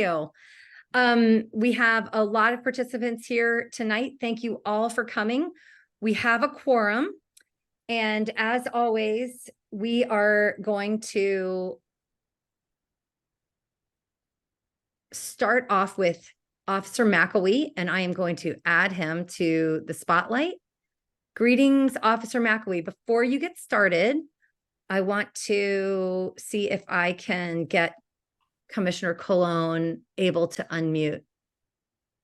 you. We have a lot of participants here tonight. Thank you all for coming. We have a quorum. And as always, we are going to start off with Officer McElwee, and I am going to add him to the spotlight. Greetings, Officer McElwee. Before you get started, I want to see if I can get Commissioner Colon able to unmute.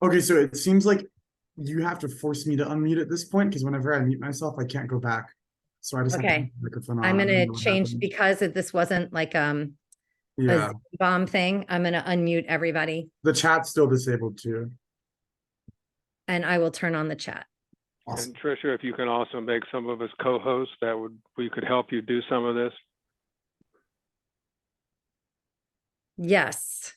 Okay, so it seems like you have to force me to unmute at this point because whenever I mute myself, I can't go back. So I just have to keep the microphone on. I'm going to change because this wasn't like a bomb thing. I'm going to unmute everybody. The chat's still disabled too. And I will turn on the chat. Awesome. And Tricia, if you can also make some of us co-hosts, we could help you do some of this. Yes.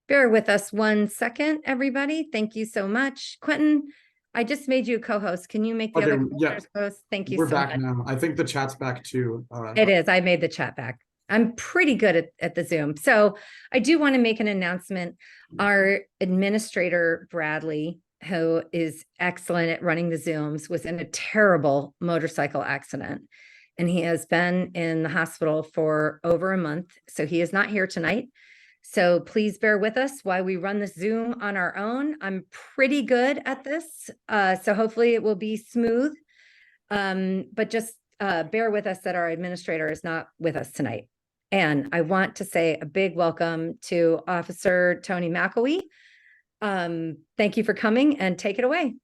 Bear with us 1 second, everybody. Thank you so much. Quentin, I just made you a co-host. Can you make the other host? Thank you so much. We're back now. I think the chat's back too. It is. I made the chat back. I'm pretty good at the Zoom. So I do want to make an announcement. Our administrator, Bradley, who is excellent at running the Zooms, was in a terrible motorcycle accident. And he has been in the hospital for over a month. So he is not here tonight. So please bear with us while we run the Zoom on our own. I'm pretty good at this. So hopefully it will be smooth. But just bear with us that our administrator is not with us tonight. And I want to say a big welcome to Officer Tony McElwee. Thank you for coming and take it away.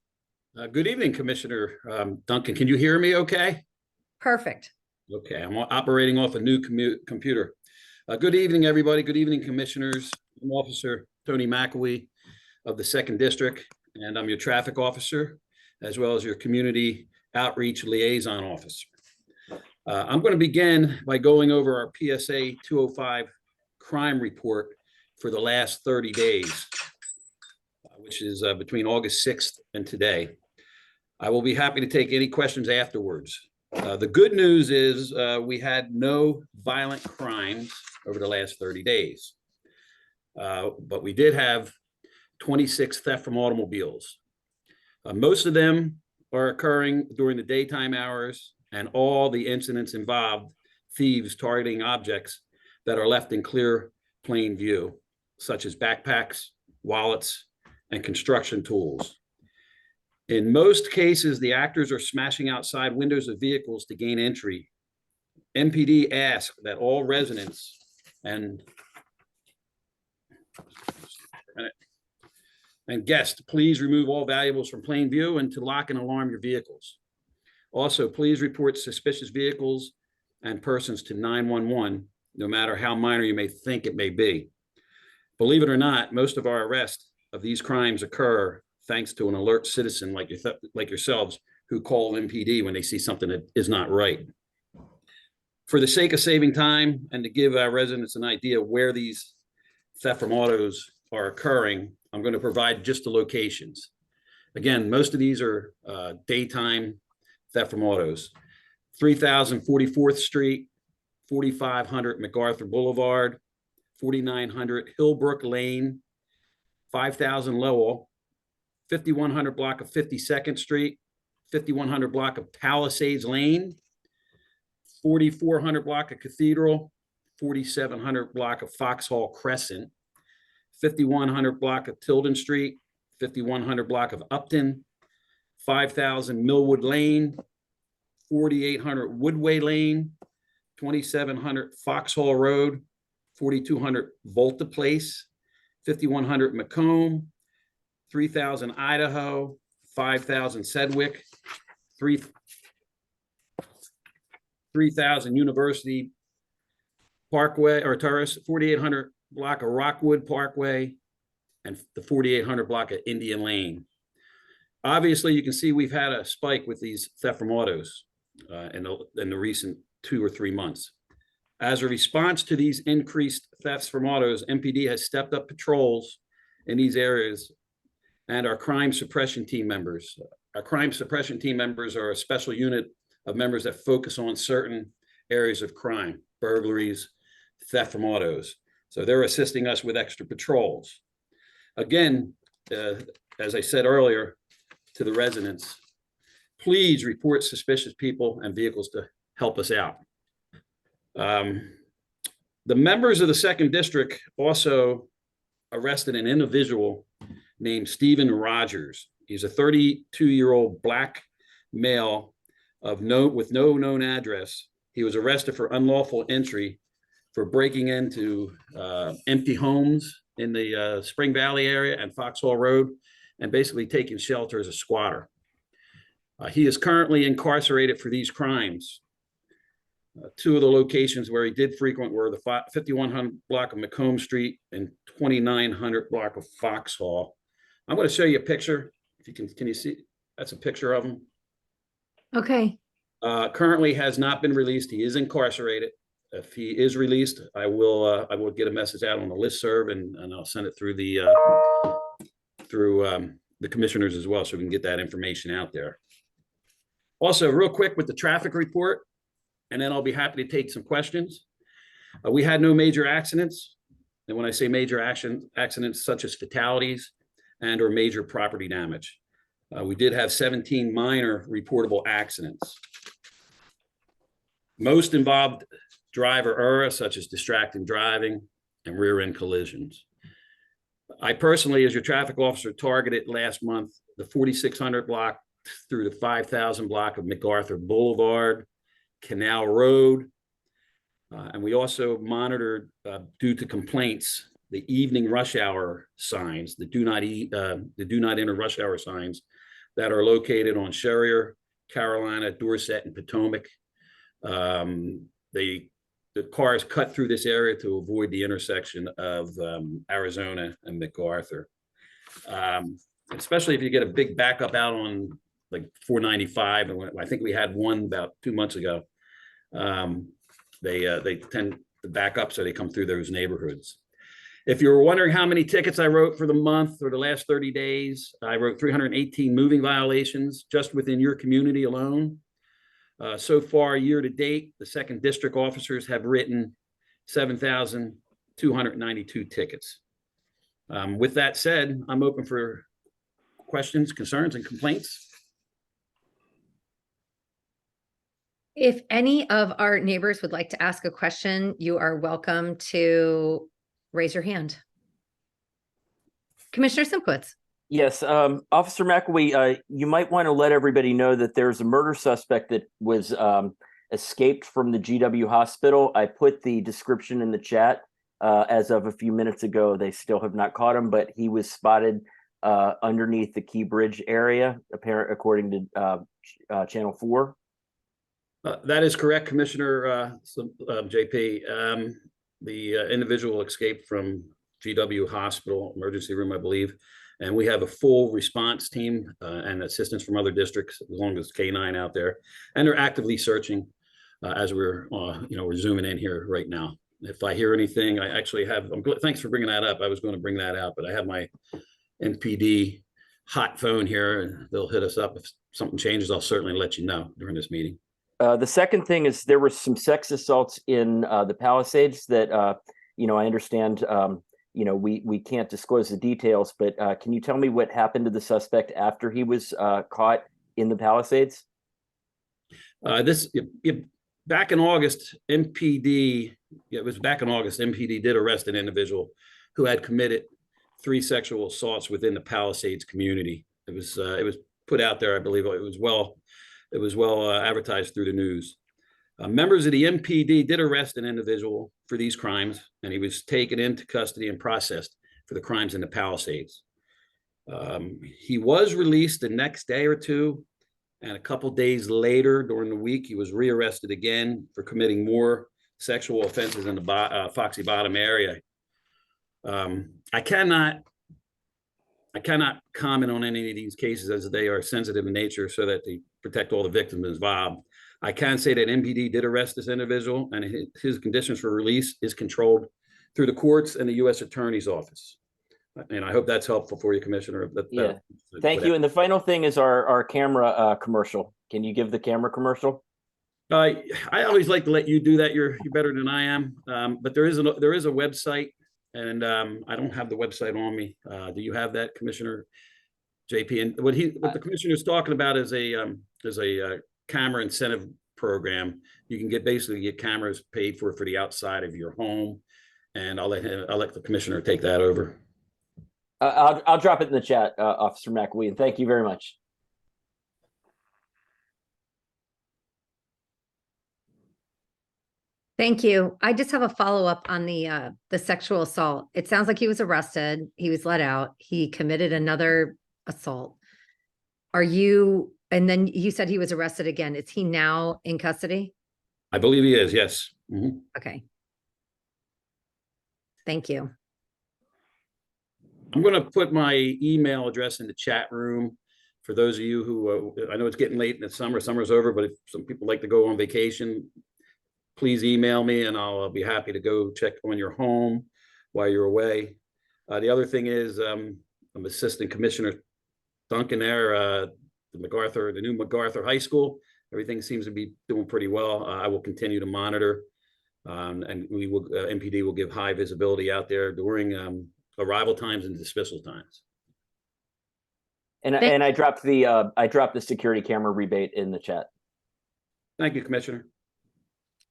Good evening, Commissioner Duncan. Can you hear me okay? Perfect. Okay, I'm operating off a new computer. Good evening, everybody. Good evening, commissioners. I'm Officer Tony McElwee of the 2nd District, and I'm your traffic officer, as well as your community outreach liaison officer. I'm going to begin by going over our PSA 205 crime report for the last 30 days, which is between August 6th and today. I will be happy to take any questions afterwards. The good news is we had no violent crimes over the last 30 days, but we did have 26 theft from automobiles. Most of them are occurring during the daytime hours, and all the incidents involved thieves targeting objects that are left in clear, plain view, such as backpacks, wallets, and construction tools. In most cases, the actors are smashing outside windows of vehicles to gain entry. MPD asks that all residents and guests please remove all valuables from plain view and to lock and alarm your vehicles. Also, please report suspicious vehicles and persons to 911, no matter how minor you may think it may be. Believe it or not, most of our arrests of these crimes occur thanks to an alert citizen like yourselves who call MPD when they see something that is not right. For the sake of saving time and to give our residents an idea of where these theft from autos are occurring, I'm going to provide just the locations. Again, most of these are daytime theft from autos. 3044th Street, 4500 MacArthur Boulevard, 4900 Hillbrook Lane, 5000 Lowell, 5100 block of 52nd Street, 5100 block of Palisades Lane, 4400 block of Cathedral, 4700 block of Foxhall Crescent, 5100 block of Tilden Street, 5100 block of Upton, 5000 Millwood Lane, 4800 Woodway Lane, 2700 Foxhall Road, 4200 Volta Place, 5100 Macomb, 3000 Idaho, 5000 Sedgwick, 3000 University Parkway or Terrace, 4800 block of Rockwood Parkway, and the 4800 block of Indian Lane. Obviously, you can see we've had a spike with these theft from autos in the recent 2 or 3 months. As a response to these increased thefts from autos, MPD has stepped up patrols in these areas and our crime suppression team members. Our crime suppression team members are a special unit of members that focus on certain areas of crime, burglaries, theft from autos. So they're assisting us with extra patrols. Again, as I said earlier to the residents, please report suspicious people and vehicles to help us out. The members of the 2nd District also arrested an individual named Stephen Rogers. He's a 32-year-old black male with no known address. He was arrested for unlawful entry for breaking into empty homes in the Spring Valley area and Foxhall Road, and basically taking shelter as a squatter. He is currently incarcerated for these crimes. 2 of the locations where he did frequent were the 5100 block of Macomb Street and 2900 block of Foxhall. I'm going to show you a picture. If you can you see? That's a picture of him. Okay. Currently has not been released. He is incarcerated. If he is released, I will get a message out on the listserv and I'll send it through the commissioners as well, so we can get that information out there. Also, real quick with the traffic report, and then I'll be happy to take some questions. We had no major accidents. And when I say major accidents such as fatalities and or major property damage. We did have 17 minor reportable accidents. Most involved driver error, such as distracting driving and rear end collisions. I personally, as your traffic officer, targeted last month the 4600 block through the 5000 block of MacArthur Boulevard, Canal Road. And we also monitored, due to complaints, the evening rush hour signs, the do not enter rush hour signs that are located on Sherrier, Carolina, Dorset, and Potomac. The cars cut through this area to avoid the intersection of Arizona and MacArthur. Especially if you get a big backup out on like 495, and I think we had one about 2 months ago. They tend to back up, so they come through those neighborhoods. If you're wondering how many tickets I wrote for the month or the last 30 days, I wrote 318 moving violations just within your community alone. So far, year to date, the 2nd District officers have written 7,292 tickets. With that said, I'm open for questions, concerns, and complaints. If any of our neighbors would like to ask a question, you are welcome to raise your hand. Commissioner Simkowitz. Yes, Officer McAwee, you might want to let everybody know that there's a murder suspect that was escaped from the GW hospital. I put the description in the chat as of a few minutes ago. They still have not caught him, but he was spotted underneath the Key Bridge area, according to Channel 4. That is correct, Commissioner JP. The individual escaped from GW Hospital emergency room, I believe, and we have a full response team and assistance from other districts, as long as K9 out there, and they're actively searching as we're zooming in here right now. If I hear anything, I actually have. Thanks for bringing that up. I was going to bring that out, but I have my NPD hot phone here, and they'll hit us up if something changes. I'll certainly let you know during this meeting. The second thing is there were some sex assaults in the Palisades that, I understand, we can't disclose the details, but can you tell me what happened to the suspect after he was caught in the Palisades? Back in August, MPD did arrest an individual who had committed 3 sexual assaults within the Palisades community. It was put out there, I believe. It was well advertised through the news. Members of the MPD did arrest an individual for these crimes, and he was taken into custody and processed for the crimes in the Palisades. He was released the next day or two, and a couple days later during the week, he was rearrested again for committing more sexual offenses in the Foxy Bottom area. I cannot comment on any of these cases as they are sensitive in nature, so that they protect all the victims involved. I can say that MPD did arrest this individual, and his conditions for release is controlled through the courts and the U.S. Attorney's Office. And I hope that's helpful for you, Commissioner. Thank you. And the final thing is our camera commercial. Can you give the camera commercial? I always like to let you do that. You're better than I am. But there is a website And I don't have the website on me. Do you have that, Commissioner JP? And what the commissioner is talking about is a camera incentive program. You can basically get cameras paid for the outside of your home. And I'll let the commissioner take that over. I'll drop it in the chat, Officer McAwee, and thank you very much. Thank you. I just have a follow-up on the sexual assault. It sounds like he was arrested. He was let out. He committed another assault. And then you said he was arrested again. Is he now in custody? I believe he is, yes. Mm-hmm. Okay. Thank you. I'm going to put my email address in the chat room for those of you who, I know it's getting late in the summer, summer's over, but if some people like to go on vacation, please email me and I'll be happy to go check on your home while you're away. The other thing is I'm Assistant Commissioner Duncan there, the new MacArthur High School. Everything seems to be doing pretty well. I will continue to monitor and we will, MPD will give high visibility out there during arrival times and dismissal times. And I dropped the security camera rebate in the chat. Thank you, Commissioner.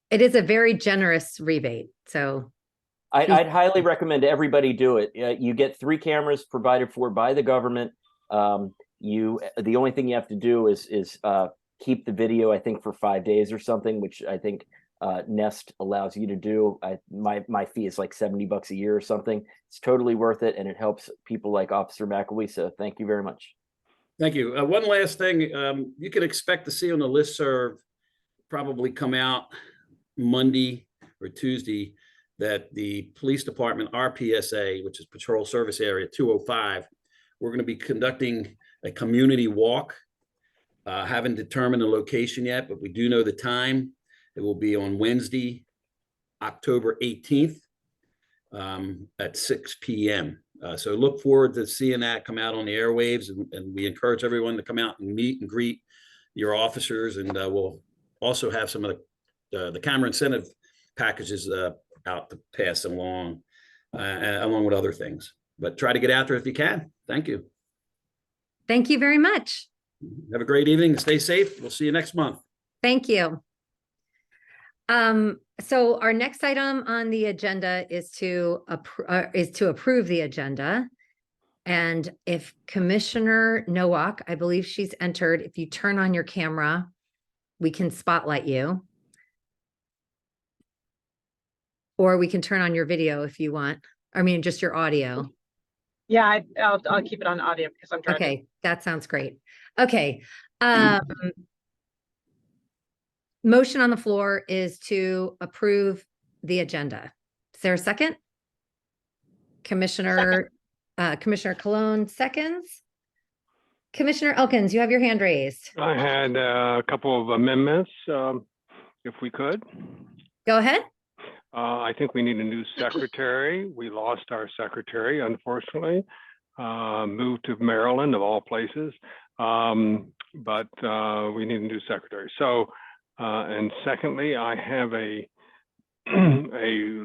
It is a very generous rebate. So I'd highly recommend everybody do it. You get 3 cameras provided for by the government. The only thing you have to do is keep the video, I think, for 5 days or something, which I think Nest allows you to do. My fee is like $70 a year or something. It's totally worth it, and it helps people like Officer McAwee. So thank you very much. Thank you. One last thing, you can expect to see on the listserv probably come out Monday or Tuesday that the police department, our PSA, which is Patrol Service Area 205, we're going to be conducting a community walk. Haven't determined the location yet, but we do know the time. It will be on Wednesday, October 18th at 6 p.m. So look forward to seeing that come out on the airwaves, and we encourage everyone to come out and meet and greet your officers, and we'll also have some of the camera incentive packages out to pass along, along with other things. But try to get out there if you can. Thank you. thank you very much. Have a great evening. Stay safe. We'll see you next month. Thank you. So our next item on the agenda is to approve the agenda. And if Commissioner Nowak, I believe she's entered, if you turn on your camera, we can spotlight you. Or we can turn on your video if you want. I mean, just your audio. Yeah, I'll keep it on audio because I'm driving. Okay, that sounds great. Okay. Motion on the floor is to approve the agenda. Is there a second? Commissioner Cologne seconds. Commissioner Elkins, you have your hand raised. I had a couple of amendments, if we could. Go ahead. I think we need a new secretary. We lost our secretary, unfortunately, moved to Maryland of all places. But we need a new secretary. So, and secondly, I have a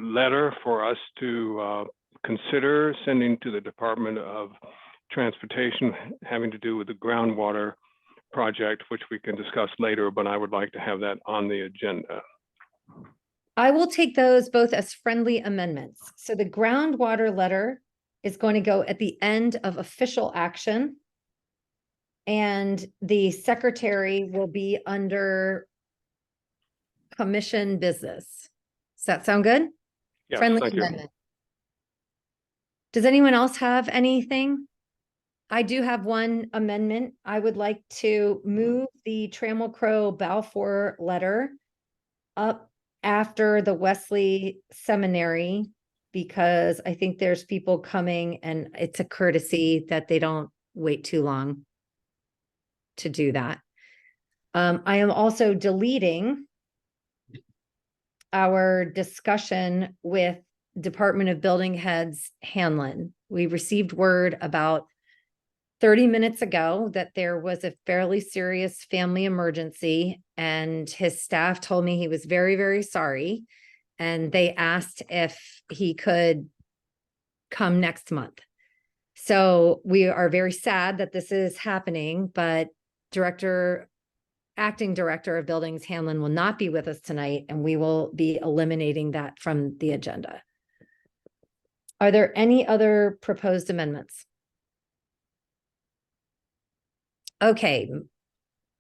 letter for us to consider sending to the Department of Transportation having to do with the groundwater project, which we can discuss later, but I would like to have that on the agenda. I will take those both as friendly amendments. So the groundwater letter is going to go at the end of official action. And the secretary will be under commission business. Does that sound good? Yes, Friendly thank you. amendment. Does anyone else have anything? I do have one amendment. I would like to move the Trammell Crow Balfour letter up after the Wesley Seminary, because I think there's people coming and it's a courtesy that they don't wait too long to do that. I am also deleting our discussion with Department of Building Heads Hanlon. We received word about 30 minutes ago that there was a fairly serious family emergency, and his staff told me he was very, very sorry. And they asked if he could come next month. So we are very sad that this is happening, but acting director of buildings, Hanlon, will not be with us tonight, and we will be eliminating that from the agenda. Are there any other proposed amendments? Okay.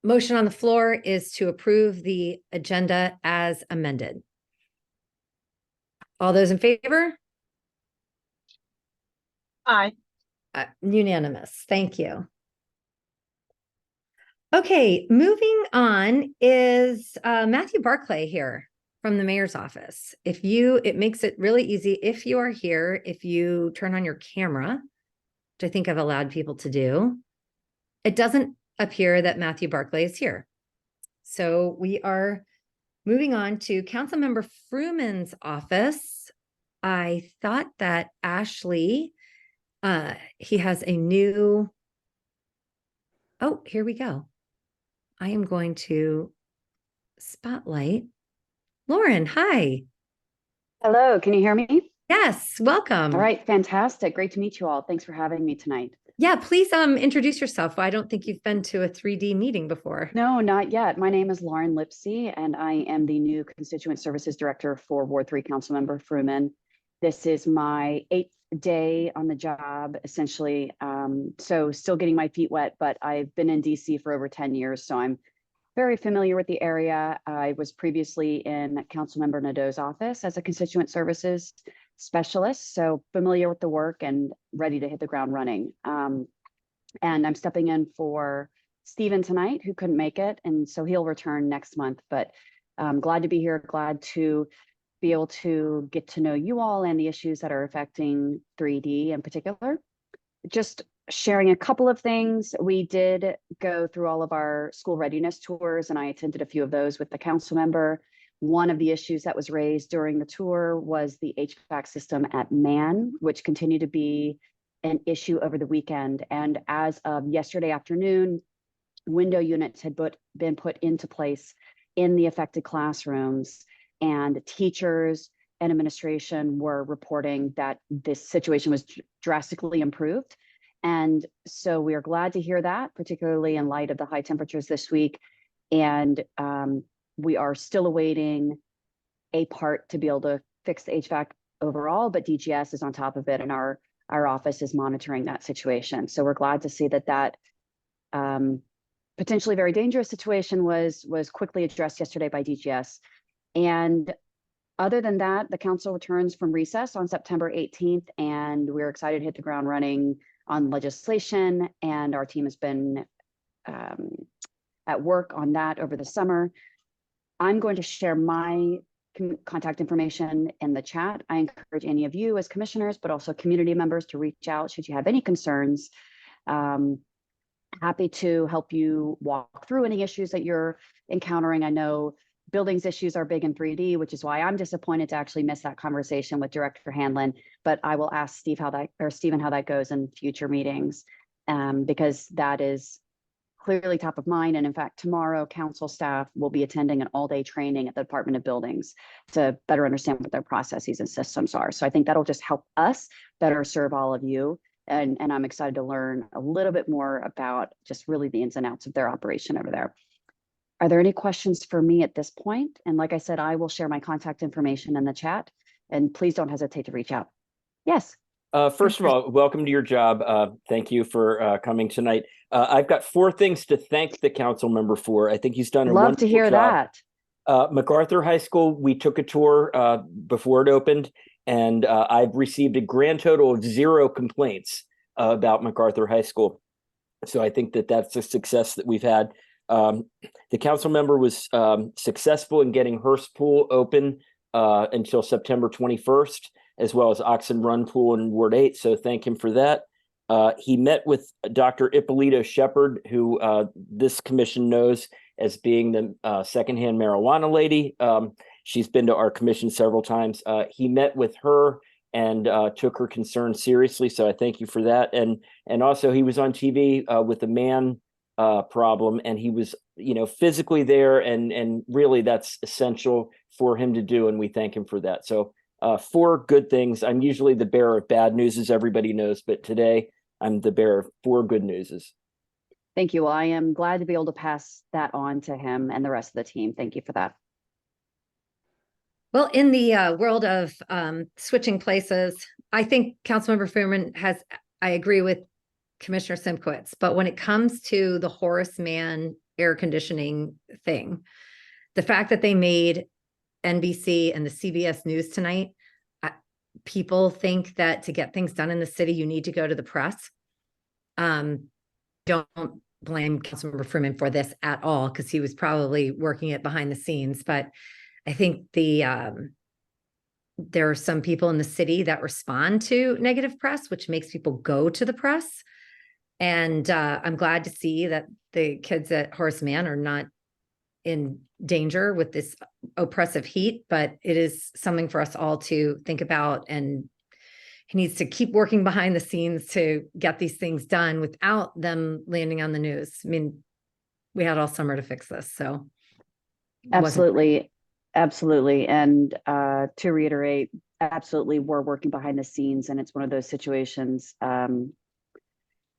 Motion on the floor is to approve the agenda as amended. All those in favor? Aye. Unanimous. Thank you. Okay, moving on is Matthew Barclay here from the mayor's office. It makes it really easy if you are here, if you turn on your camera, which I think I've allowed people to do, it doesn't appear that Matthew Barclay is here. So we are moving on to Councilmember Fruman's office. I thought that Ashley, he has a new, oh, here we go. I am going to spotlight Lauren. Hi. Hello, can you hear me? Yes, welcome. All right, fantastic. Great to meet you all. Thanks for having me tonight. Yeah, please introduce yourself. I don't think you've been to a 3D meeting before. No, not yet. My name is Lauren Lipsey, and I am the new Constituent Services Director for Ward 3 Councilmember Fruman. This is my 8th day on the job, essentially. So still getting my feet wet, but I've been in DC for over 10 years, so I'm very familiar with the area. I was previously in Councilmember Nadeau's office as a Constituent Services Specialist, so familiar with the work and ready to hit the ground running. And I'm stepping in for Stephen tonight, who couldn't make it, and so he'll return next month. But I'm glad to be here, glad to be able to get to know you all and the issues that are affecting 3D in particular. Just sharing a couple of things. We did go through all of our school readiness tours, and I attended a few of those with the council member. One of the issues that was raised during the tour was the HVAC system at Mann, which continued to be an issue over the weekend. And as of yesterday afternoon, window units had been put into place in the affected classrooms, and teachers and administration were reporting that this situation was drastically improved. And so we are glad to hear that, particularly in light of the high temperatures this week. And we are still awaiting a part to be able to fix the HVAC overall, but DGS is on top of it, and our office is monitoring that situation. So we're glad to see that potentially very dangerous situation was quickly addressed yesterday by DGS. And other than that, the council returns from recess on September 18th, and we're excited to hit the ground running on legislation. And our team has been at work on that over the summer. I'm going to share my contact information in the chat. I encourage any of you as commissioners, but also community members, to reach out should you have any concerns. Happy to help you walk through any issues that you're encountering. I know buildings issues are big in 3D, which is why I'm disappointed to actually miss that conversation with Director Hanlon, but I will ask Stephen how that goes in future meetings, because that is clearly top of mind. And in fact, tomorrow council staff will be attending an all-day training at the Department of Buildings to better understand what their processes and systems are. So I think that'll just help us better serve all of you. And I'm excited to learn a little bit more about just really the ins and outs of their operation over there. Are there any questions for me at this point? And like I said, I will share my contact information in the chat, and please don't hesitate to reach out. Yes. First of all, welcome to your job. Thank you for coming tonight. I've got 4 things to thank the council member for. I think he's done a Love to hear job. that. MacArthur High School, we took a tour before it opened, and I've received a grand total of 0 complaints about MacArthur High School. So I think that that's a success that we've had. The council member was successful in getting Hearst Pool open until September 21st, as well as Oxen Run Pool in Ward 8. So thank him for that. He met with Dr. Ippolito Shepard, who this commission knows as being the secondhand marijuana lady. She's been to our commission several times. He met with her and took her concerns seriously. So I thank you for that. And also he was on TV with the man problem, and he was, physically there, and really that's essential for him to do, and we thank him for that. So 4 good things. I'm usually the bearer of bad news, as everybody knows, but today I'm the bearer of 4 good newses. Thank you. Well, I am glad to be able to pass that on to him and the rest of the team. Thank you for that. Well, in the world of switching places, I think Councilmember Freeman I agree with Commissioner Simkowitz, but when it comes to the Horace Mann air conditioning thing, the fact that they made NBC and the CBS News tonight, people think that to get things done in the city, you need to go to the press. Don't blame Councilmember Freeman for this at all, because he was probably working it behind the scenes, but I think there are some people in the city that respond to negative press, which makes people go to the press. And I'm glad to see that the kids at Horace Mann are not in danger with this oppressive heat, but it is something for us all to think about. And he needs to keep working behind the scenes to get these things done without them landing on the news. I mean, we had all summer to fix this, so. Absolutely. Absolutely. And to reiterate, absolutely, we're working behind the scenes, and it's one of those situations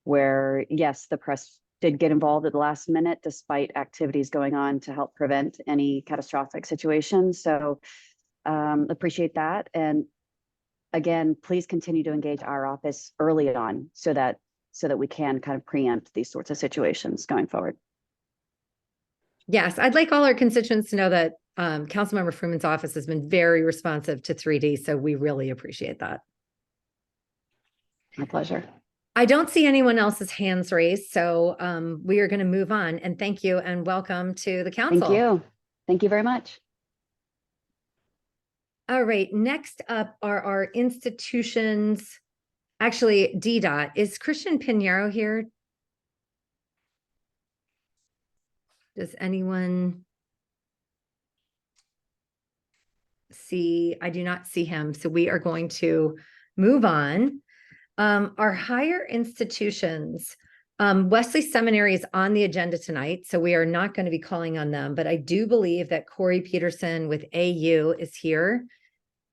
where, yes, the press did get involved at the last minute, despite activities going on to help prevent any catastrophic situations. So appreciate that. And again, please continue to engage our office early on so that we can kind of preempt these sorts of situations going forward. Yes, I'd like all our constituents to know that Councilmember Freeman's office has been very responsive to 3D, so we really appreciate that. My pleasure. I don't see anyone else's hands raised, so we are going to move on. And thank you and welcome to the council. Thank you. Thank you very much. All right, next up are our institutions. Actually, DDOT. Is Christian Pinheiro here? Does anyone see? I do not see him, so we are going to move on. Our higher institutions, Wesley Seminary is on the agenda tonight, so we are not going to be calling on them, but I do believe that Corey Peterson with AU is here.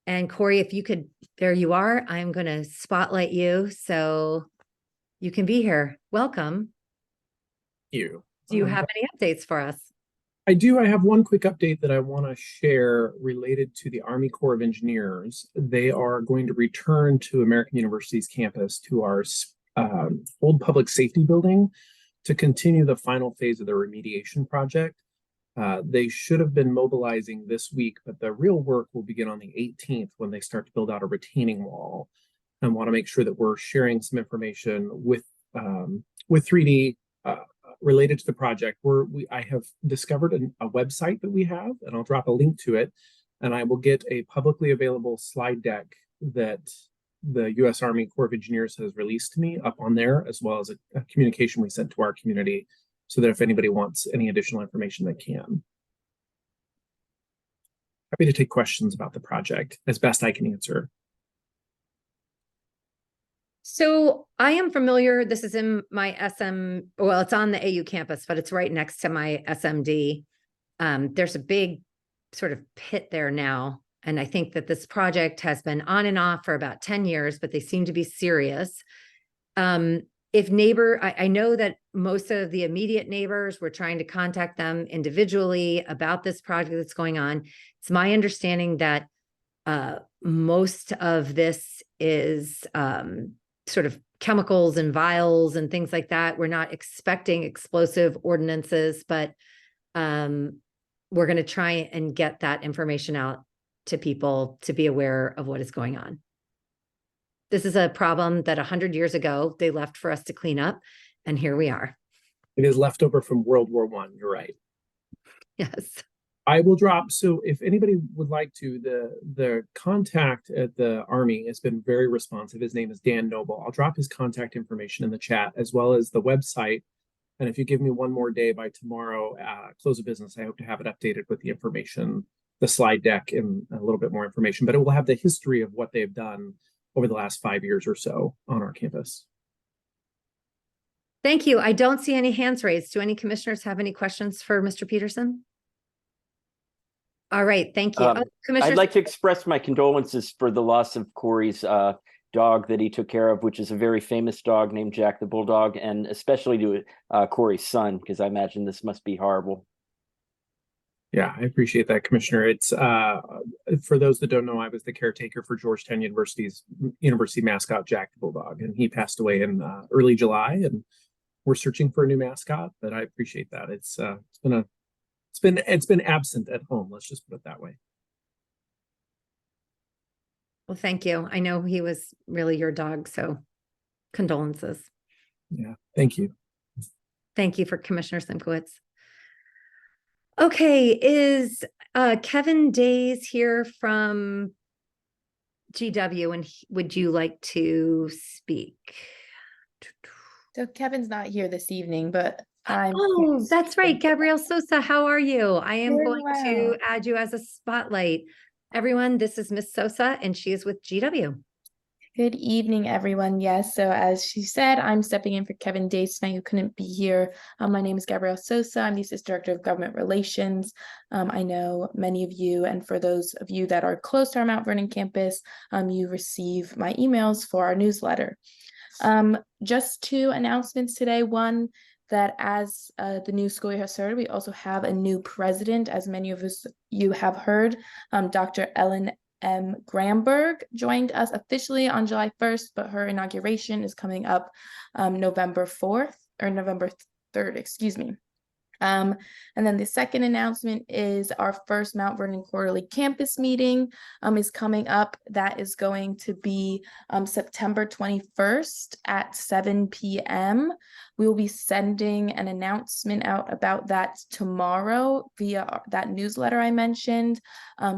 And Corey, if you could, there you are. I'm going to spotlight you so you can be here. Welcome. Thank you. Do you have any updates for us? I do. I have one quick update that I want to share related to the Army Corps of Engineers. They are going to return to American University's campus to our old public safety building to continue the final phase of the remediation project. They should have been mobilizing this week, but the real work will begin on the 18th when they start to build out a retaining wall. I want to make sure that we're sharing some information with 3D related to the project. I have discovered a website that we have, and I'll drop a link to it, and I will get a publicly available slide deck that the U.S. Army Corps of Engineers has released to me up on there, as well as a communication we sent to our community, so that if anybody wants any additional information, they can. Happy to take questions about the project as best I can answer. So I am familiar, this is in my well, it's on the AU campus, but it's right next to my SMD. There's a big sort of pit there now. And I think that this project has been on and off for about 10 years, but they seem to be serious. I know that most of the immediate neighbors were trying to contact them individually about this project that's going on. It's my understanding that most of this is sort of chemicals and vials and things like that. We're not expecting explosive ordinances, but we're going to try and get that information out to people to be aware of what is going on. This is a problem that 100 years ago, they left for us to clean up, and here we are. It is leftover from World War I, you're right. Yes. I will drop, so if anybody would like to, the contact at the Army has been very responsive. His name is Dan Noble. I'll drop his contact information in the chat, as well as the website. And if you give me one more day by tomorrow, close of business, I hope to have it updated with the information, the slide deck, and a little bit more information. But it will have the history of what they've done over the last 5 years or so on our campus. Thank you. I don't see any hands raised. Do any commissioners have any questions for Mr. Peterson? All right, thank you. Um, Oh, Commissioner, I'd like to express my condolences for the loss of Corey's dog that he took care of, which is a very famous dog named Jack the Bulldog, and especially to Corey's son, because I imagine this must be horrible. Yeah, I appreciate that, Commissioner. It's for those that don't know, I was the caretaker for Georgetown University's university mascot, Jack the Bulldog, and he passed away in early July, and we're searching for a new mascot, but I appreciate that. It's been absent at home, let's just put it that way. well, thank you. I know he was really your dog, so condolences. Yeah, thank you. Thank you for Commissioner Simkowitz. Okay, is Kevin Days here from GW, and would you like to speak? So Kevin's not here this evening, but I'm Oh, that's right. Gabrielle Sosa, how are you? I am Very going to well. add you as a spotlight. Everyone, this is Miss Sosa, and she is with GW. Good evening, everyone. Yes, so as she said, I'm stepping in for Kevin Days tonight, who couldn't be here. My name is Gabrielle Sosa. I'm the Assistant Director of Government Relations. I know many of you, and for those of you that are close to our Mount Vernon campus, you receive my emails for our newsletter. Just two announcements today. One, that as the new school year has started, we also have a new president, as many of you have heard. Dr. Ellen M. Gramberg joined us officially on July 1st, but her inauguration is coming up November 4th, or November 3rd, excuse me. And then the second announcement is our first Mount Vernon Quarterly Campus meeting is coming up. That is going to be September 21st at 7 p.m. We will be sending an announcement out about that tomorrow via that newsletter I mentioned.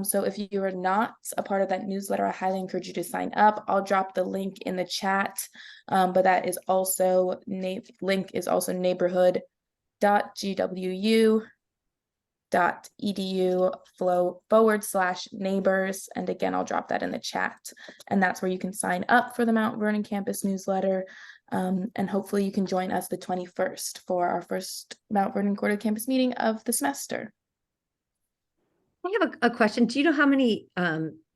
So if you are not a part of that newsletter, I highly encourage you to sign up. I'll drop the link in the chat, but that is also link is also neighborhood.gwu.edu/neighbors. And again, I'll drop that in the chat. And that's where you can sign up for the Mount Vernon campus newsletter. And hopefully you can join us the 21st for our first Mount Vernon Quarterly Campus meeting of the semester. I have a question. Do you know how many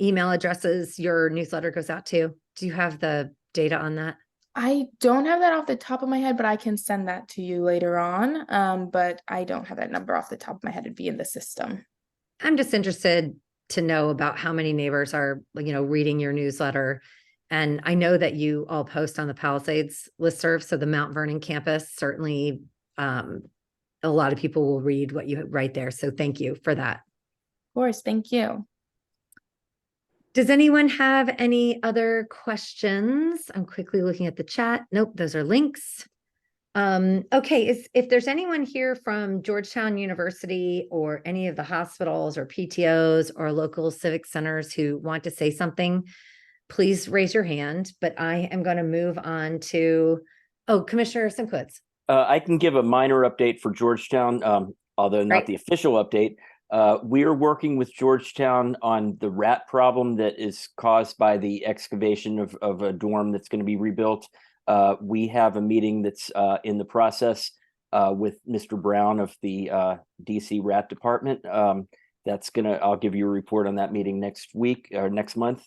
email addresses your newsletter goes out to? Do you have the data on that? I don't have that off the top of my head, but I can send that to you later on. But I don't have that number off the top of my head. It'd be in the system. I'm just interested to know about how many neighbors are, reading your newsletter. And I know that you all post on the Palisades listserv, so the Mount Vernon campus, certainly a lot of people will read what you write there. So thank you for that. Of course, thank you. Does anyone have any other questions? I'm quickly looking at the chat. Nope, those are links. Okay, if there's anyone here from Georgetown University or any of the hospitals or PTOs or local civic centers who want to say something, please raise your hand. But I am going to move on to, Commissioner Simkowitz. I can give a minor update for Georgetown, although not the official update. We're working with Georgetown on the rat problem that is caused by the excavation of a dorm that's going to be rebuilt. We have a meeting that's in the process with Mr. Brown of the DC Rat Department. I'll give you a report on that meeting next week or next month.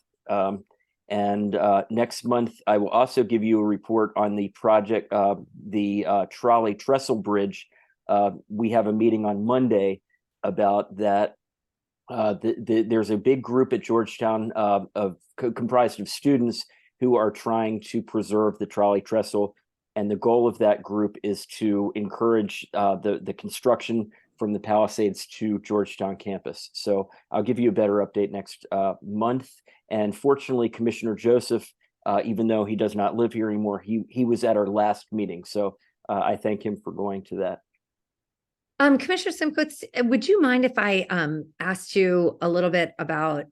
And next month, I will also give you a report on the project, the trolley trestle bridge. We have a meeting on Monday about that. There's a big group at Georgetown comprised of students who are trying to preserve the trolley trestle. And the goal of that group is to encourage the construction from the Palisades to Georgetown campus. So I'll give you a better update next month. And fortunately, Commissioner Joseph, even though he does not live here anymore, he was at our last meeting. So I thank him for going to that. Commissioner Simkowitz, would you mind if I asked you a little bit about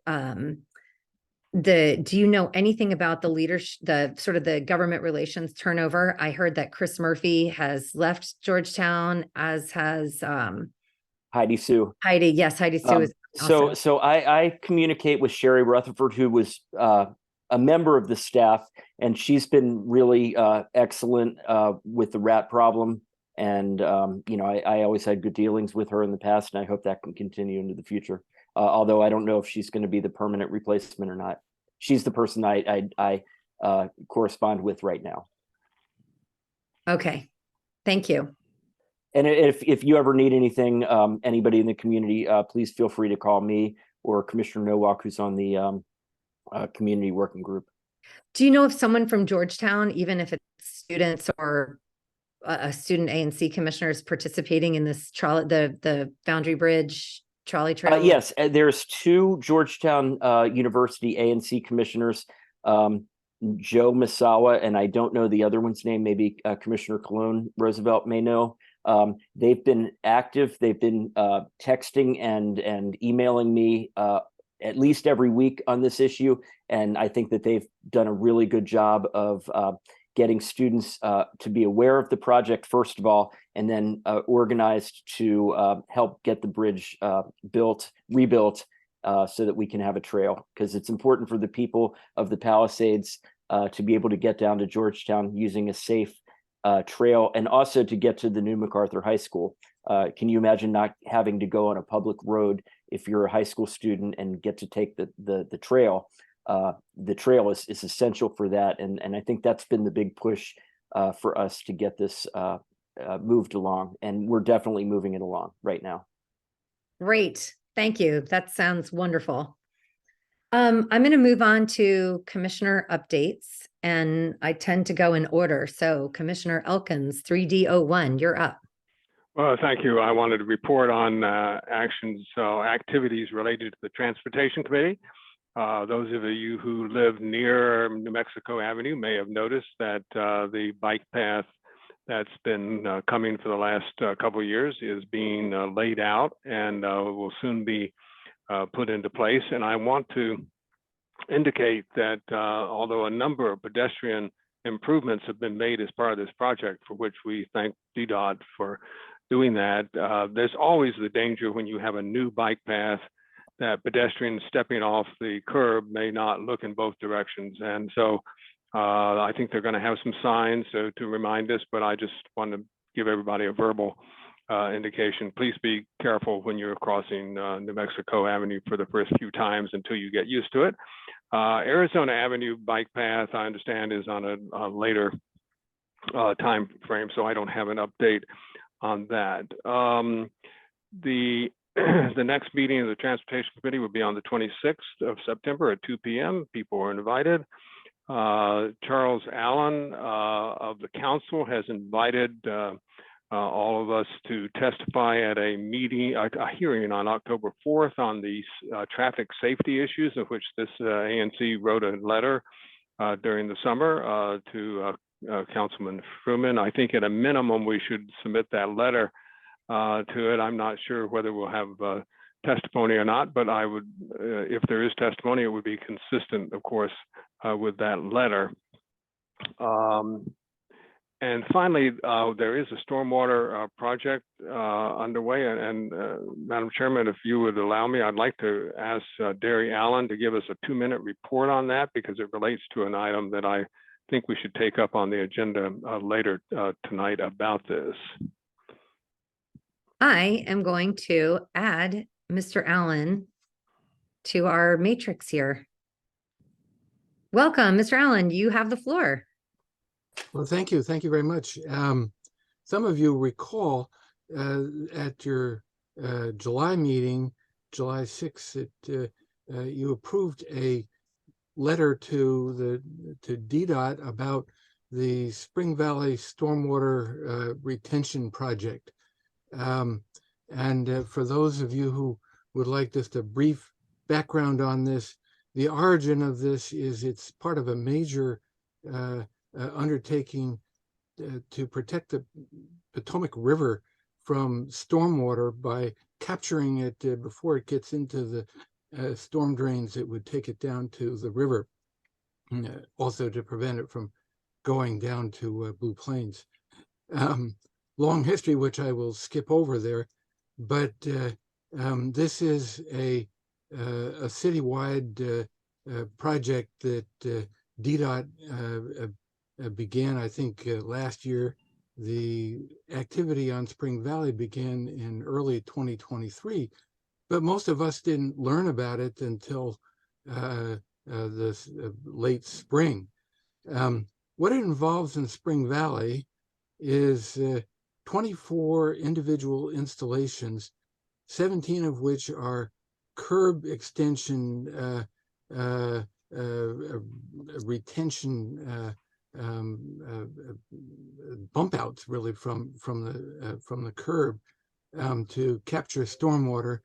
do you know anything about the leadership, the government relations turnover? I heard that Chris Murphy has left Georgetown, as has Heidi Sue. Yes, Heidi Sue is also. So I communicate with Sherry Rutherford, who was a member of the staff, and she's been really excellent with the rat problem. And I always had good dealings with her in the past, and I hope that can continue into the future. although I don't know if she's going to be the permanent replacement or not. She's the person I correspond with right now. Okay, thank you. And if you ever need anything, anybody in the community, please feel free to call me or Commissioner Nowak, who's on the community working group. Do you know if someone from Georgetown, even if it's students or a student ANC commissioner, is participating in this trolley, the Boundary Bridge trolley trail? Yes, there's 2 Georgetown University ANC commissioners, Joe Misawa, and I don't know the other one's name. Maybe Commissioner Cologne Roosevelt may know. They've been active. They've been texting and emailing me at least every week on this issue. And I think that they've done a really good job of getting students to be aware of the project, first of all, and then organized to help get the bridge rebuilt, so that we can have a trail, because it's important for the people of the Palisades to be able to get down to Georgetown using a safe trail, and also to get to the new MacArthur High School. Can you imagine not having to go on a public road if you're a high school student and get to take the trail? The trail is essential for that, and I think that's been the big push for us to get this moved along, and we're definitely moving it along right now. Great, thank you. That sounds wonderful. I'm going to move on to commissioner updates, and I tend to go in order. So Commissioner Elkins, 3D01, you're up. Well, thank you. I wanted to report on activities related to the Transportation Committee. Those of you who live near New Mexico Avenue may have noticed that the bike path that's been coming for the last couple of years is being laid out and will soon be put into place. And I want to indicate that although a number of pedestrian improvements have been made as part of this project, for which we thank DDOT for doing that, there's always the danger when you have a new bike path that pedestrians stepping off the curb may not look in both directions. And so I think they're going to have some signs to remind us, but I just want to give everybody a verbal indication. Please be careful when you're crossing New Mexico Avenue for the first few times until you get used to it. Arizona Avenue bike path, I understand, is on a later time frame, so I don't have an update on that. The next meeting of the Transportation Committee will be on the 26th of September at 2 p.m. People are invited. Charles Allen of the council has invited all of us to testify at a meeting, a hearing on October 4th on the traffic safety issues, of which this ANC wrote a letter during the summer to Councilman Fruman. I think at a minimum we should submit that letter to it. I'm not sure whether we'll have testimony or not, but I would, if there is testimony, it would be consistent, of course, with that letter. And finally, there is a stormwater project underway, and Madam Chairman, if you would allow me, I'd like to ask Derry Allen to give us a 2-minute report on that, because it relates to an item that I think we should take up on the agenda later tonight about this. I am going to add Mr. Allen to our matrix here. Welcome, Mr. Allen, you have the floor. Well, thank you. Thank you very much. Some of you recall at your July meeting, July 6th, you approved a letter to DDOT about the Spring Valley Stormwater Retention Project. And for those of you who would like just a brief background on this, the origin of this is it's part of a major undertaking to protect the Potomac River from stormwater by capturing it before it gets into the storm drains that would take it down to the river, also to prevent it from going down to Blue Plains. Long history, which I will skip over there, but this is a citywide project that DDOT began, I think, last year. The activity on Spring Valley began in early 2023, but most of us didn't learn about it until this late spring. What it involves in Spring Valley is 24 individual installations, 17 of which are curb extension retention bump outs, really, from the curb to capture stormwater.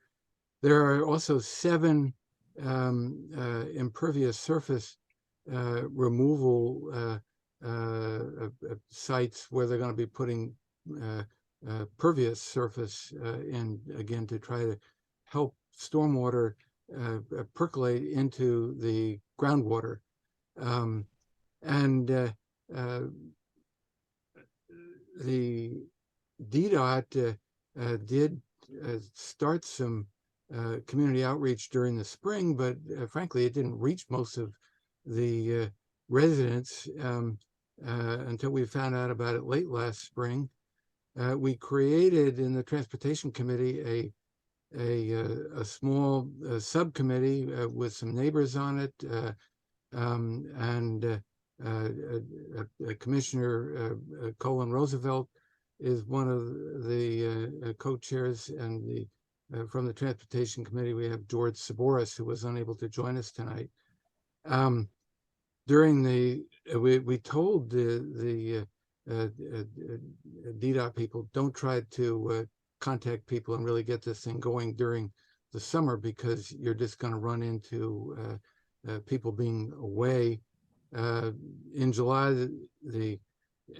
There are also 7 impervious surface removal sites where they're going to be putting pervious surface in, again, to try to help stormwater percolate into the groundwater. And the DDOT did start some community outreach during the spring, but frankly, it didn't reach most of the residents until we found out about it late last spring. We created in the Transportation Committee a small subcommittee with some neighbors on it, and Commissioner Colin Roosevelt is one of the co-chairs, and from the Transportation Committee we have George Saboris, who was unable to join us tonight. During we told the DDOT people, don't try to contact people and really get this thing going during the summer, because you're just going to run into people being away. In July, the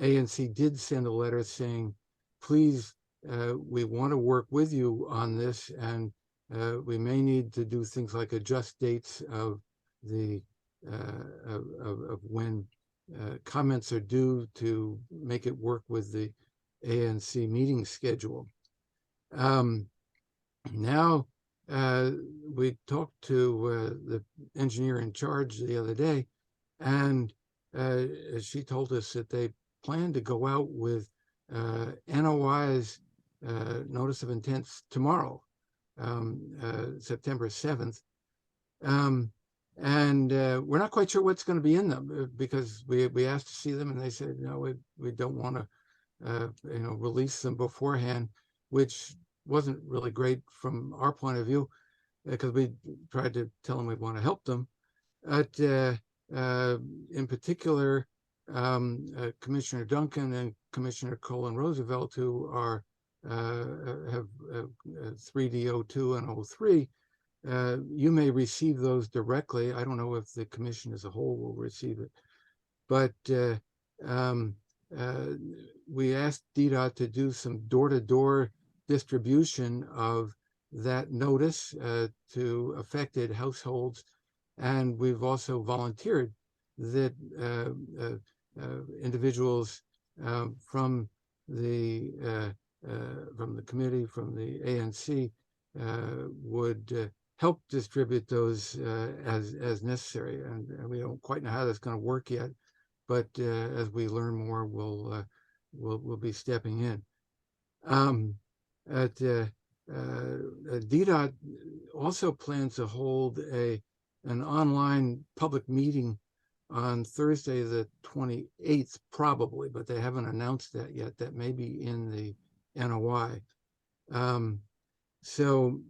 ANC did send a letter saying, please, we want to work with you on this, and we may need to do things like adjust dates of the of when comments are due to make it work with the ANC meeting schedule. Now, we talked to the engineer in charge the other day, and she told us that they plan to go out with NOI's notice of intent tomorrow, September 7th. And we're not quite sure what's going to be in them, because we asked to see them and they said, no, we don't want to release them beforehand, which wasn't really great from our point of view, because we tried to tell them we want to help them. But in particular, Commissioner Duncan and Commissioner Colin Roosevelt, who are have 3D02 and 03, you may receive those directly. I don't know if the commission as a whole will receive it, but we asked DDOT to do some door-to-door distribution of that notice to affected households, and we've also volunteered that individuals from the committee, from the ANC, would help distribute those as necessary. And we don't quite know how that's going to work yet, but as we learn more, we'll be stepping in. DDOT also plans to hold an online public meeting on Thursday the 28th, probably, but they haven't announced that yet. That may be in the NOI. So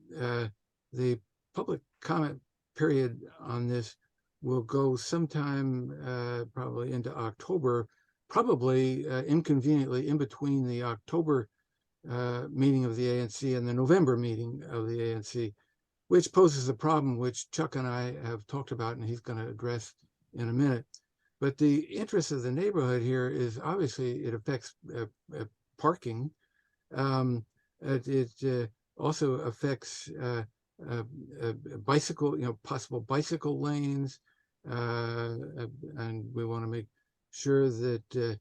the public comment period on this will go sometime probably into October, probably inconveniently in between the October meeting of the ANC and the November meeting of the ANC, which poses a problem which Chuck and I have talked about, and he's going to address in a minute. But the interest of the neighborhood here is obviously it affects parking. It also affects bicycle, possible bicycle lanes, and we want to make sure that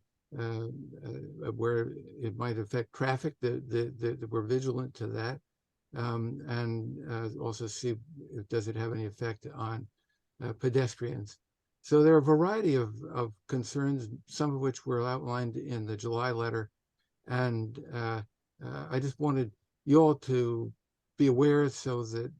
where it might affect traffic, that we're vigilant to that, and also see does it have any effect on pedestrians. So there are a variety of concerns, some of which were outlined in the July letter, and I just wanted you all to be aware so that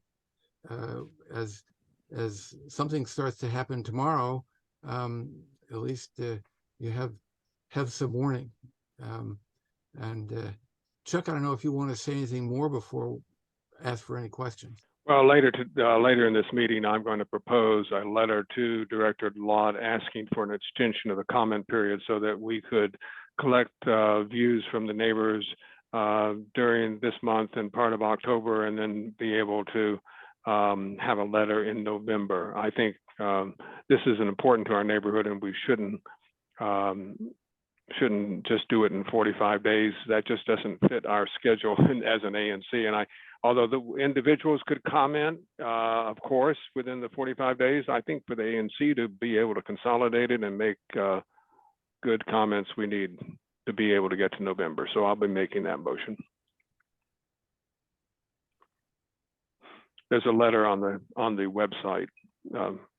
as something starts to happen tomorrow, at least you have some warning. And Chuck, I don't know if you want to say anything more before ask for any questions. Well, later in this meeting, I'm going to propose a letter to Director Lott asking for an extension of the comment period so that we could collect views from the neighbors during this month and part of October, and then be able to have a letter in November. I think this is important to our neighborhood, and we shouldn't just do it in 45 days. That just doesn't fit our schedule as an ANC. And although the individuals could comment, of course, within the 45 days, I think for the ANC to be able to consolidate it and make good comments, we need to be able to get to November. So I'll be making that motion. There's a letter on the website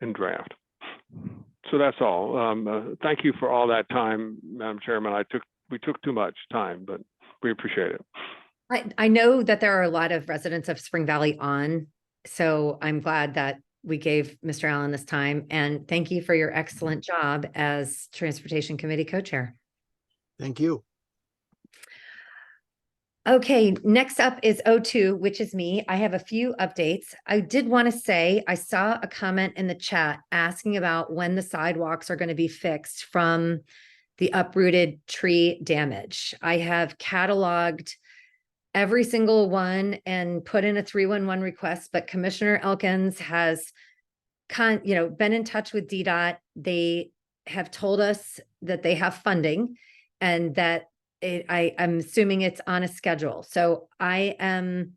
in draft. So that's all. Thank you for all that time, Madam Chairman. We took too much time, but we appreciate it. I know that there are a lot of residents of Spring Valley on, so I'm glad that we gave Mr. Allen this time, and thank you for your excellent job as Transportation Committee Co-Chair. Thank you. Okay, next up is O2, which is me. I have a few updates. I did want to say, I saw a comment in the chat asking about when the sidewalks are going to be fixed from the uprooted tree damage. I have cataloged every single one and put in a 311 request, but Commissioner Elkins has been in touch with DDOT. They have told us that they have funding and that I'm assuming it's on a schedule. So I am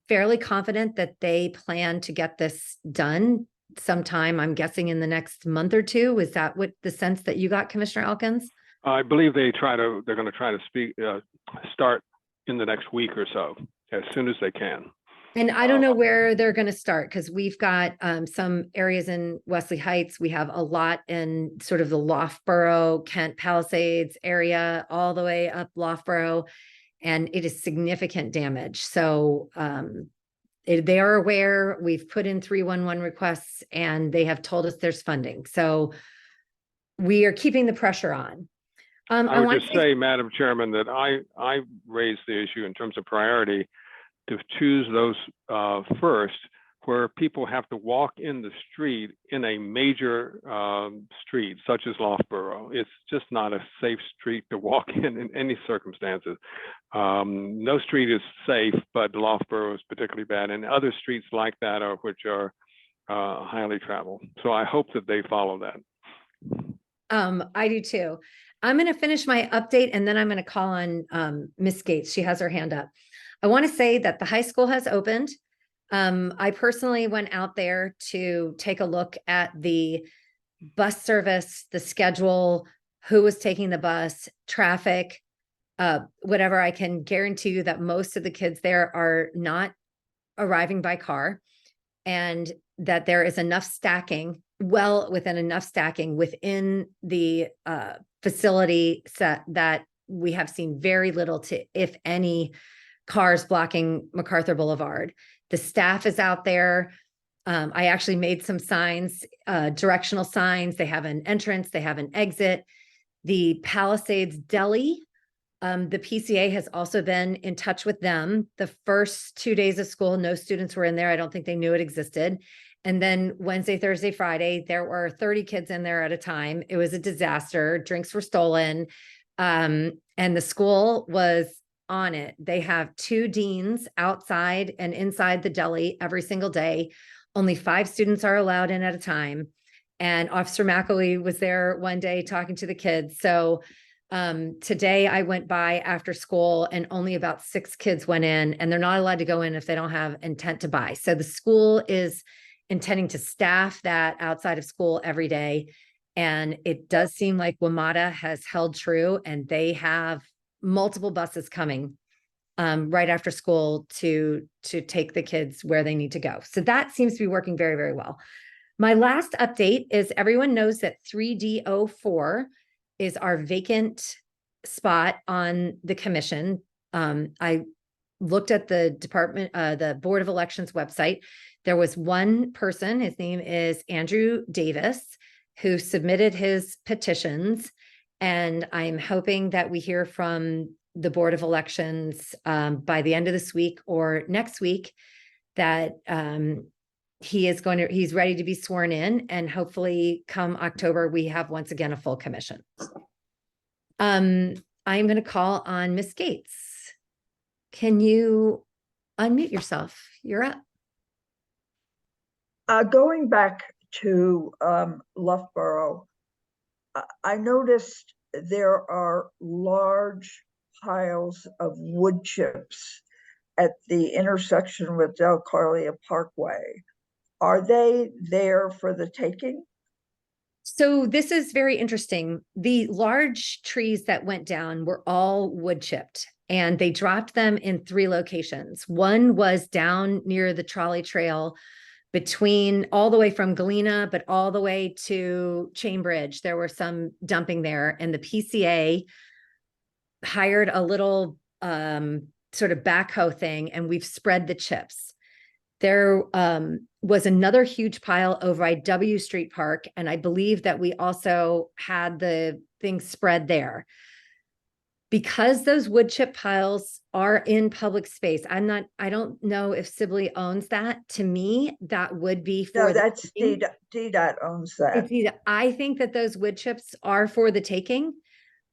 fairly confident that they plan to get this done sometime, I'm guessing in the next month or two. Is that what the sense that you got, Commissioner Elkins? I believe they're going to try to start in the next week or so, as soon as they can. And I don't know where they're going to start, because we've got some areas in Wesley Heights. We have a lot in sort of the Loughborough, Kent Palisades area, all the way up Loughborough, and it is significant damage. So they are aware. We've put in 311 requests, and they have told us there's funding. So we are keeping the pressure on. I would just say, Madam Chairman, that I raised the issue in terms of priority to choose those first, where people have to walk in the street in a major street, such as Loughborough. It's just not a safe street to walk in any circumstances. No street is safe, but Loughborough is particularly bad, and other streets like that which are highly traveled. So I hope that they follow that. I do too. I'm going to finish my update, and then I'm going to call on Miss Gates. She has her hand up. I want to say that the high school has opened. I personally went out there to take a look at the bus service, the schedule, who was taking the bus, traffic, whatever. I can guarantee you that most of the kids there are not arriving by car, and that there is enough stacking, well within enough stacking within the facility set that we have seen very little to, if any, cars blocking MacArthur Boulevard. The staff is out there. I actually made some signs, directional signs. They have an entrance, they have an exit. The Palisades Deli, the PCA has also been in touch with them. The first 2 days of school, no students were in there. I don't think they knew it existed. And then Wednesday, Thursday, Friday, there were 30 kids in there at a time. It was a disaster. Drinks were stolen. And the school was on it. They have 2 deans outside and inside the deli every single day. Only 5 students are allowed in at a time. And Officer McAwee was there one day talking to the kids. So today I went by after school and only about 6 kids went in, and they're not allowed to go in if they don't have intent to buy. So the school is intending to staff that outside of school every day. And it does seem like WMATA has held true, and they have multiple buses coming right after school to take the kids where they need to go. So that seems to be working very, very well. My last update is everyone knows that 3D04 is our vacant spot on the commission. I looked at the Board of Elections website. There was one person, his name is Andrew Davis, who submitted his petitions. And I'm hoping that we hear from the Board of Elections by the end of this week or next week that he's ready to be sworn in, and hopefully come October, we have once again a full commission. I'm going to call on Ms. Gates. Can you unmute yourself? You're up. Going back to Loughborough, I noticed there are large piles of wood chips at the intersection with Del Carlia Parkway. Are they there for the taking? So this is very interesting. The large trees that went down were all wood chipped, and they dropped them in 3 locations. One was down near the trolley trail between all the way from Galena, but all the way to Chainbridge. There were some dumping there, and the PCA hired a little sort of backhoe thing, and we've spread the chips. There was another huge pile over at W Street Park, and I believe that we also had the things spread there. Because those wood chip piles are in public space, I don't know if Sibley owns that. To me, that would be for No, that's DDOT owns that. I think that those wood chips are for the taking.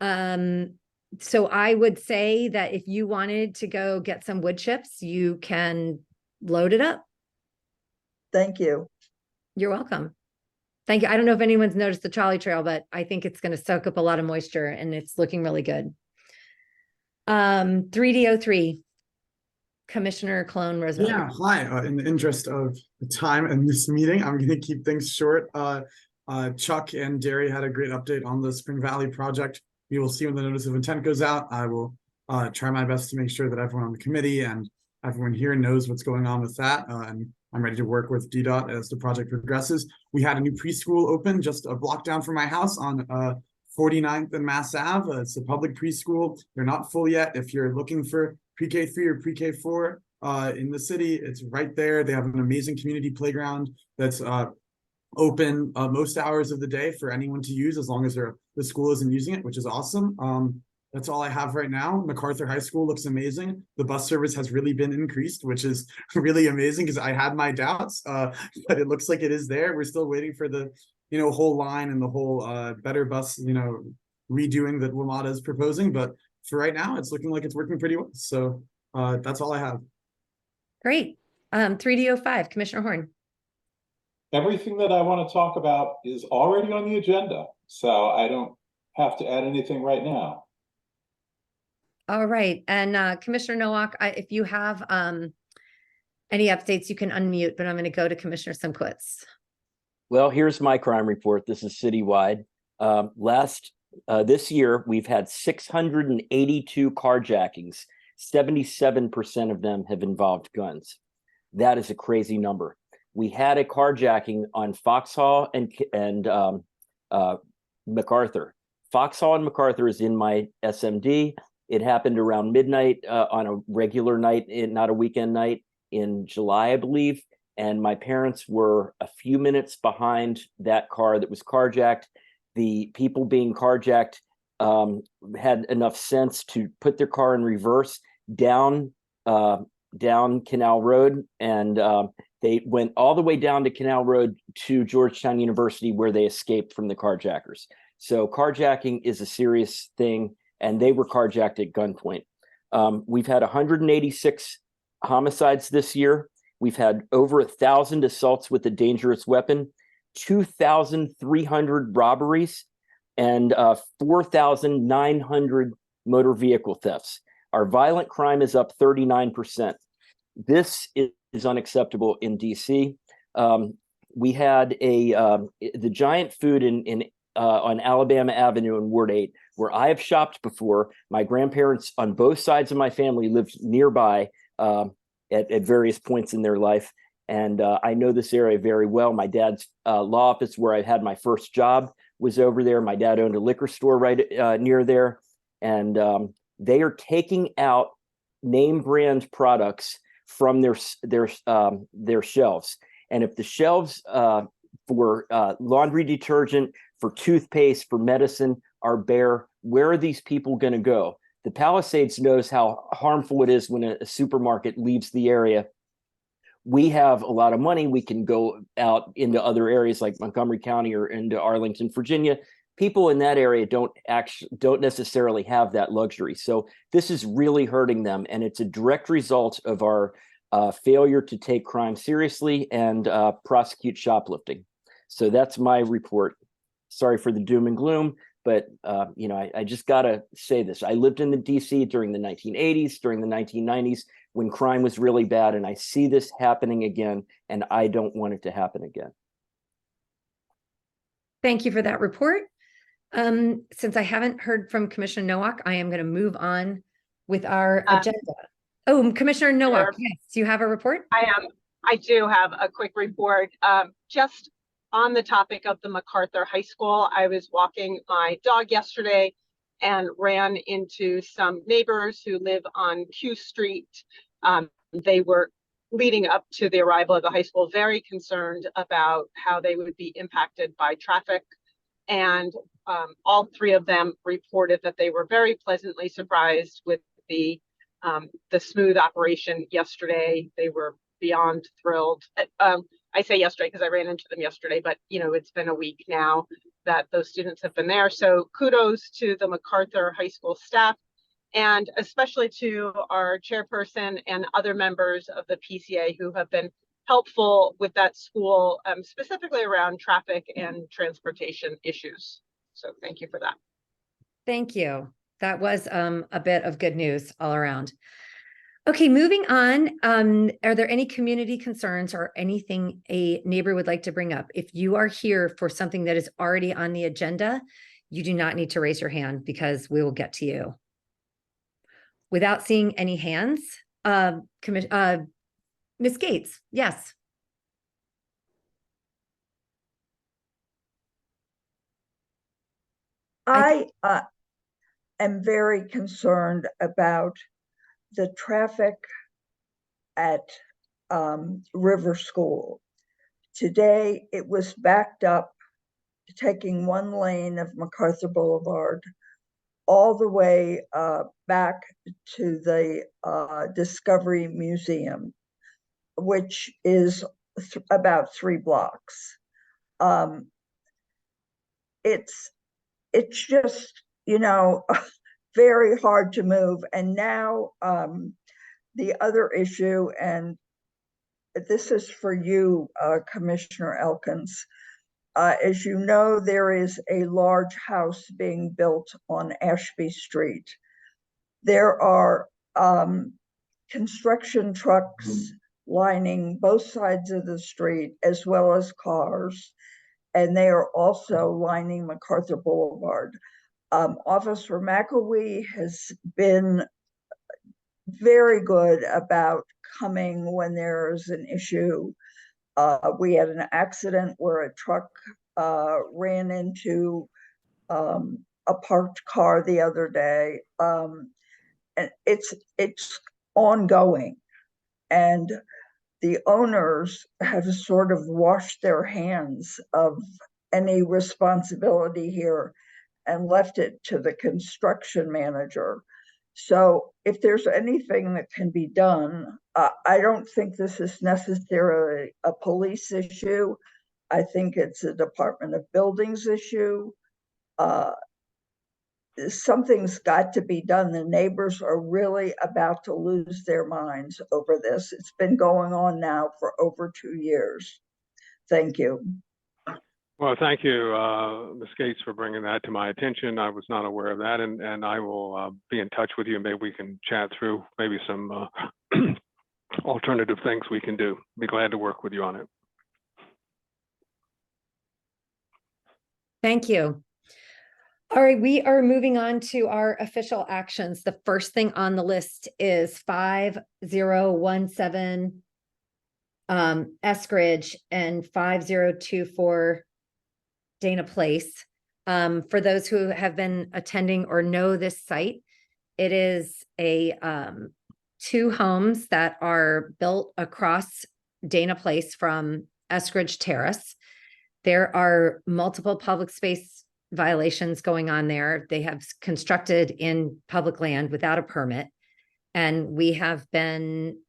So I would say that if you wanted to go get some wood chips, you can load it up. Thank you. You're welcome. Thank you. I don't know if anyone's noticed the trolley trail, but I think it's going to soak up a lot of moisture, and it's looking really good. 3D03, Commissioner Cologne Roosevelt. Yeah, hi. In the interest of the time in this meeting, I'm going to keep things short. Chuck and Derry had a great update on the Spring Valley project. We will see when the notice of intent goes out. I will try my best to make sure that everyone on the committee and everyone here knows what's going on with that. And I'm ready to work with DDOT as the project progresses. We had a new preschool open just a block down from my house on 49th and Mass Ave. It's a public preschool. They're not full yet. If you're looking for pre-K3 or pre-K4 in the city, it's right there. They have an amazing community playground that's open most hours of the day for anyone to use, as long as the school isn't using it, which is awesome. That's all I have right now. MacArthur High School looks amazing. The bus service has really been increased, which is really amazing because I had my doubts, but it looks like it is there. We're still waiting for the whole line and the whole better bus, redoing that WMATA is proposing. But for right now, it's looking like it's working pretty well. So that's all I have. Great. 3D05, Commissioner Horn. Everything that I want to talk about is already on the agenda, so I don't have to add anything right now. All right. And Commissioner Nowak, if you have any updates, you can unmute, but I'm going to go to Commissioner Simkowitz. Well, here's my crime report. This is citywide. This year, we've had 682 carjackings. 77% of them have involved guns. That is a crazy number. We had a carjacking on Foxhall and MacArthur. Foxhall and MacArthur is in my SMD. It happened around midnight on a regular night, not a weekend night, in July, I believe. And my parents were a few minutes behind that car that was carjacked. The people being carjacked had enough sense to put their car in reverse down Canal Road, and they went all the way down to Canal Road to Georgetown University, where they escaped from the carjackers. So carjacking is a serious thing, and they were carjacked at gunpoint. We've had 186 homicides this year. We've had over 1,000 assaults with a dangerous weapon, 2,300 robberies, and 4,900 motor vehicle thefts. Our violent crime is up 39%. This is unacceptable in DC. We had the Giant Food on Alabama Avenue in Ward 8, where I have shopped before. My grandparents on both sides of my family lived nearby at various points in their life. And I know this area very well. My dad's law office, where I had my first job, was over there. My dad owned a liquor store right near there. And they are taking out name brand products from their shelves. And if the shelves for laundry detergent, for toothpaste, for medicine are bare, where are these people going to go? The Palisades knows how harmful it is when a supermarket leaves the area. We have a lot of money. We can go out into other areas like Montgomery County or into Arlington, Virginia. People in that area don't necessarily have that luxury. So this is really hurting them. And it's a direct result of our failure to take crime seriously and prosecute shoplifting. So that's my report. Sorry for the doom and gloom, but I just gotta say this. I lived in the DC during the 1980s, during the 1990s, when crime was really bad, and I see this happening again, and I don't want it to happen again. Thank you for that report. Since I haven't heard from Commissioner Nowak, I am going to move on with our agenda. Oh, Commissioner Nowak, yes, you have a report? I do have a quick report. Just on the topic of the MacArthur High School, I was walking my dog yesterday and ran into some neighbors who live on Q Street. They were, leading up to the arrival of the high school, very concerned about how they would be impacted by traffic. And all three of them reported that they were very pleasantly surprised with the smooth operation yesterday. They were beyond thrilled. I say yesterday because I ran into them yesterday, but it's been a week now that those students have been there. So kudos to the MacArthur High School staff, and especially to our chairperson and other members of the PCA who have been helpful with that school, specifically around traffic and transportation issues. So thank you for that. Thank you. That was a bit of good news all around. Okay, moving on. Are there any community concerns or anything a neighbor would like to bring up? If you are here for something that is already on the agenda, you do not need to raise your hand because we will get to you. Without seeing any hands, Ms. Gates, yes. I am very concerned about the traffic at River School. Today, it was backed up, taking one lane of MacArthur Boulevard all the way back to the Discovery Museum, which is about 3 blocks. It's just, very hard to move. And now the other issue, and this is for you, Commissioner Elkins. As you know, there is a large house being built on Ashby Street. There are construction trucks lining both sides of the street, as well as cars, and they are also lining MacArthur Boulevard. Officer McElwee has been very good about coming when there's an issue. We had an accident where a truck ran into a parked car the other day. And it's ongoing. And the owners have sort of washed their hands of any responsibility here and left it to the construction manager. So if there's anything that can be done, I don't think this is necessarily a police issue. I think it's a Department of Buildings issue. Something's got to be done. The neighbors are really about to lose their minds over this. It's been going on now for over 2 years. Thank you. Well, thank you, Ms. Gates, for bringing that to my attention. I was not aware of that, and I will be in touch with you. Maybe we can chat through maybe some alternative things we can do. Be glad to work with you on it. Thank you. All right, we are moving on to our official actions. The first thing on the list is 5017 Eskridge and 5024 Dana Place. For those who have been attending or know this site, it is a 2 homes that are built across Dana Place from Eskridge Terrace. There are multiple public space violations going on there. They have constructed in public land without a permit. And we have been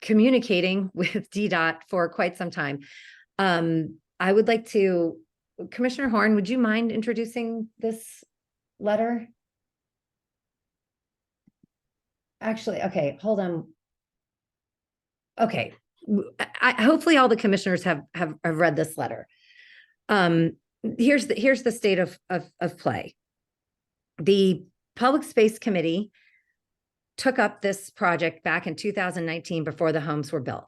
communicating with DDOT for quite some time. I would like to, Commissioner Horn, would you mind introducing this letter? Actually, okay, hold on. Okay, hopefully all the commissioners have read this letter. Here's the state of play. The Public Space Committee took up this project back in 2019 before the homes were built,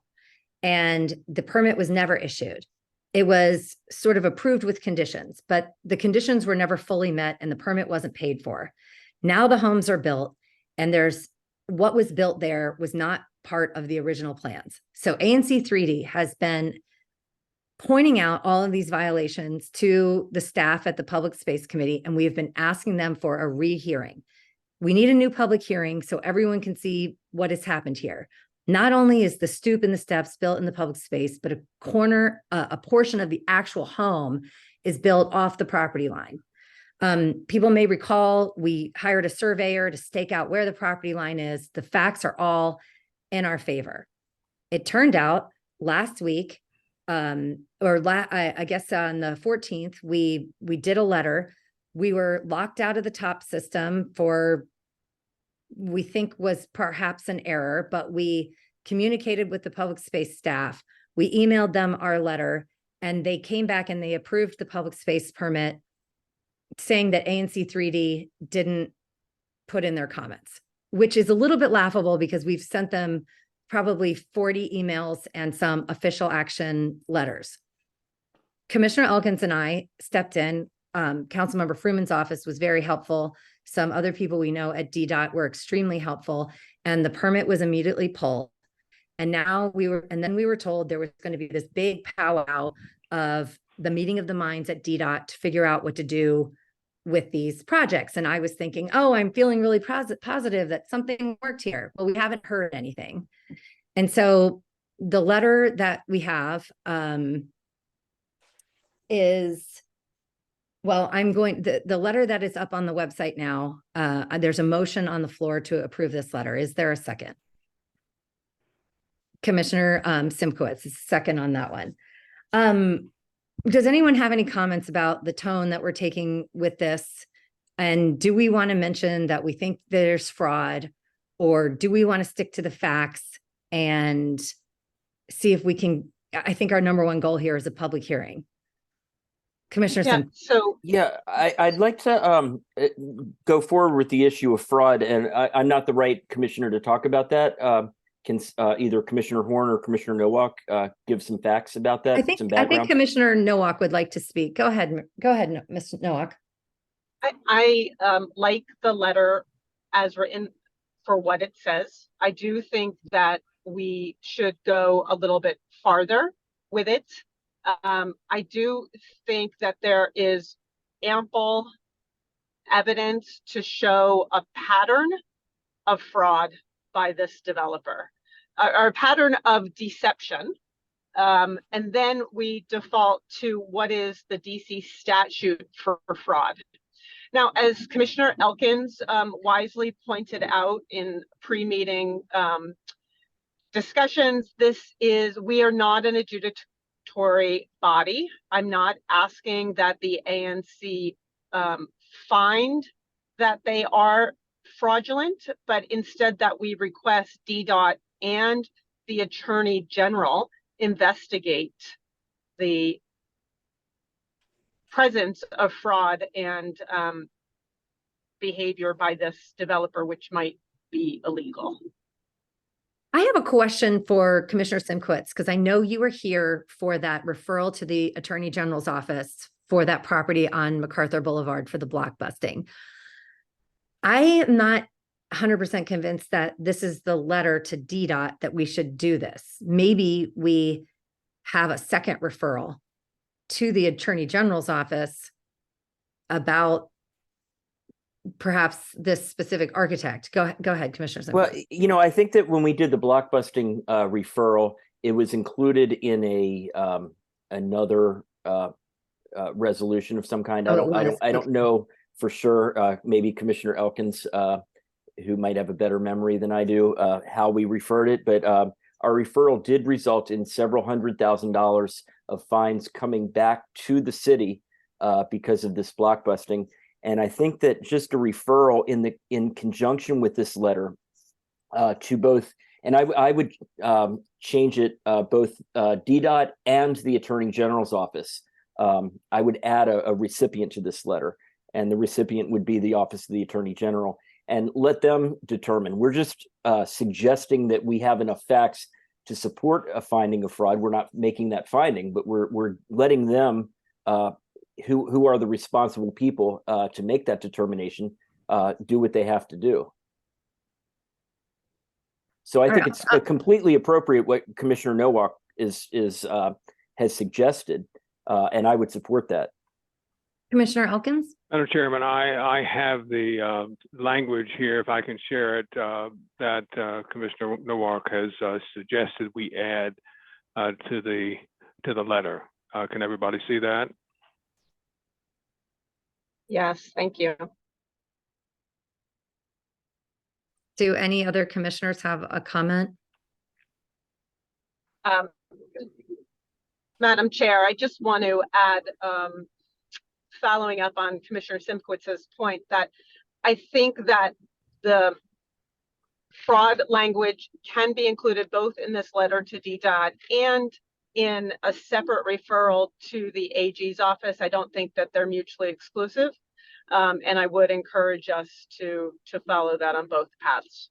and the permit was never issued. It was sort of approved with conditions, but the conditions were never fully met and the permit wasn't paid for. Now the homes are built, and what was built there was not part of the original plans. So ANC3D has been pointing out all of these violations to the staff at the Public Space Committee, and we have been asking them for a rehearing. We need a new public hearing so everyone can see what has happened here. Not only is the stoop and the steps built in the public space, but a portion of the actual home is built off the property line. People may recall we hired a surveyor to stake out where the property line is. The facts are all in our favor. It turned out last week, I guess on the 14th, we did a letter. We were locked out of the top system for, we think was perhaps an error, but we communicated with the public space staff. We emailed them our letter, and they came back and they approved the public space permit, saying that ANC3D didn't put in their comments, which is a little bit laughable because we've sent them probably 40 emails and some official action letters. Commissioner Elkins and I stepped in. Councilmember Freeman's office was very helpful. Some other people we know at DDOT were extremely helpful, and the permit was immediately pulled. And then we were told there was going to be this big powwow of the meeting of the minds at DDOT to figure out what to do with these projects. And I was thinking, oh, I'm feeling really positive that something worked here. Well, we haven't heard anything. And so the letter that we have is, well, the letter that is up on the website now, there's a motion on the floor to approve this letter. Is there a second? Commissioner Simkowitz is second on that one. Does anyone have any comments about the tone that we're taking with this? And do we want to mention that we think there's fraud, or do we want to stick to the facts and see if we can? I think our number one goal here is a public hearing. Commissioner I'd like to go forward with the issue of fraud, and I'm not the right commissioner to talk about that. Can either Commissioner Horn or Commissioner Nowak give some facts about that? I think Commissioner Nowak would like to speak. Go ahead, Mr. Nowak. I like the letter as written for what it says. I do think that we should go a little bit farther with it. I do think that there is ample evidence to show a pattern of fraud by this developer, or a pattern of deception. And then we default to what is the DC statute for fraud. Now, as Commissioner Elkins wisely pointed out in pre-meeting discussions, we are not an adjudicatory body. I'm not asking that the ANC find that they are fraudulent, but instead that we request DDOT and the Attorney General investigate the presence of fraud and behavior by this developer, which might be illegal. I have a question for Commissioner Simkowitz, because I know you were here for that referral to the Attorney General's office for that property on MacArthur Boulevard for the block busting. I am not 100% convinced that this is the letter to DDOT that we should do this. Maybe we have a second referral to the Attorney General's office about perhaps this specific architect. Go ahead, Commissioner Well, Simcoe. you know, I think that when we did the blockbusting referral, it was included in a another resolution of some kind. Oh, it was. I don't know for sure. Maybe Commissioner Elkins, who might have a better memory than I do, how we referred it, but our referral did result in several $100,000 of fines coming back to the city because of this blockbusting. And I think that just a referral in conjunction with this letter to both, and I would change it both DDOT and the Attorney General's office. I would add a recipient to this letter, and the recipient would be the Office of the Attorney General, and let them determine. We're just suggesting that we have enough facts to support a finding of fraud. We're not making that finding, but we're letting them, who are the responsible people to make that determination, do what they have to do. So I think it's completely appropriate what Commissioner Nowak has suggested, and I would support that. Commissioner Elkins? Madam Chairman, I have the language here, if I can share it, that Commissioner Nowak has suggested we add to the letter. Can everybody see that? Yes, thank you. Do any other commissioners have a comment? Madam Chair, I just want to add, following up on Commissioner Simkowitz's point, that I think that the fraud language can be included both in this letter to DDOT and in a separate referral to the AG's office. I don't think that they're mutually exclusive. And I would encourage us to follow that on both paths.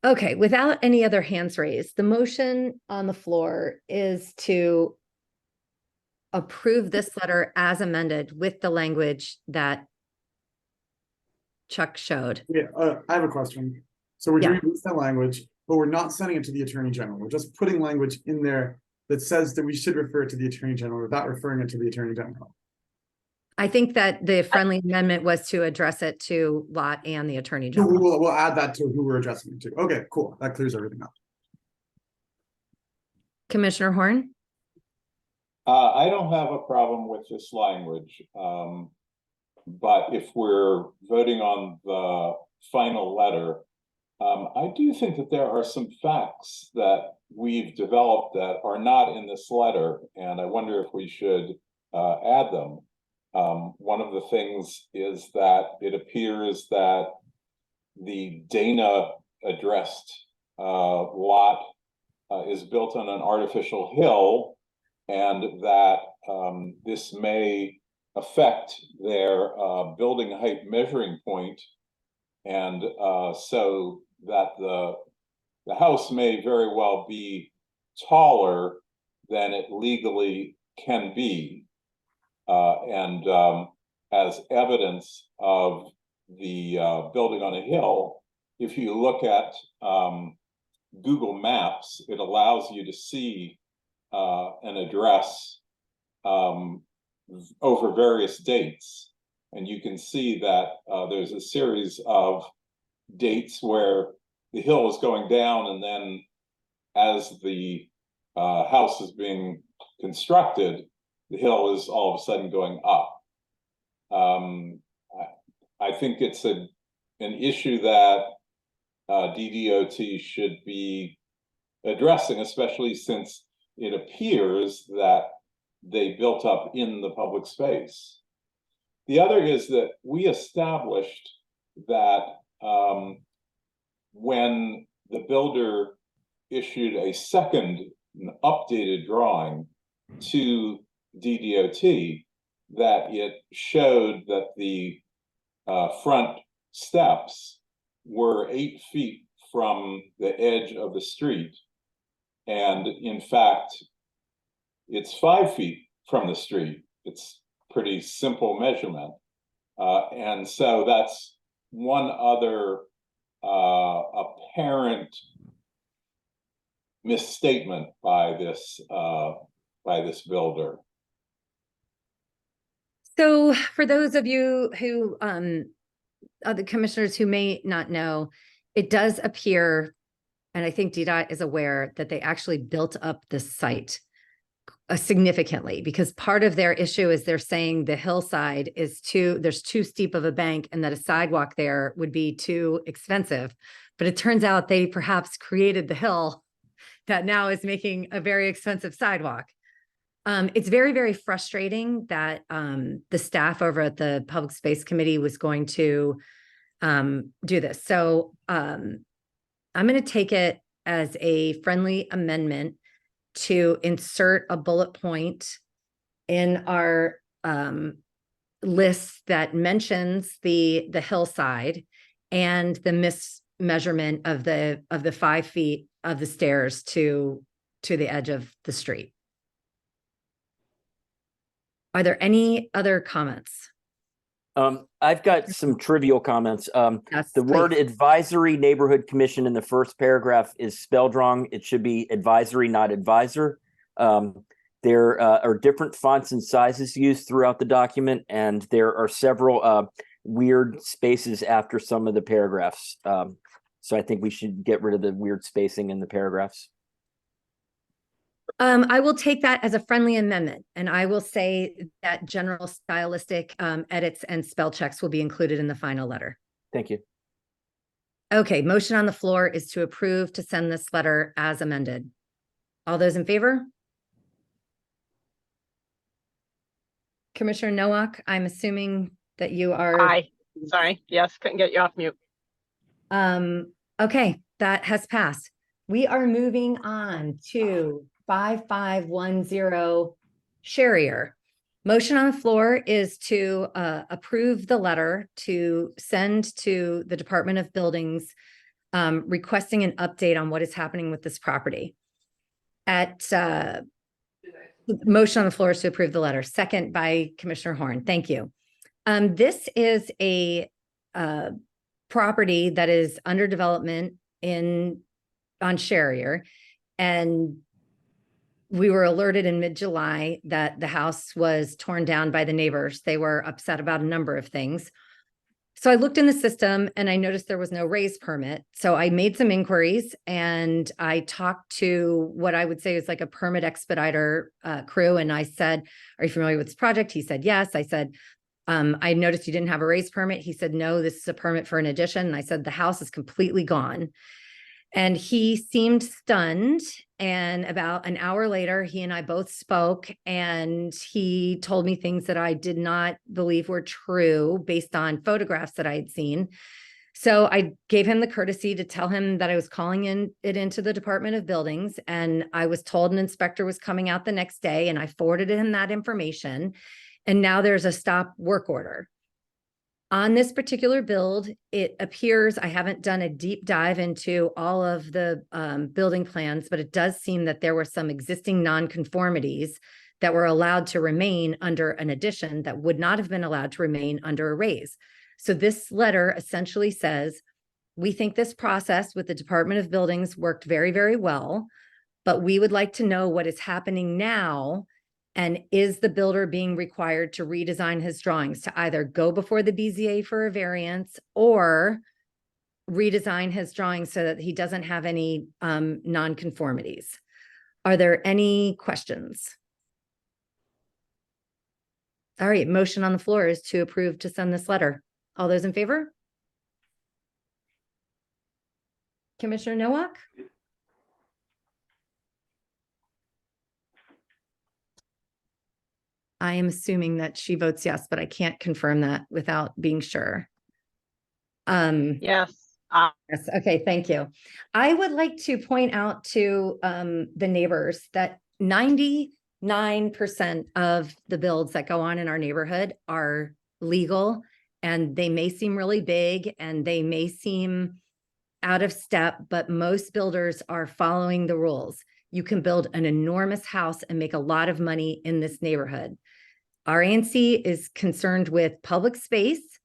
Okay, without any other hands raised, the motion on the floor is to approve this letter as amended with the language that Chuck showed. Yeah, I have a question. So we're Yeah. doing this language, but we're not sending it to the Attorney General. We're just putting language in there that says that we should refer it to the Attorney General without referring it to the Attorney General. I think that the friendly amendment was to address it to Lot and the Attorney So General. we'll add that to who we're addressing it to. Okay, cool. That clears everything up. Commissioner Horn? I don't have a problem with this language, but if we're voting on the final letter, I do think that there are some facts that we've developed that are not in this letter, and I wonder if we should add them. One of the things is that it appears that the Dana addressed lot is built on an artificial hill, and that this may affect their building height measuring point, and so that the house may very well be taller than it legally can be. And as evidence of the building on a hill, if you look at Google Maps, it allows you to see an address over various dates. And you can see that there's a series of dates where the hill is going down, and then as the house is being constructed, the hill is all of a sudden going up. I think it's an issue that DDOT should be addressing, especially since it appears that they built up in the public space. The other is that we established that when the builder issued a second updated drawing to DDOT, that it showed that the front steps were 8 feet from the edge of the street. And in fact, it's 5 feet from the street. It's pretty simple measurement. And so that's one other apparent misstatement by this builder. So for those of you who, other commissioners who may not know, it does appear, and I think DDOT is aware, that they actually built up the site significantly, because part of their issue is they're saying the hillside is there's too steep of a bank, and that a sidewalk there would be too expensive. But it turns out they perhaps created the hill that now is making a very expensive sidewalk. It's very, very frustrating that the staff over at the Public Space Committee was going to do this. So I'm going to take it as a friendly amendment to insert a bullet point in our list that mentions the hillside and the mismeasurement of the 5 feet of the stairs to the edge of the street. Are there any other comments? I've got some trivial comments. Yes, The word please. advisory neighborhood commission in the first paragraph is spelled wrong. It should be advisory, not advisor. There are different fonts and sizes used throughout the document, and there are several weird spaces after some of the paragraphs. So I think we should get rid of the weird spacing in the paragraphs. I will take that as a friendly amendment, and I will say that general stylistic edits and spell checks will be included in the final letter. Thank you. Okay, motion on the floor is to approve to send this letter as amended. All those in favor? Commissioner Nowak, I'm assuming that you are. Aye. Sorry. Yes, couldn't get you off mute. Okay, that has passed. We are moving on to 5510 Sherrier. Motion on the floor is to approve the letter to send to the Department of Buildings requesting an update on what is happening with this property. Motion on the floor is to approve the letter. Second by Commissioner Horn. Thank you. This is a property that is under development on Sherrier, and we were alerted in mid-July that the house was torn down by the neighbors. They were upset about a number of things. So I looked in the system and I noticed there was no raise permit. So I made some inquiries and I talked to what I would say is like a permit expediter crew. And I said, "Are you familiar with this project?" He said, "Yes." I said, "I noticed you didn't have a raise permit." He said, "No, this is a permit for an addition." And I said, "The house is completely gone." And he seemed stunned. And about an hour later, he and I both spoke, and he told me things that I did not believe were true based on photographs that I had seen. So I gave him the courtesy to tell him that I was calling it into the Department of Buildings, and I was told an inspector was coming out the next day, and I forwarded him that information. And now there's a stop work order. On this particular build, it appears, I haven't done a deep dive into all of the building plans, but it does seem that there were some existing nonconformities that were allowed to remain under an addition that would not have been allowed to remain under a raise. So this letter essentially says, we think this process with the Department of Buildings worked very, very well, but we would like to know what is happening now. And is the builder being required to redesign his drawings to either go before the BZA for a variance or redesign his drawings so that he doesn't have any nonconformities? Are there any questions? All right, motion on the floor is to approve to send this letter. All those in favor? Commissioner Nowak? I am assuming that she votes yes, but I can't confirm that without being sure. Yes. Yes. Okay. Thank you. I would like to point out to the neighbors that 99% of the builds that go on in our neighborhood are legal, and they may seem really big and they may seem out of step, but most builders are following the rules. You can build an enormous house and make a lot of money in this neighborhood. Our ANC is concerned with public space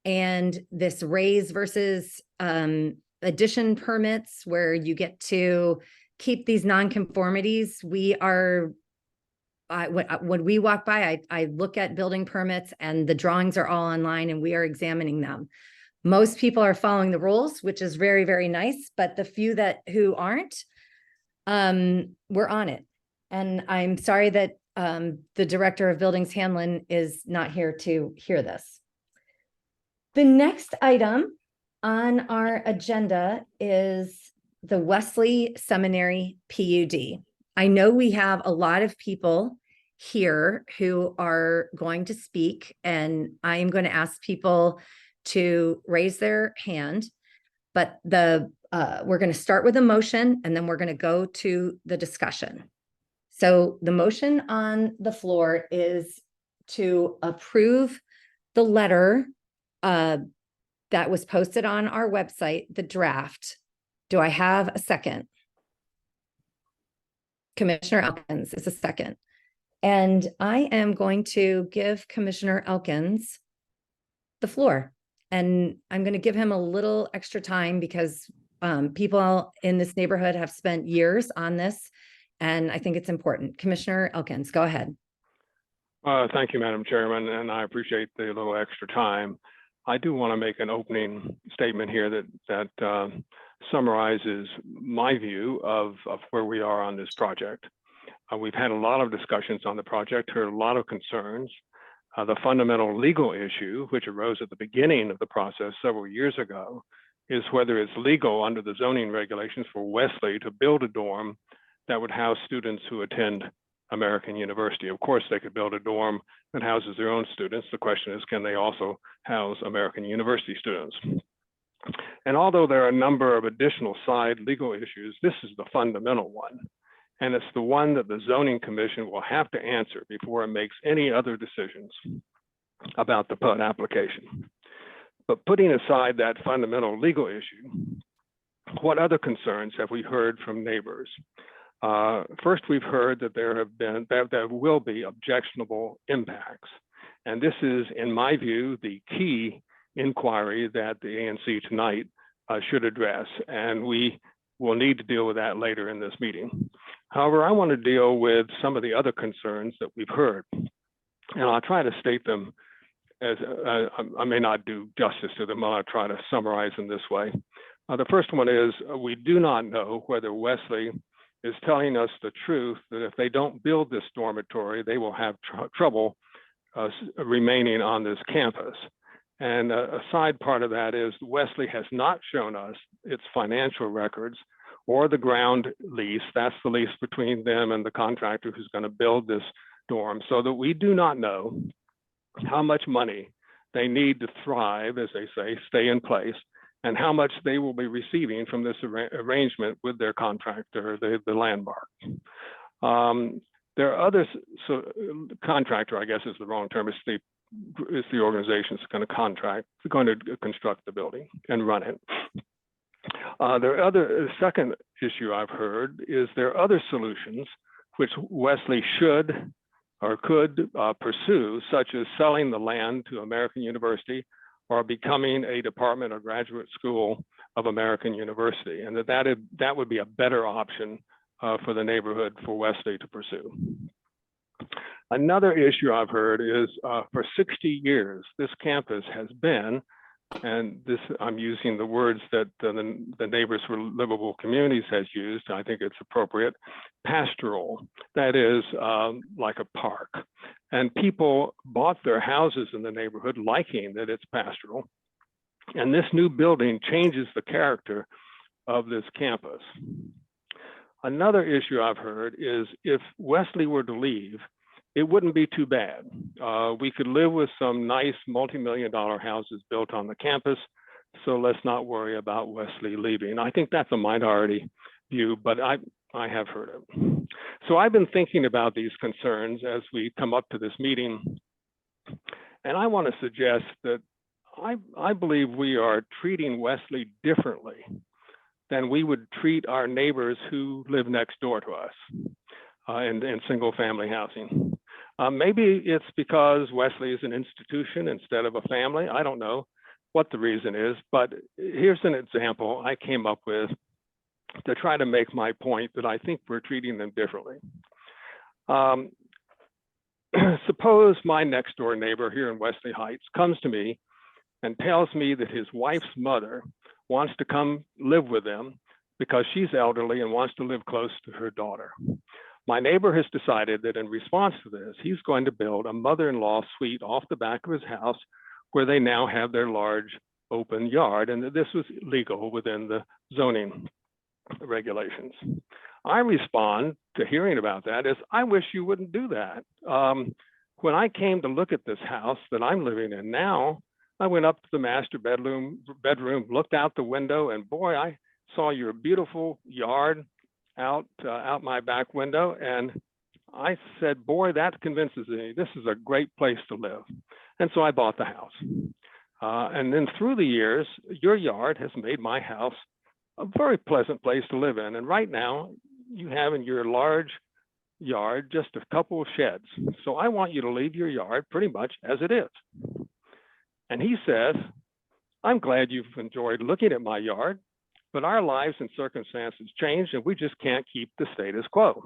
and this raise versus addition permits where you get to keep these nonconformities. We are when we walk by, I look at building permits and the drawings are all online and we are examining them. Most people are following the rules, which is very, very nice, but the few who aren't, we're on it. And I'm sorry that the director of buildings Hanlon is not here to hear this. The next item on our agenda is the Wesley Seminary PUD. I know we have a lot of people here who are going to speak, and I am going to ask people to raise their hand, but we're going to start with a motion and then we're going to go to the discussion. So the motion on the floor is to approve the letter that was posted on our website, the draft. Do I have a second? Commissioner Elkins is a second. And I am going to give Commissioner Elkins the floor. And I'm going to give him a little extra time because people in this neighborhood have spent years on this. And I think it's important. Commissioner Elkins, go ahead. Thank you, Madam Chairman, and I appreciate the little extra time. I do want to make an opening statement here that summarizes my view of where we are on this project. We've had a lot of discussions on the project, heard a lot of concerns. The fundamental legal issue, which arose at the beginning of the process several years ago, is whether it's legal under the zoning regulations for Wesley to build a dorm that would house students who attend American University. Of course, they could build a dorm that houses their own students. The question is, can they also house American University students? And although there are a number of additional side legal issues, this is the fundamental one. And it's the one that the Zoning Commission will have to answer before it makes any other decisions about the PUD application. But putting aside that fundamental legal issue, what other concerns have we heard from neighbors? First, we've heard that there will be objectionable impacts. And this is, in my view, the key inquiry that the ANC tonight should address. And we will need to deal with that later in this meeting. However, I want to deal with some of the other concerns that we've heard. And I'll try to state them as I may not do justice to them. I'll try to summarize them this way. The first one is we do not know whether Wesley is telling us the truth that if they don't build this dormitory, they will have trouble remaining on this campus. And a side part of that is Wesley has not shown us its financial records or the ground lease. That's the lease between them and the contractor who's going to build this dorm, so that we do not know how much money they need to thrive, as they say, stay in place, and how much they will be receiving from this arrangement with their contractor, the landmark. There are others, so contractor, I guess is the wrong term, it's the organization that's going to construct the building and run it. The second issue I've heard is there are other solutions which Wesley should or could pursue, such as selling the land to American University or becoming a department or graduate school of American University, and that would be a better option for the neighborhood for Wesley to pursue. Another issue I've heard is for 60 years, this campus has been, and this I'm using the words that the Neighbors for Livable Communities has used, I think it's appropriate, pastoral, that is like a park. And people bought their houses in the neighborhood liking that it's pastoral. And this new building changes the character of this campus. Another issue I've heard is if Wesley were to leave, it wouldn't be too bad. We could live with some nice multi-million-dollar houses built on the campus, so let's not worry about Wesley leaving. I think that's a minority view, but I have heard it. So I've been thinking about these concerns as we come up to this meeting, and I want to suggest that I believe we are treating Wesley differently than we would treat our neighbors who live next door to us in single-family housing. Maybe it's because Wesley is an institution instead of a family. I don't know what the reason is, but here's an example I came up with to try to make my point that I think we're treating them differently. suppose my next door neighbor here in Wesley Heights comes to me and tells me that his wife's mother wants to come live with them because she's elderly and wants to live close to her daughter. My neighbor has decided that in response to this, he's going to build a mother-in-law suite off the back of his house where they now have their large open yard, and that this was legal within the zoning regulations. I respond to hearing about that as, I wish you wouldn't do that. When I came to look at this house that I'm living in now, I went up to the master bedroom, looked out the window, and boy, I saw your beautiful yard out my back window, and I said, boy, that convinces me this is a great place to live. And so I bought the house. And then through the years, your yard has made my house a very pleasant place to live in. And right now, you have in your large yard just a couple of sheds. So I want you to leave your yard pretty much as it is. And he says, I'm glad you've enjoyed looking at my yard, but our lives and circumstances changed and we just can't keep the status quo.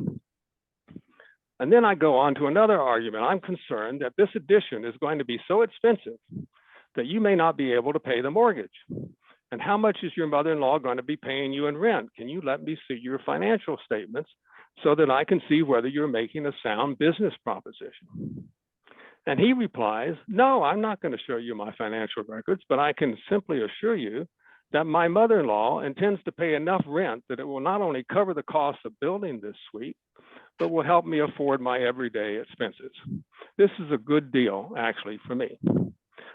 And then I go on to another argument. I'm concerned that this addition is going to be so expensive that you may not be able to pay the mortgage. And how much is your mother-in-law going to be paying you in rent? Can you let me see your financial statements so that I can see whether you're making a sound business proposition? And he replies, no, I'm not going to show you my financial records, but I can simply assure you that my mother-in-law intends to pay enough rent that it will not only cover the cost of building this suite, but will help me afford my everyday expenses. This is a good deal, actually, for me.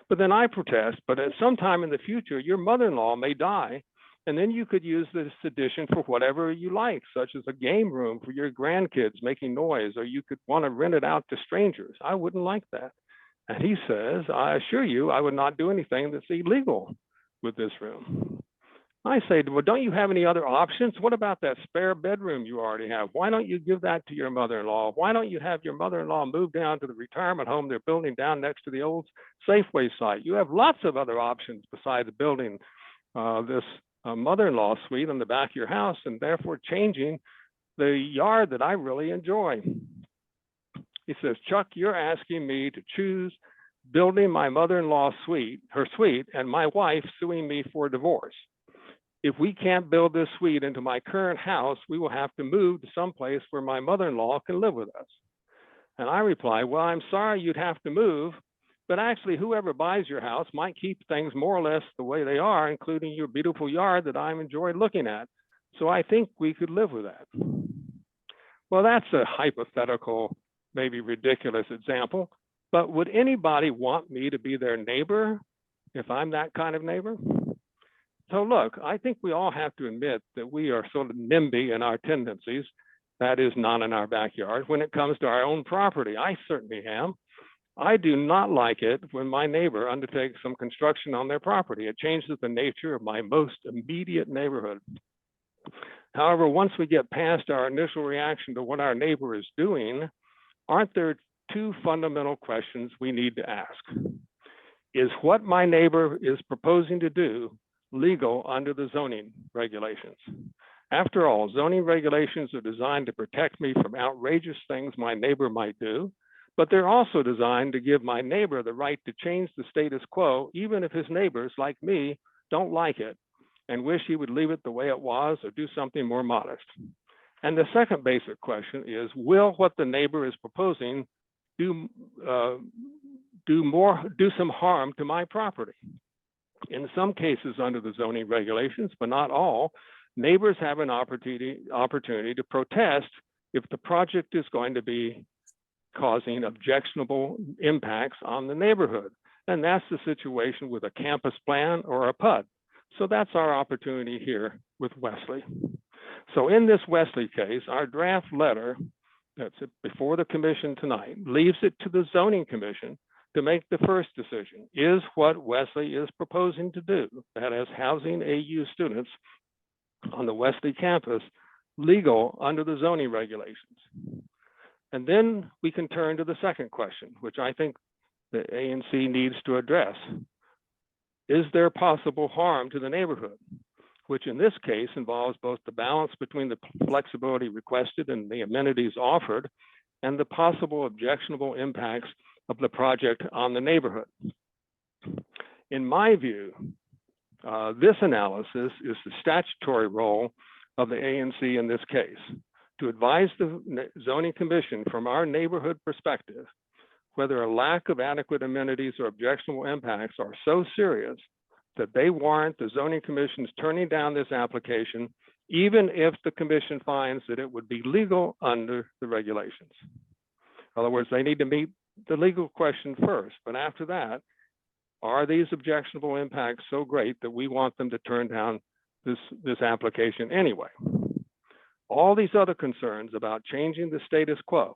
But then I protest, but at some time in the future, your mother-in-law may die, and then you could use this addition for whatever you like, such as a game room for your grandkids making noise, or you could want to rent it out to strangers. I wouldn't like that. And he says, I assure you, I would not do anything that's illegal with this room. I say, well, don't you have any other options? What about that spare bedroom you already have? Why don't you give that to your mother-in-law? Why don't you have your mother-in-law move down to the retirement home they're building down next to the old Safeway site? You have lots of other options besides building this mother-in-law suite on the back of your house, and therefore changing the yard that I really enjoy. He says, Chuck, you're asking me to choose building my mother-in-law suite, her suite, and my wife suing me for divorce. If we can't build this suite into my current house, we will have to move to someplace where my mother-in-law can live with us. And I reply, well, I'm sorry you'd have to move, but actually whoever buys your house might keep things more or less the way they are, including your beautiful yard that I enjoy looking at. So I think we could live with that. Well, that's a hypothetical, maybe ridiculous example, but would anybody want me to be their neighbor if I'm that kind of neighbor? So look, I think we all have to admit that we are sort of NIMBY in our tendencies, that is not in our backyard, when it comes to our own property. I certainly am. I do not like it when my neighbor undertakes some construction on their property. It changes the nature of my most immediate neighborhood. However, once we get past our initial reaction to what our neighbor is doing, aren't there two fundamental questions we need to ask? Is what my neighbor is proposing to do legal under the zoning regulations? After all, zoning regulations are designed to protect me from outrageous things my neighbor might do, but they're also designed to give my neighbor the right to change the status quo, even if his neighbors, like me, don't like it and wish he would leave it the way it was or do something more modest. And the second basic question is, will what the neighbor is proposing do some harm to my property? In some cases under the zoning regulations, but not all, neighbors have an opportunity to protest if the project is going to be causing objectionable impacts on the neighborhood. And that's the situation with a campus plan or a PUD. So that's our opportunity here with Wesley. So in this Wesley case, our draft letter that's before the commission tonight leaves it to the zoning commission to make the first decision. Is what Wesley is proposing to do, that is housing AU students on the Wesley campus, legal under the zoning regulations? And then we can turn to the second question, which I think the ANC needs to address. Is there possible harm to the neighborhood? Which in this case involves both the balance between the flexibility requested and the amenities offered, and the possible objectionable impacts of the project on the neighborhood. In my view, this analysis is the statutory role of the ANC in this case, to advise the zoning commission from our neighborhood perspective whether a lack of adequate amenities or objectionable impacts are so serious that they warrant the zoning commission's turning down this application, even if the commission finds that it would be legal under the regulations. In other words, they need to meet the legal question first, but after that, are these objectionable impacts so great that we want them to turn down this application anyway? All these other concerns about changing the status quo,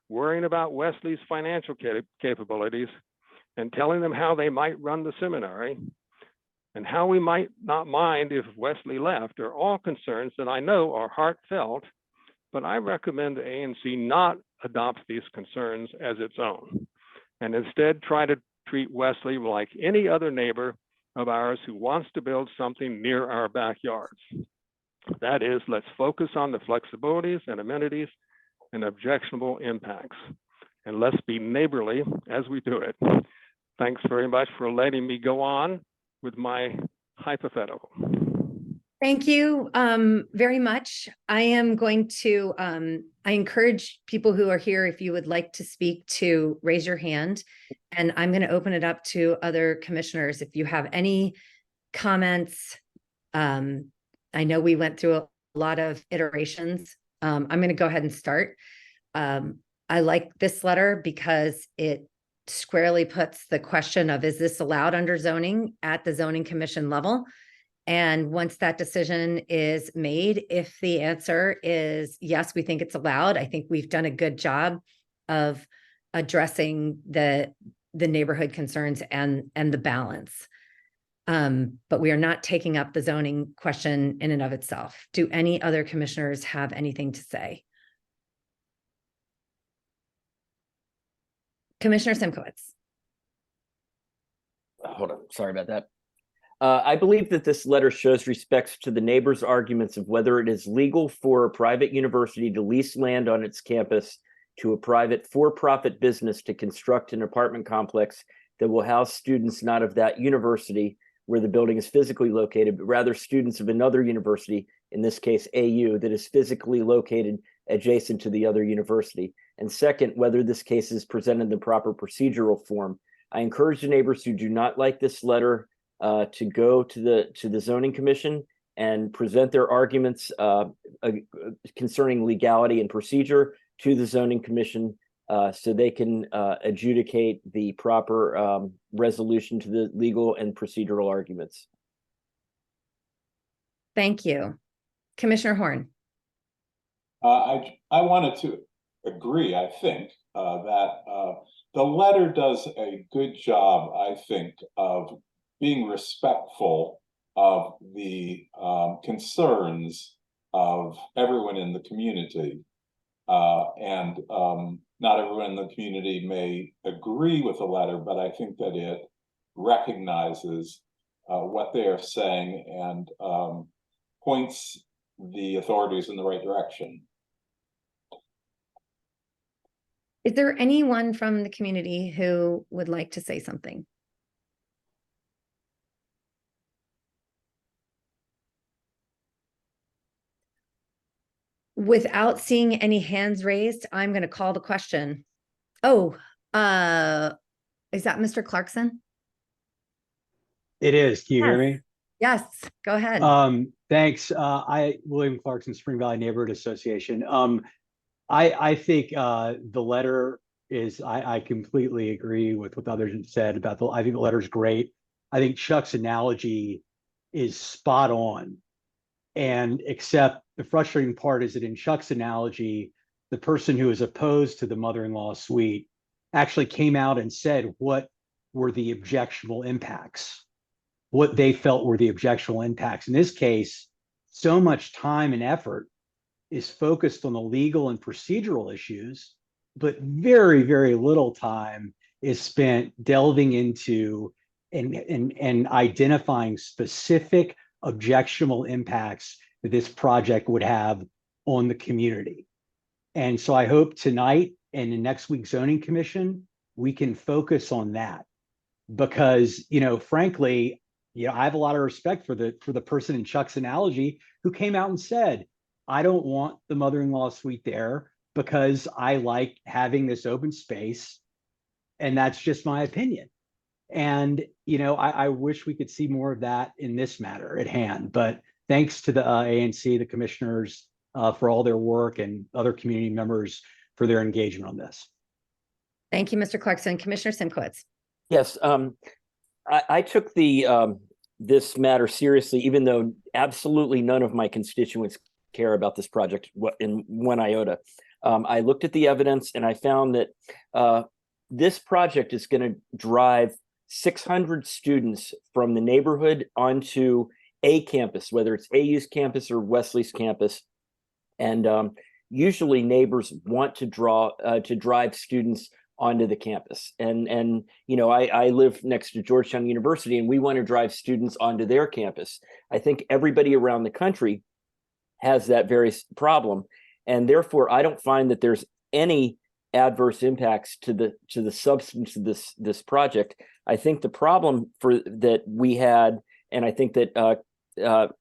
worrying about Wesley's financial capabilities, and telling them how they might run the seminary, and how we might not mind if Wesley left, are all concerns that I know are heartfelt, but I recommend the ANC not adopt these concerns as its own, and instead try to treat Wesley like any other neighbor of ours who wants to build something near our backyards. That is, let's focus on the flexibilities and amenities and objectionable impacts, and let's be neighborly as we do it. Thanks very much for letting me go on with my hypothetical. Thank you very much. I am going to, I encourage people who are here, if you would like to speak, to raise your hand, and I'm going to open it up to other commissioners. If you have any comments, I know we went through a lot of iterations. I'm going to go ahead and start. I like this letter because it squarely puts the question of, is this allowed under zoning at the zoning commission level? And once that decision is made, if the answer is yes, we think it's allowed, I think we've done a good job of addressing the neighborhood concerns and the balance. But we are not taking up the zoning question in and of itself. Do any other commissioners have anything to say? Commissioner Simkowitz. Hold on, sorry about that. I believe that this letter shows respect to the neighbors' arguments of whether it is legal for a private university to lease land on its campus to a private for-profit business to construct an apartment complex that will house students not of that university where the building is physically located, but rather students of another university, in this case AU, that is physically located adjacent to the other university. And second, whether this case is presented in the proper procedural form. I encourage the neighbors who do not like this letter to go to the zoning commission and present their arguments concerning legality and procedure to the zoning commission so they can adjudicate the proper resolution to the legal and procedural arguments. Thank you. Commissioner Horn. I wanted to agree, I think, that the letter does a good job, I think, of being respectful of the concerns of everyone in the community. And not everyone in the community may agree with the letter, but I think that it recognizes what they are saying and points the authorities in the right direction. Is there anyone from the community who would like to say something? Without seeing any hands raised, I'm going to call the question. Oh, is that Mr. Clarkson? It is. Can you hear Yes. me? Yes, go ahead. Thanks. William Clarkson, Spring Valley Neighborhood Association. I think the letter is, I completely agree with what others have said about I think the letter is great. I think Chuck's analogy is spot on. And except the frustrating part is that in Chuck's analogy, the person who is opposed to the mother-in-law suite actually came out and said what were the objectionable impacts, what they felt were the objectionable impacts. In this case, so much time and effort is focused on the legal and procedural issues, but very, very little time is spent delving into and identifying specific objectionable impacts that this project would have on the community. And so I hope tonight and in next week's zoning commission, we can focus on that. Because, frankly, I have a lot of respect for the person in Chuck's analogy who came out and said, I don't want the mother-in-law suite there because I like having this open space. And that's just my opinion. And, I wish we could see more of that in this matter at hand. But thanks to the ANC, the commissioners, for all their work, and other community members for their engagement on this. Thank you, Mr. Clarkson. Commissioner Simkowitz. Yes, I took this matter seriously, even though absolutely none of my constituents care about this project in one iota. I looked at the evidence and I found that this project is going to drive 600 students from the neighborhood onto a campus, whether it's AU's campus or Wesley's campus. And usually neighbors want to drive students onto the campus. And I live next to Georgetown University, and we want to drive students onto their campus. I think everybody around the country has that very problem. And therefore, I don't find that there's any adverse impacts to the substance of this project. I think the problem that we had, and I think that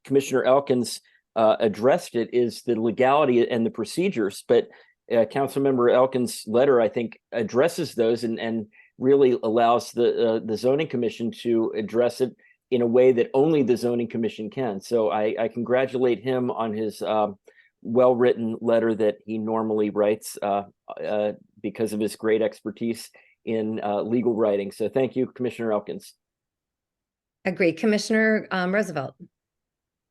Commissioner Elkins addressed it, is the legality and the procedures. But Councilmember Elkins' letter, I think, addresses those and really allows the zoning commission to address it in a way that only the zoning commission can. So I congratulate him on his well-written letter that he normally writes because of his great expertise in legal writing. So thank you, Commissioner Elkins. Agree. Commissioner Roosevelt.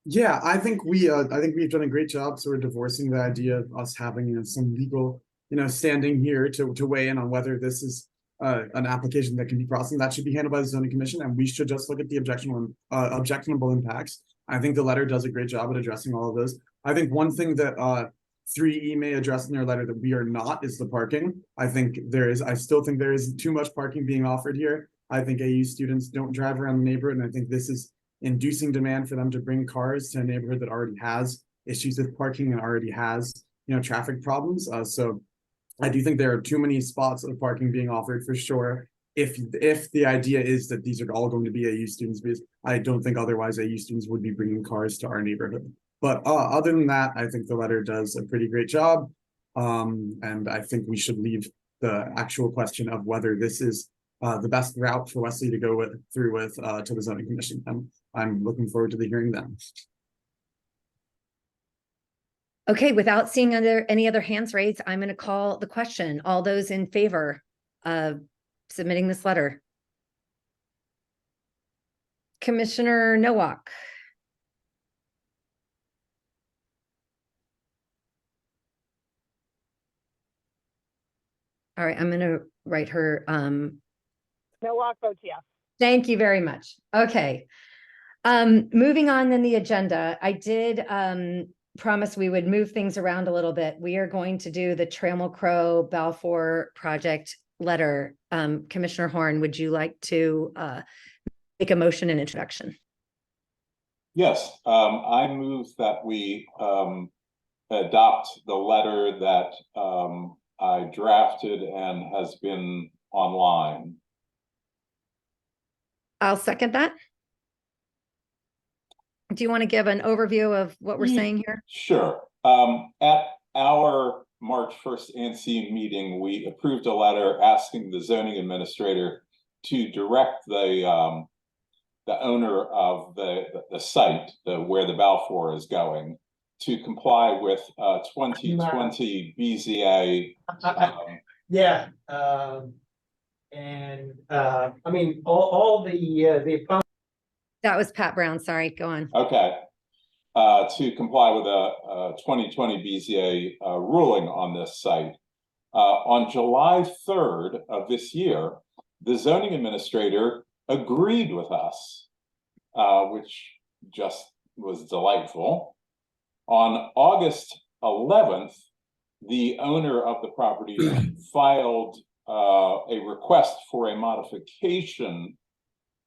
Yeah, I think we've done a great job sort of divorcing the idea of us having some legal, standing here to weigh in on whether this is an application that can be crossing. That should be handled by the zoning commission, and we should just look at the objectionable impacts. I think the letter does a great job at addressing all of those. I think one thing that 3E may address in their letter that we are not is the parking. I still think there is too much parking being offered here. I think AU students don't drive around the neighborhood, and I think this is inducing demand for them to bring cars to a neighborhood that already has issues with parking and already has, traffic problems. So I do think there are too many spots of parking being offered for sure. If the idea is that these are all going to be AU students, because I don't think otherwise AU students would be bringing cars to our neighborhood. But other than that, I think the letter does a pretty great job. And I think we should leave the actual question of whether this is the best route for Wesley to go through with to the zoning commission. I'm looking forward to the hearing then. Okay, without seeing any other hands raised, I'm going to call the question. All those in favor of submitting this letter? Commissioner Nowak. All right, I'm going to write her. Nowak votes yes. Thank you very much. Okay. Moving on in the agenda, I did promise we would move things around a little bit. We are going to do the Trammell Crow Balfour project letter. Commissioner Horn, would you like to make a motion and introduction? Yes, I move that we adopt the letter that I drafted and has been online. I'll second that. Do you want to give an overview of what we're saying here? Sure. At our March 1st ANC meeting, we approved a letter asking the zoning administrator to direct the owner of the site, where the Balfour is going, to comply with 2020 BZA. Yeah. I mean, all the That was Pat Brown. Sorry, go on. Okay. To comply with a 2020 BZA ruling on this site. On July 3rd of this year, the zoning administrator agreed with us, which just was delightful. On August 11th, the owner of the property filed a request for a modification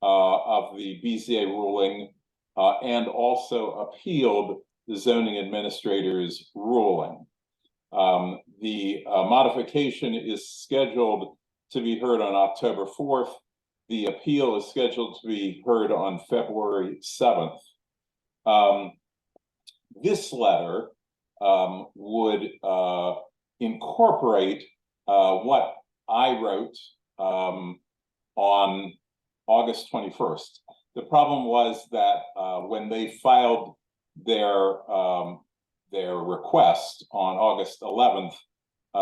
of the BZA ruling and also appealed the zoning administrator's ruling. The modification is scheduled to be heard on October 4th. The appeal is scheduled to be heard on February 7th. This letter would incorporate what I wrote on August 21st. The problem was that when they filed their request on August 11th,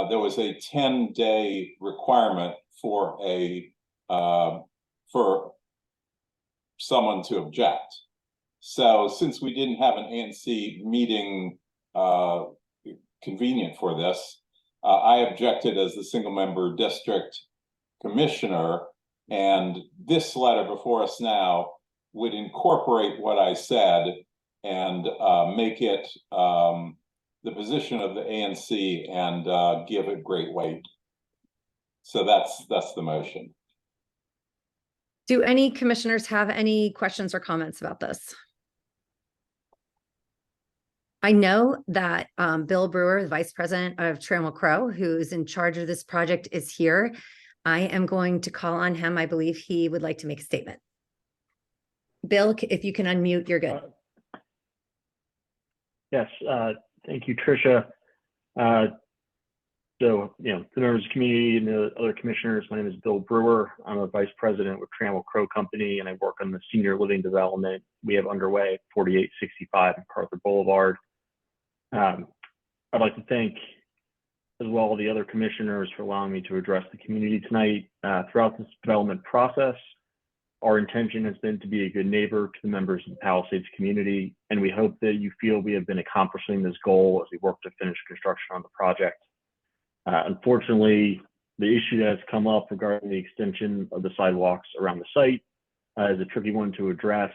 there was a 10-day requirement for someone to object. So since we didn't have an ANC meeting convenient for this, I objected as the single member district commissioner, and this letter before us now would incorporate what I said and make it the position of the ANC and give it great weight. So that's the motion. Do any commissioners have any questions or comments about this? I know that Bill Brewer, the Vice President of Trammell Crow, who's in charge of this project, is here. I am going to call on him. I believe he would like to make a statement. Bill, if you can unmute, you're good. Yes, thank you, Tricia. So, the members of the community and the other commissioners, my name is Bill Brewer. I'm a vice president with Trammell Crow Company, and I work on the senior living development we have underway at 4865 MacArthur Boulevard. I'd like to thank as well the other commissioners for allowing me to address the community tonight. Throughout this development process, our intention has been to be a good neighbor to the members of the Palisades community, and we hope that you feel we have been accomplishing this goal as we work to finish construction on the project. Unfortunately, the issue that has come up regarding the extension of the sidewalks around the site is a tricky one to address,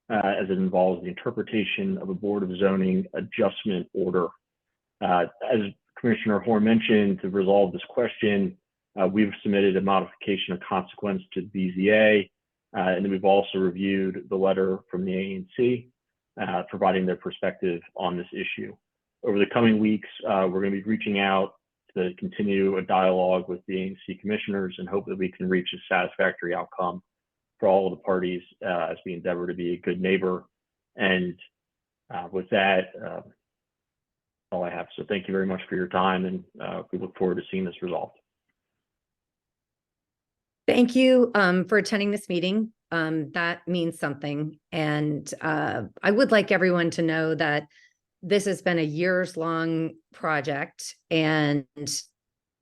as it involves the interpretation of a Board of Zoning adjustment order. As Commissioner Horn mentioned, to resolve this question, we've submitted a modification of consequence to the BZA, and then we've also reviewed the letter from the ANC, providing their perspective on this issue. Over the coming weeks, we're going to be reaching out to continue a dialogue with the ANC commissioners and hope that we can reach a satisfactory outcome for all of the parties as we endeavor to be a good neighbor. And with that, all I have. So thank you very much for your time, and we look forward to seeing this resolved. Thank you for attending this meeting. That means something. And I would like everyone to know that this has been a years-long project, and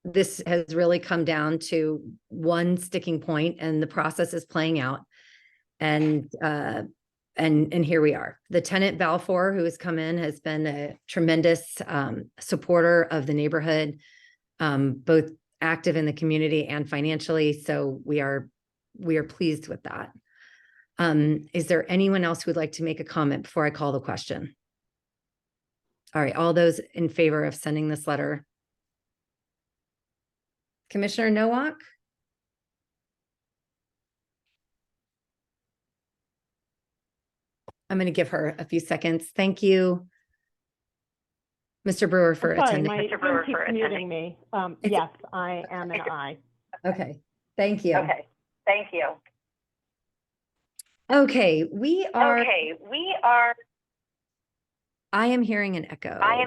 this has really come down to one sticking point, and the process is playing out. And here we are. The tenant Balfour, who has come in, has been a tremendous supporter of the neighborhood, both active in the community and financially. So we are pleased with that. Is there anyone else who would like to make a comment before I call the question? All right, all those in favor of sending this letter? Commissioner Nowak? I'm going to give her a few seconds. Thank you, Mr. Brewer, for attending. Mr. Brewer, for attending me. Yes, I am an aye. Okay, thank you. Okay, thank you. Okay, we are. I am hearing an echo. I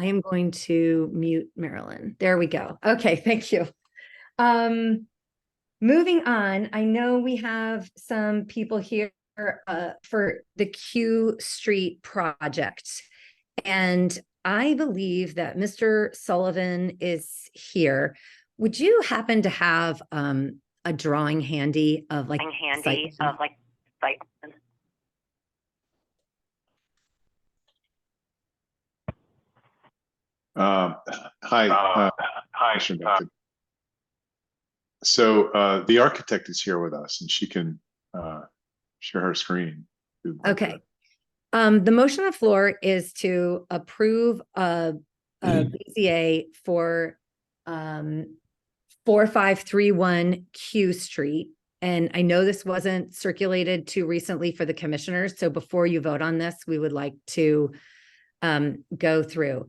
am going to mute Marilyn. There we go. Okay, thank you. Moving on, I know we have some people here for the Q Street project. And I believe that Mr. Sullivan is here. Would you happen to have a drawing handy of like site? Hi. So the architect is here with us, and she can share her screen. Okay. The motion on the floor is to approve a BZA for 4531 Q Street. And I know this wasn't circulated too recently for the commissioners. So before you vote on this, we would like to go through.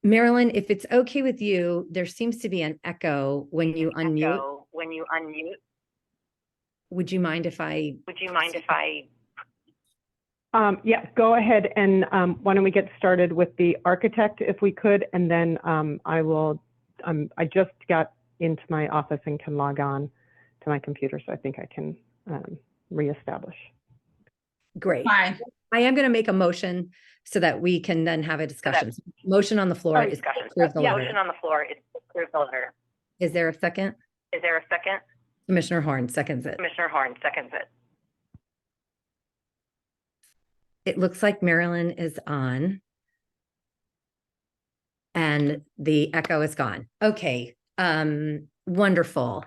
Marilyn, if it's okay with you, there seems to be an echo when you unmute. Would you mind if I? Yeah, go ahead and why don't we get started with the architect if we could, and then I just got into my office and can log on to my computer, so I think I can reestablish. Great. Hi. I am going to make a motion so that we can then have a discussion. Motion on the floor is to approve the letter. Motion on the floor is to approve the letter. Is there a second? Commissioner Horn seconds it. It looks like Marilyn is on. And the echo is gone. Okay. Wonderful.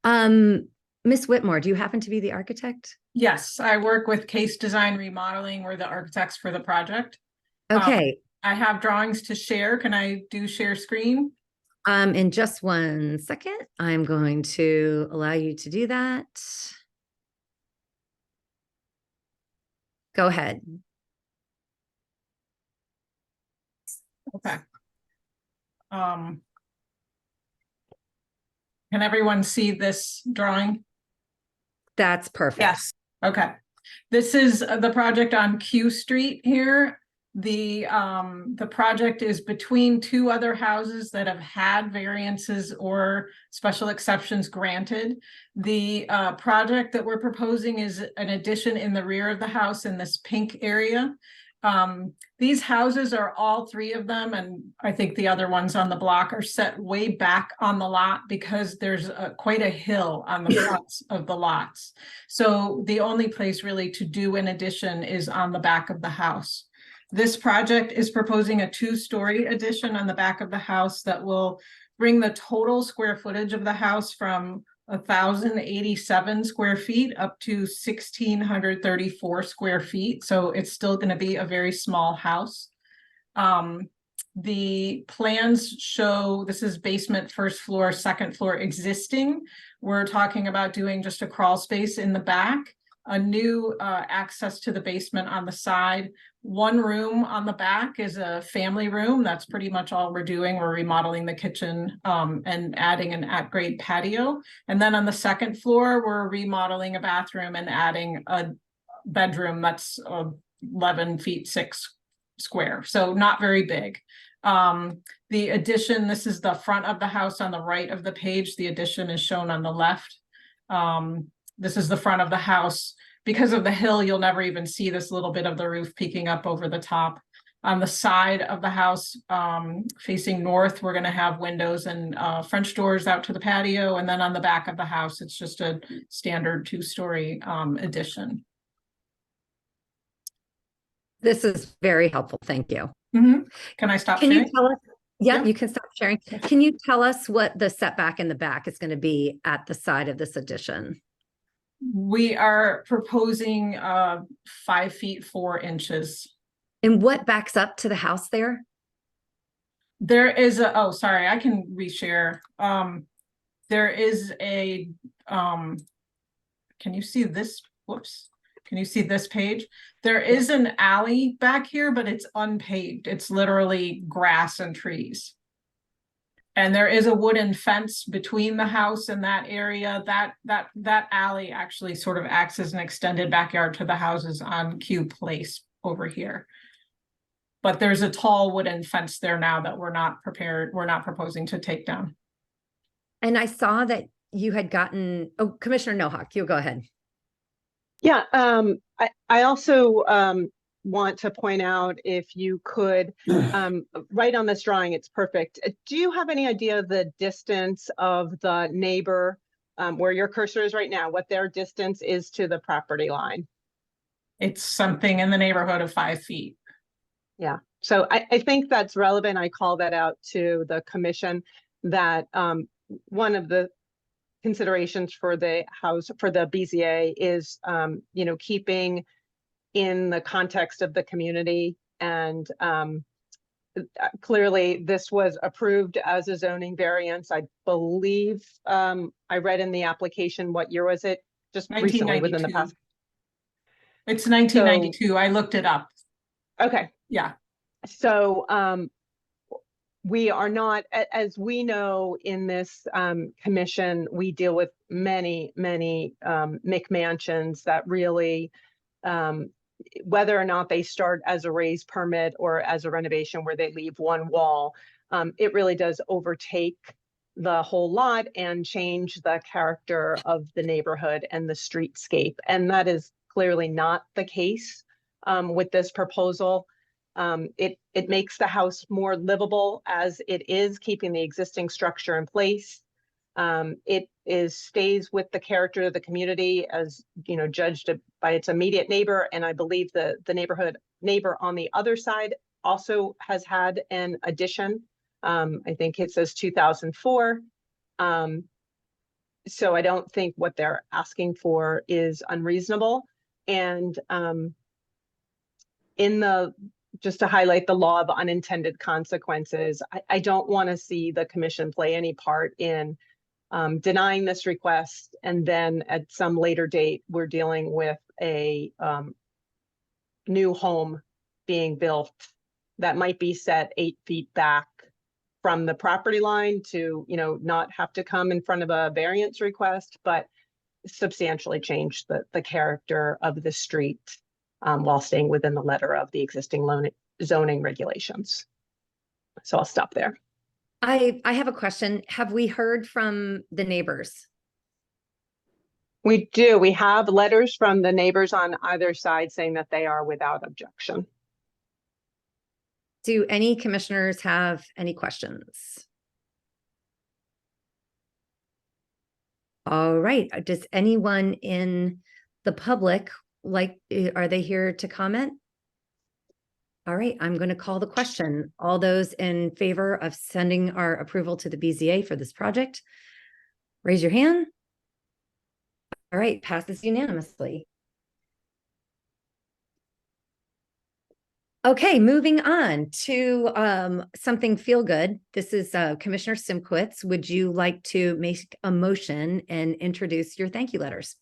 Ms. Whitmore, do you happen to be the architect? Yes, I work with Case Design Remodeling. We're the architects for the project. Okay. I have drawings to share. Can I do share screen? In just 1 second, I'm going to allow you to do that. Go ahead. Okay. Can everyone see this drawing? That's perfect. Yes. Okay. This is the project on Q Street here. The project is between two other houses that have had variances or special exceptions granted. The project that we're proposing is an addition in the rear of the house in this pink area. These houses are, all three of them, and I think the other ones on the block, are set way back on the lot because there's quite a hill on the fronts of the lots. So the only place really to do an addition is on the back of the house. This project is proposing a 2-story addition on the back of the house that will bring the total square footage of the house from 1,087 square feet up to 1,634 square feet. So it's still going to be a very small house. The plans show this is basement, first floor, second floor existing. We're talking about doing just a crawl space in the back, a new access to the basement on the side. One room on the back is a family room. That's pretty much all we're doing. We're remodeling the kitchen and adding an at-grade patio. And then on the second floor, we're remodeling a bathroom and adding a bedroom that's 11 feet 6 square. So not very big. The addition, this is the front of the house on the right of the page. The addition is shown on the left. This is the front of the house. Because of the hill, you'll never even see this little bit of the roof peeking up over the top. On the side of the house, facing north, we're going to have windows and French doors out to the patio. And then on the back of the house, it's just a standard 2-story addition. This is very helpful. Thank you. Mm-hmm. Can I stop sharing? You tell us? Yeah, you can stop sharing. Can you tell us what the setback in the back is going to be at the side of this addition? We are proposing 5 feet 4 inches. And what backs up to the house there? There is a, oh, sorry, I can reshare. There is a, can you see this? Whoops. Can you see this page? There is an alley back here, but it's unpaved. It's literally grass and trees. And there is a wooden fence between the house and that area. That alley actually sort of acts as an extended backyard to the houses on Q Place over here. But there's a tall wooden fence there now that we're not proposing to take down. And I saw that you had gotten, oh, Commissioner Nohawk, you go ahead. Yeah, I also want to point out, if you could, right on this drawing, it's perfect. Do you have any idea the distance of the neighbor where your cursor is right now, what their distance is to the property line? It's something in the neighborhood of 5 feet. Yeah, so I think that's relevant. I call that out to the commission, that one of the considerations for the house, for the BZA, is you know, keeping in the context of the community. And clearly this was approved as a zoning variance. I believe I read in the application, what year was it? Just recently, within the past. It's 1992. So, I looked it up. Okay. Yeah. So we are not, as we know in this commission, we deal with many McMansions that really, whether or not they start as a raised permit or as a renovation where they leave one wall, it really does overtake the whole lot and change the character of the neighborhood and the streetscape. And that is clearly not the case with this proposal. It makes the house more livable as it is, keeping the existing structure in place. It stays with the character of the community, as you know, judged by its immediate neighbor. And I believe the neighbor on the other side also has had an addition. I think it says 2004. So I don't think what they're asking for is unreasonable. And just to highlight the law of unintended consequences, I don't want to see the commission play any part in denying this request, and then at some later date, we're dealing with a new home being built that might be set 8 feet back from the property line to, you know, not have to come in front of a variance request, but substantially change the character of the street while staying within the letter of the existing zoning regulations. So I'll stop there. I have a question. Have we heard from the neighbors? We do. We have letters from the neighbors on either side saying that they are without objection. Do any commissioners have any questions? All right. Does anyone in the public are they here to comment? All right, I'm going to call the question. All those in favor of sending our approval to the BZA for this project, raise your hand. All right, passes unanimously. Okay, moving on to something feel good. This is Commissioner Simkowitz. Would you like to make a motion and introduce your thank you letters?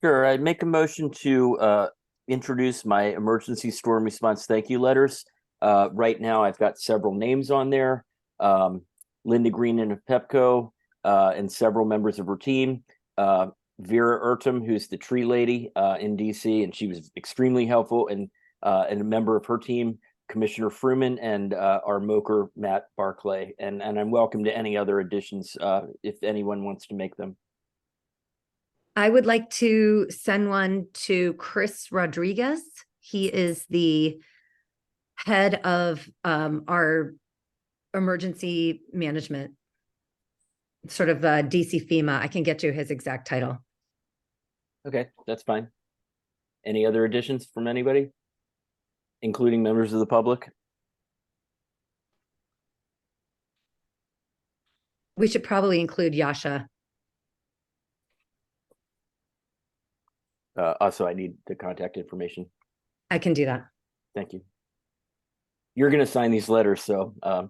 Sure, I'd make a motion to introduce my emergency storm response thank you letters. Right now, I've got several names on there. Linda Greenan of PEPCO and several members of her team. Vera Ertem, who's the tree lady in DC, and she was extremely helpful, and a member of her team, Commissioner Fruman, and our moker, Matt Barclay. And I'm welcome to any other additions if anyone wants to make them. I would like to send one to Chris Rodriguez. He is the head of our emergency management, sort of DC FEMA. I can get you his exact title. Okay, that's fine. Any other additions from anybody, including members of the public? We should probably include Yasha. Also, I need the contact information. I can do that. Thank you. You're going to sign these letters, so I'll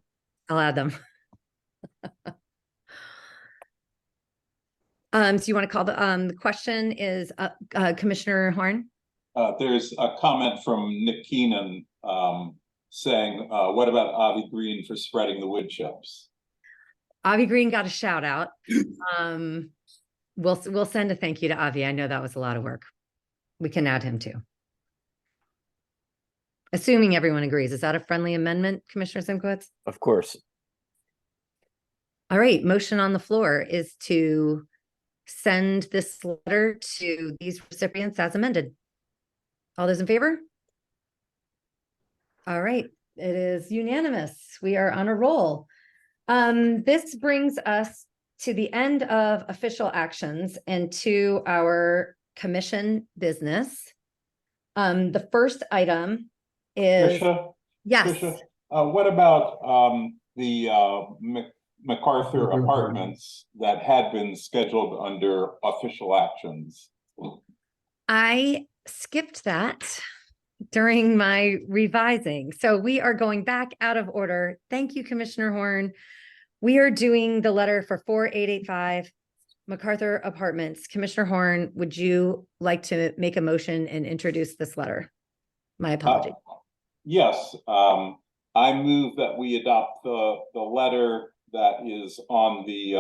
add them. So you want to call the question is Commissioner Horn? There's a comment from Nick Keenan saying, what about Avi Green for spreading the wood chips? Avi Green got a shout out. We'll send a thank you to Avi. I know that was a lot of work. We can add him too. Assuming everyone agrees. Is that a friendly amendment, Commissioner Simkowitz? Of course. All right. Motion on the floor is to send this letter to these recipients as amended. All those in favor? All right. It is unanimous. We are on a roll. This brings us to the end of official actions and to our commission business. The first item is Tricia, yes. Tricia, what about the MacArthur apartments that had been scheduled under official actions? I skipped that during my revising. So we are going back out of order. Thank you, Commissioner Horn. We are doing the letter for 4885 MacArthur Apartments. Commissioner Horn, would you like to make a motion and introduce this letter? My apology. Yes. I move that we adopt the letter that is on the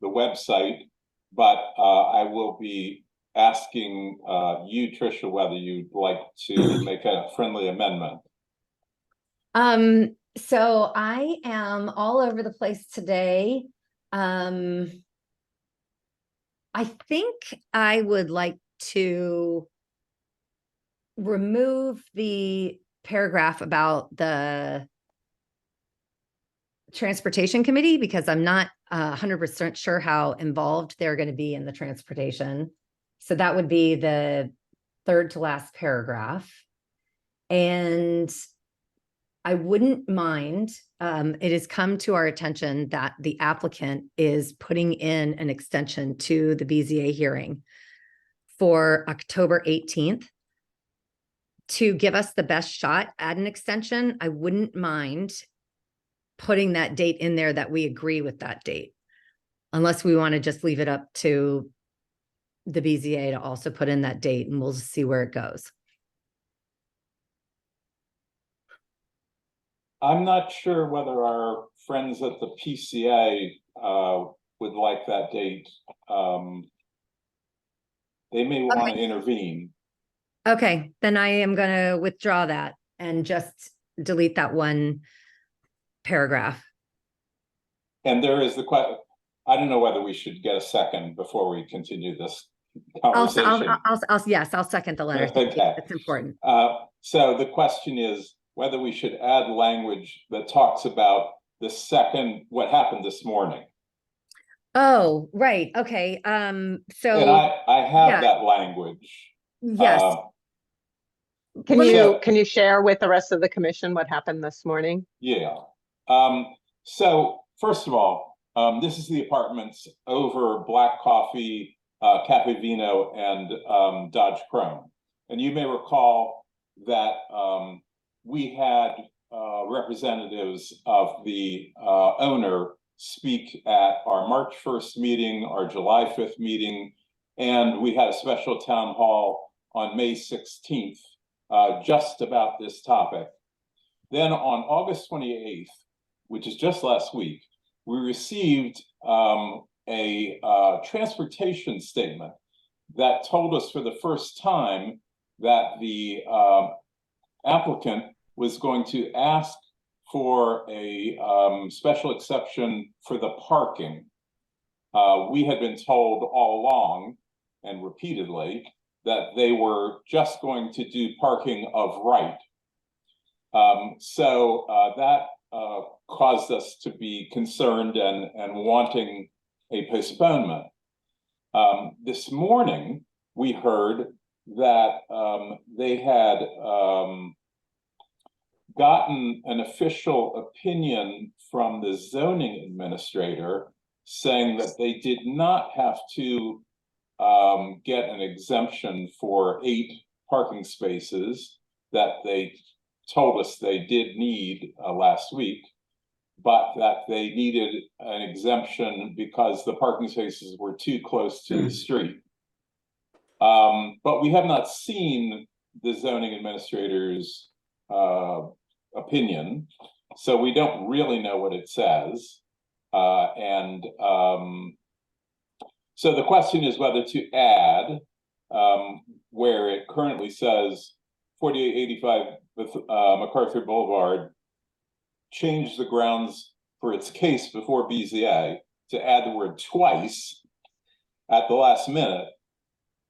website, but I will be asking you, Tricia, whether you'd like to make a friendly amendment. So I am all over the place today. I think I would like to remove the paragraph about the transportation committee because I'm not 100% sure how involved they're going to be in the transportation. So that would be the third to last paragraph. And I wouldn't mind, it has come to our attention that the applicant is putting in an extension to the BZA hearing for October 18th. To give us the best shot at an extension, I wouldn't mind putting that date in there that we agree with that date, unless we want to just leave it up to the BZA to also put in that date, and we'll just see where it goes. I'm not sure whether our friends at the PCA would like that date. They may want to intervene. Okay, then I am going to withdraw that and just delete that one paragraph. And there is the question. I don't know whether we should get a second before we continue this conversation. Yes, I'll second the letter. Okay. It's important. So the question is whether we should add language that talks about what happened this morning. Oh, right. Okay. So and I have that language. Yes. Can you share with the rest of the commission what happened this morning? Yeah. So first of all, this is the apartments over Black Coffee, Cafe Vino, and Dodge Chrome. And you may recall that we had representatives of the owner speak at our March 1st meeting, our July 5th meeting, and we had a special town hall on May 16th just about this topic. Then on August 28th, which is just last week, we received a transportation statement that told us for the first time that the applicant was going to ask for a special exception for the parking. We had been told all along and repeatedly that they were just going to do parking of right. So that caused us to be concerned and wanting a postponement. This morning, we heard that they had gotten an official opinion from the zoning administrator saying that they did not have to get an exemption for 8 parking spaces that they told us they did need last week, but that they needed an exemption because the parking spaces were too close to the street. But we have not seen the zoning administrator's opinion, so we don't really know what it says. So the question is whether to add where it currently says 4885 MacArthur Boulevard, change the grounds for its case before BZA, to add the word twice at the last minute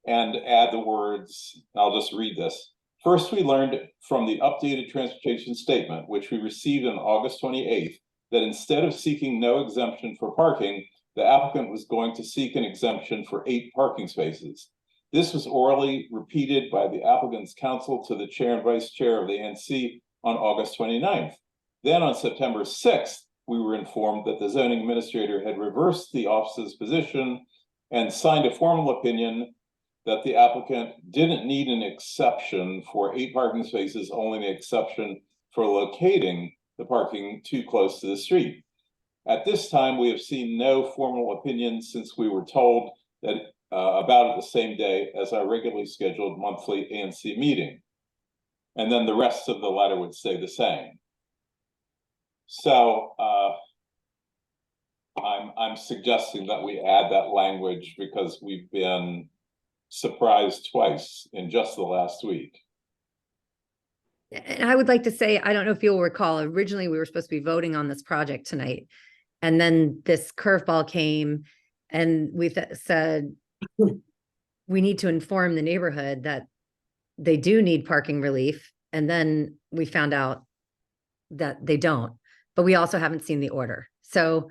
and add the words, I'll just read this. First, we learned from the updated transportation statement, which we received on August 28th, that instead of seeking no exemption for parking, the applicant was going to seek an exemption for 8 parking spaces. This was orally repeated by the applicant's counsel to the chair and vice chair of the ANC on August 29th. Then on September 6th, we were informed that the zoning administrator had reversed the office's position and signed a formal opinion that the applicant didn't need an exception for 8 parking spaces, only an exception for locating the parking too close to the street. At this time, we have seen no formal opinion since we were told that about it the same day as our regularly scheduled monthly ANC meeting. And then the rest of the letter would say the same. So I'm suggesting that we add that language because we've been surprised twice in just the last week. And I would like to say, I don't know if you'll recall, originally we were supposed to be voting on this project tonight. And then this curveball came and we said, we need to inform the neighborhood that they do need parking relief. And then we found out that they don't, but we also haven't seen the order. So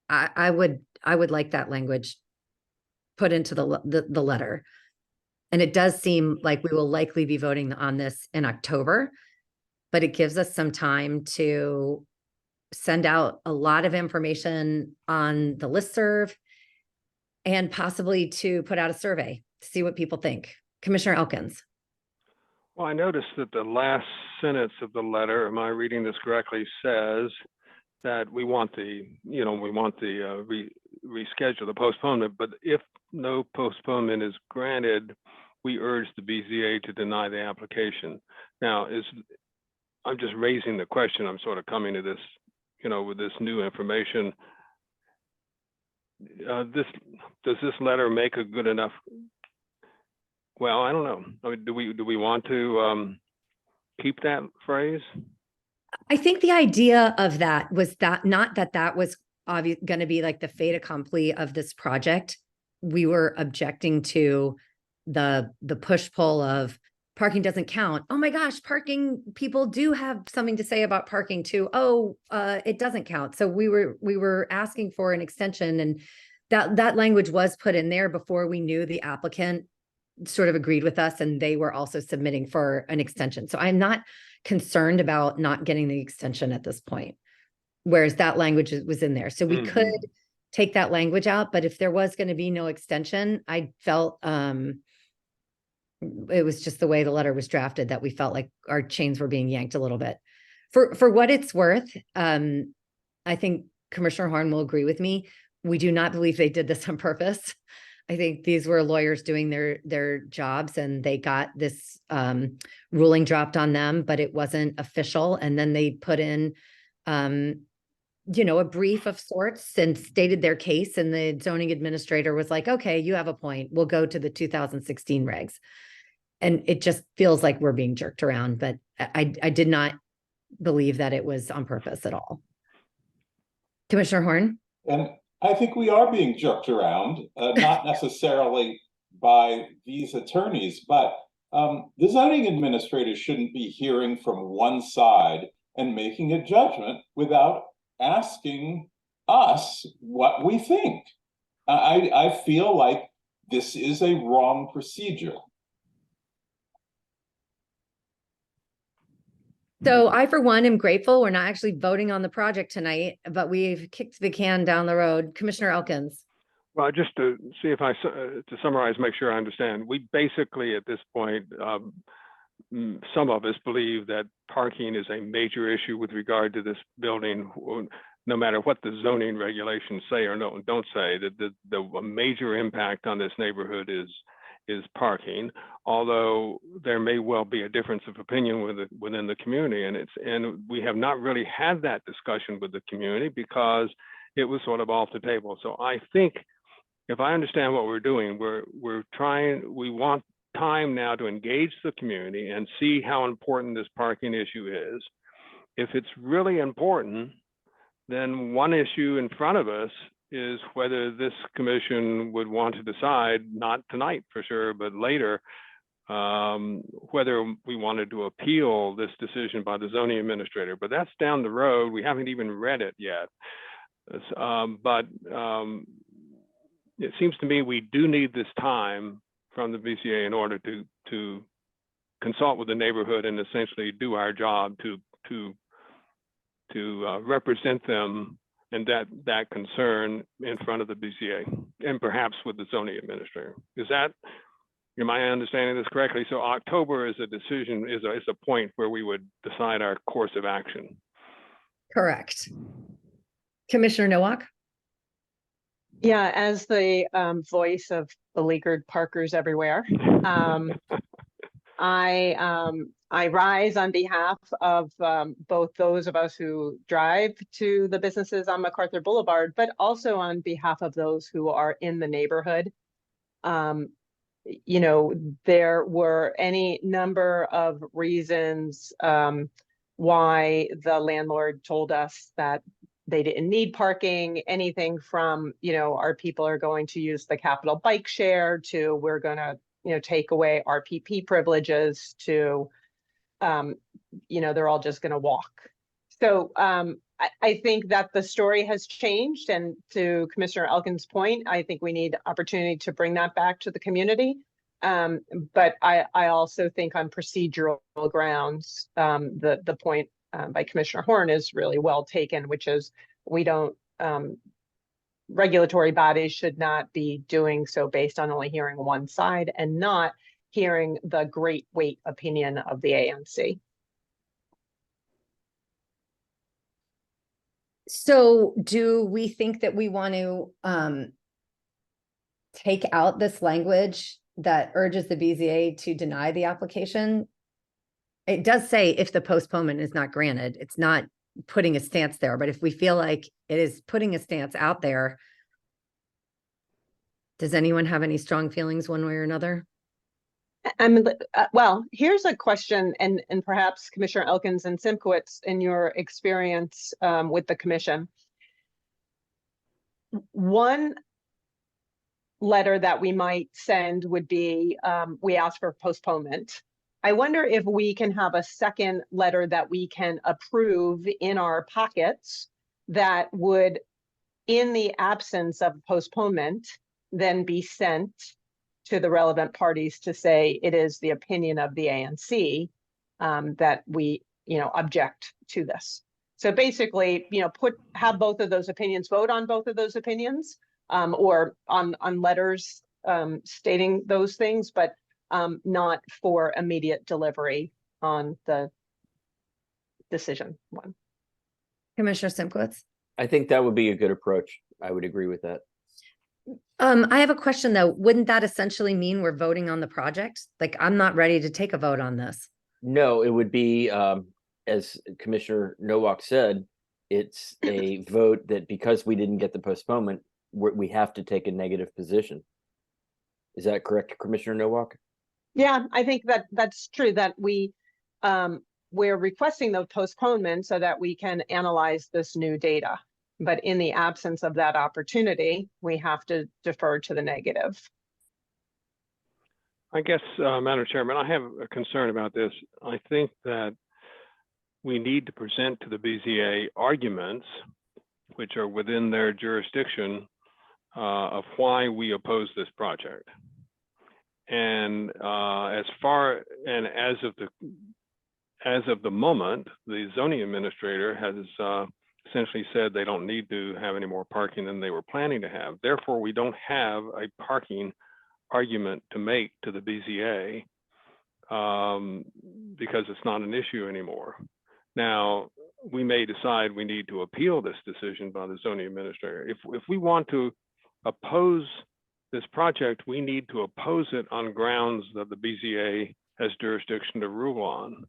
I would like that language put into the letter. And it does seem like we will likely be voting on this in October, but it gives us some time to send out a lot of information on the listserv and possibly to put out a survey to see what people think. Commissioner Elkins. Well, I noticed that the last sentence of the letter, am I reading this correctly, says that we want the reschedule, the postponement, but if no postponement is granted, we urge the BZA to deny the application. Now, I'm just raising the question, I'm sort of coming to this, with this new information. Does this letter make a good enough? Well, I don't know. I mean, do we want to keep that phrase? I think the idea of that was that not that was going to be like the fait accompli of this project. We were objecting to the push-pull of parking doesn't count. Oh my gosh, parking, people do have something to say about parking too. Oh, it doesn't count. So we were asking for an extension, and that language was put in there before we knew the applicant sort of agreed with us, and they were also submitting for an extension. So I'm not concerned about not getting the extension at this point, whereas that language was in there. So we could take that language out, but if there was going to be no extension, I felt it was just the way the letter was drafted that we felt like our chains were being yanked a little bit. For what it's worth, I think Commissioner Horn will agree with me. We do not believe they did this on purpose. I think these were lawyers doing their jobs, and they got this ruling dropped on them, but it wasn't official. And then they put in, a brief of sorts and stated their case. And the zoning administrator was like, okay, you have a point. We'll go to the 2016 regs. And it just feels like we're being jerked around, but I did not believe that it was on purpose at all. Commissioner Horn? And I think we are being jerked around, not necessarily by these attorneys, but the zoning administrator shouldn't be hearing from one side and making a judgment without asking us what we think. I feel like this is a wrong procedure. So I, for one, am grateful we're not actually voting on the project tonight, but we've kicked the can down the road. Commissioner Elkins. Well, just to see if to summarize, make sure I understand, we basically at this point, some of us believe that parking is a major issue with regard to this building, no matter what the zoning regulations say or don't say, that the major impact on this neighborhood is parking, although there may well be a difference of opinion within the community, and we have not really had that discussion with the community because it was sort of off the table. So I think, if I understand what we're doing, we want time now to engage the community and see how important this parking issue is. If it's really important, then one issue in front of us is whether this commission would want to decide, not tonight for sure, but later, whether we wanted to appeal this decision by the zoning administrator. But that's down the road. We haven't even read it yet. But it seems to me we do need this time from the BCA in order to consult with the neighborhood and essentially do our job to represent them and that concern in front of the BCA and perhaps with the zoning administrator. Am I understanding this correctly? So October is a decision, is a point where we would decide our course of action. Correct. Commissioner Nowak? Yeah, as the voice of beleaguered parkers everywhere, I rise on behalf of both those of us who drive to the businesses on MacArthur Boulevard, but also on behalf of those who are in the neighborhood. You know, there were any number of reasons why the landlord told us that they didn't need parking, anything from, you know, our people are going to use the Capitol bike share to we're going to, you know, take away RPP privileges to, you know, they're all just going to walk. So I think that the story has changed. And to Commissioner Elkins' point, I think we need opportunity to bring that back to the community. But I also think on procedural grounds, the point by Commissioner Horn is really well taken, which is we don't, regulatory bodies should not be doing so based on only hearing one side and not hearing the great weight opinion of the ANC. So do we think that we want to take out this language that urges the BZA to deny the application? It does say if the postponement is not granted, it's not putting a stance there, but if we feel like it is putting a stance out there, does anyone have any strong feelings one way or another? Well, here's a question, and perhaps Commissioner Elkins and Simkowitz, in your experience with the commission. One letter that we might send would be, we ask for postponement. I wonder if we can have a second letter that we can approve in our pockets that would, in the absence of postponement, then be sent to the relevant parties to say it is the opinion of the ANC that we, you know, object to this. So basically, you know, have both of those opinions, vote on both of those opinions, or on letters stating those things, but not for immediate delivery on the decision one. Commissioner Simkowitz? I think that would be a good approach. I would agree with that. I have a question though. Wouldn't that essentially mean we're voting on the project? Like, I'm not ready to take a vote on this. No, it would be, as Commissioner Nowak said, it's a vote that because we didn't get the postponement, we have to take a negative position. Is that correct, Commissioner Nowak? Yeah, I think that's true, that we're requesting the postponement so that we can analyze this new data. But in the absence of that opportunity, we have to defer to the negative. I guess, Madam Chairman, I have a concern about this. I think that we need to present to the BZA arguments which are within their jurisdiction of why we oppose this project. And as of the moment, the zoning administrator has essentially said they don't need to have any more parking than they were planning to have. Therefore, we don't have a parking argument to make to the BZA because it's not an issue anymore. Now, we may decide we need to appeal this decision by the zoning administrator. If we want to oppose this project, we need to oppose it on grounds that the BZA has jurisdiction to rule on.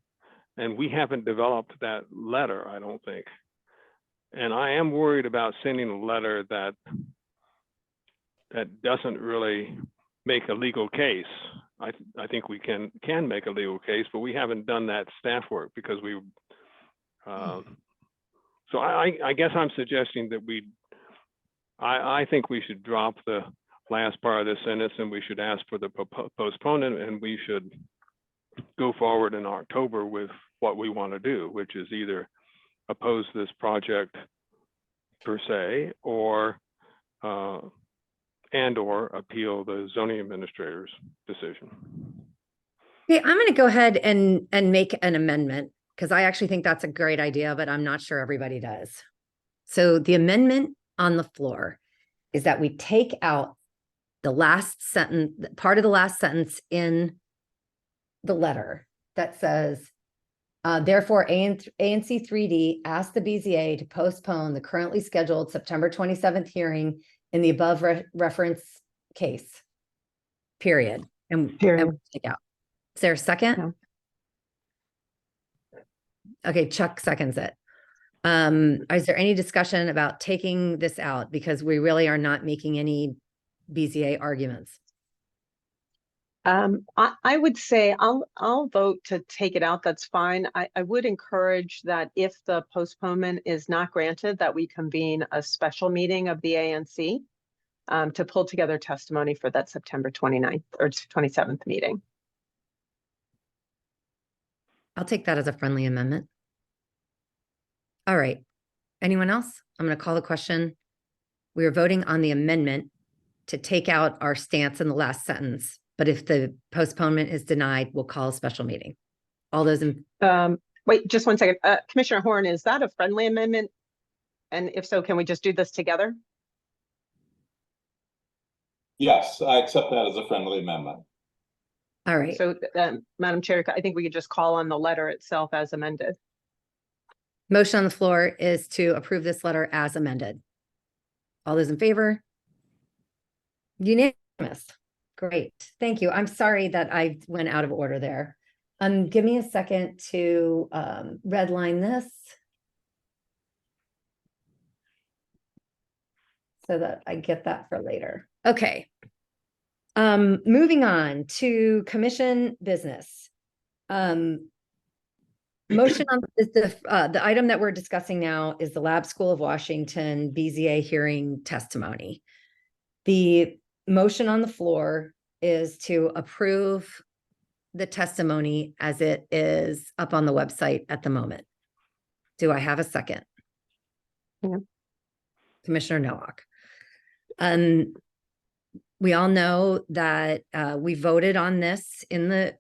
And we haven't developed that letter, I don't think. And I am worried about sending a letter that doesn't really make a legal case. I think we can make a legal case, but we haven't done that staff work because we. So I guess I'm suggesting that I think we should drop the last part of this sentence and we should ask for the postponement, and we should go forward in October with what we want to do, which is either oppose this project per se, or or appeal the zoning administrator's decision. Okay, I'm going to go ahead and make an amendment because I actually think that's a great idea, but I'm not sure everybody does. So the amendment on the floor is that we take out the last sentence, part of the last sentence in the letter that says, therefore, ANC3D asked the BZA to postpone the currently scheduled September 27th hearing in the above reference case, period. And take out. Is there a second? No. Okay, Chuck seconds it. Is there any discussion about taking this out? Because we really are not making any BZA arguments. I would say I'll vote to take it out. That's fine. I would encourage that if the postponement is not granted, that we convene a special meeting of the ANC to pull together testimony for that September 29th or 27th meeting. I'll take that as a friendly amendment. All right. Anyone else? I'm going to call the question. We are voting on the amendment to take out our stance in the last sentence. But if the postponement is denied, we'll call a special meeting. All those in. Wait, just one second. Commissioner Horn, is that a friendly amendment? And if so, can we just do this together? Yes, I accept that as a friendly amendment. All right. So, Madam Chair, I think we could just call on the letter itself as amended. Motion on the floor is to approve this letter as amended. All those in favor? Unanimous. Great. Thank you. I'm sorry that I went out of order there. Give me a second to redline this so that I get that for later. Okay. Moving on to commission business. Motion on the item that we're discussing now is the Lab School of Washington BZA hearing testimony. The motion on the floor is to approve the testimony as it is up on the website at the moment. Do I have a second? Yeah. Commissioner Nowak. We all know that we voted on this in the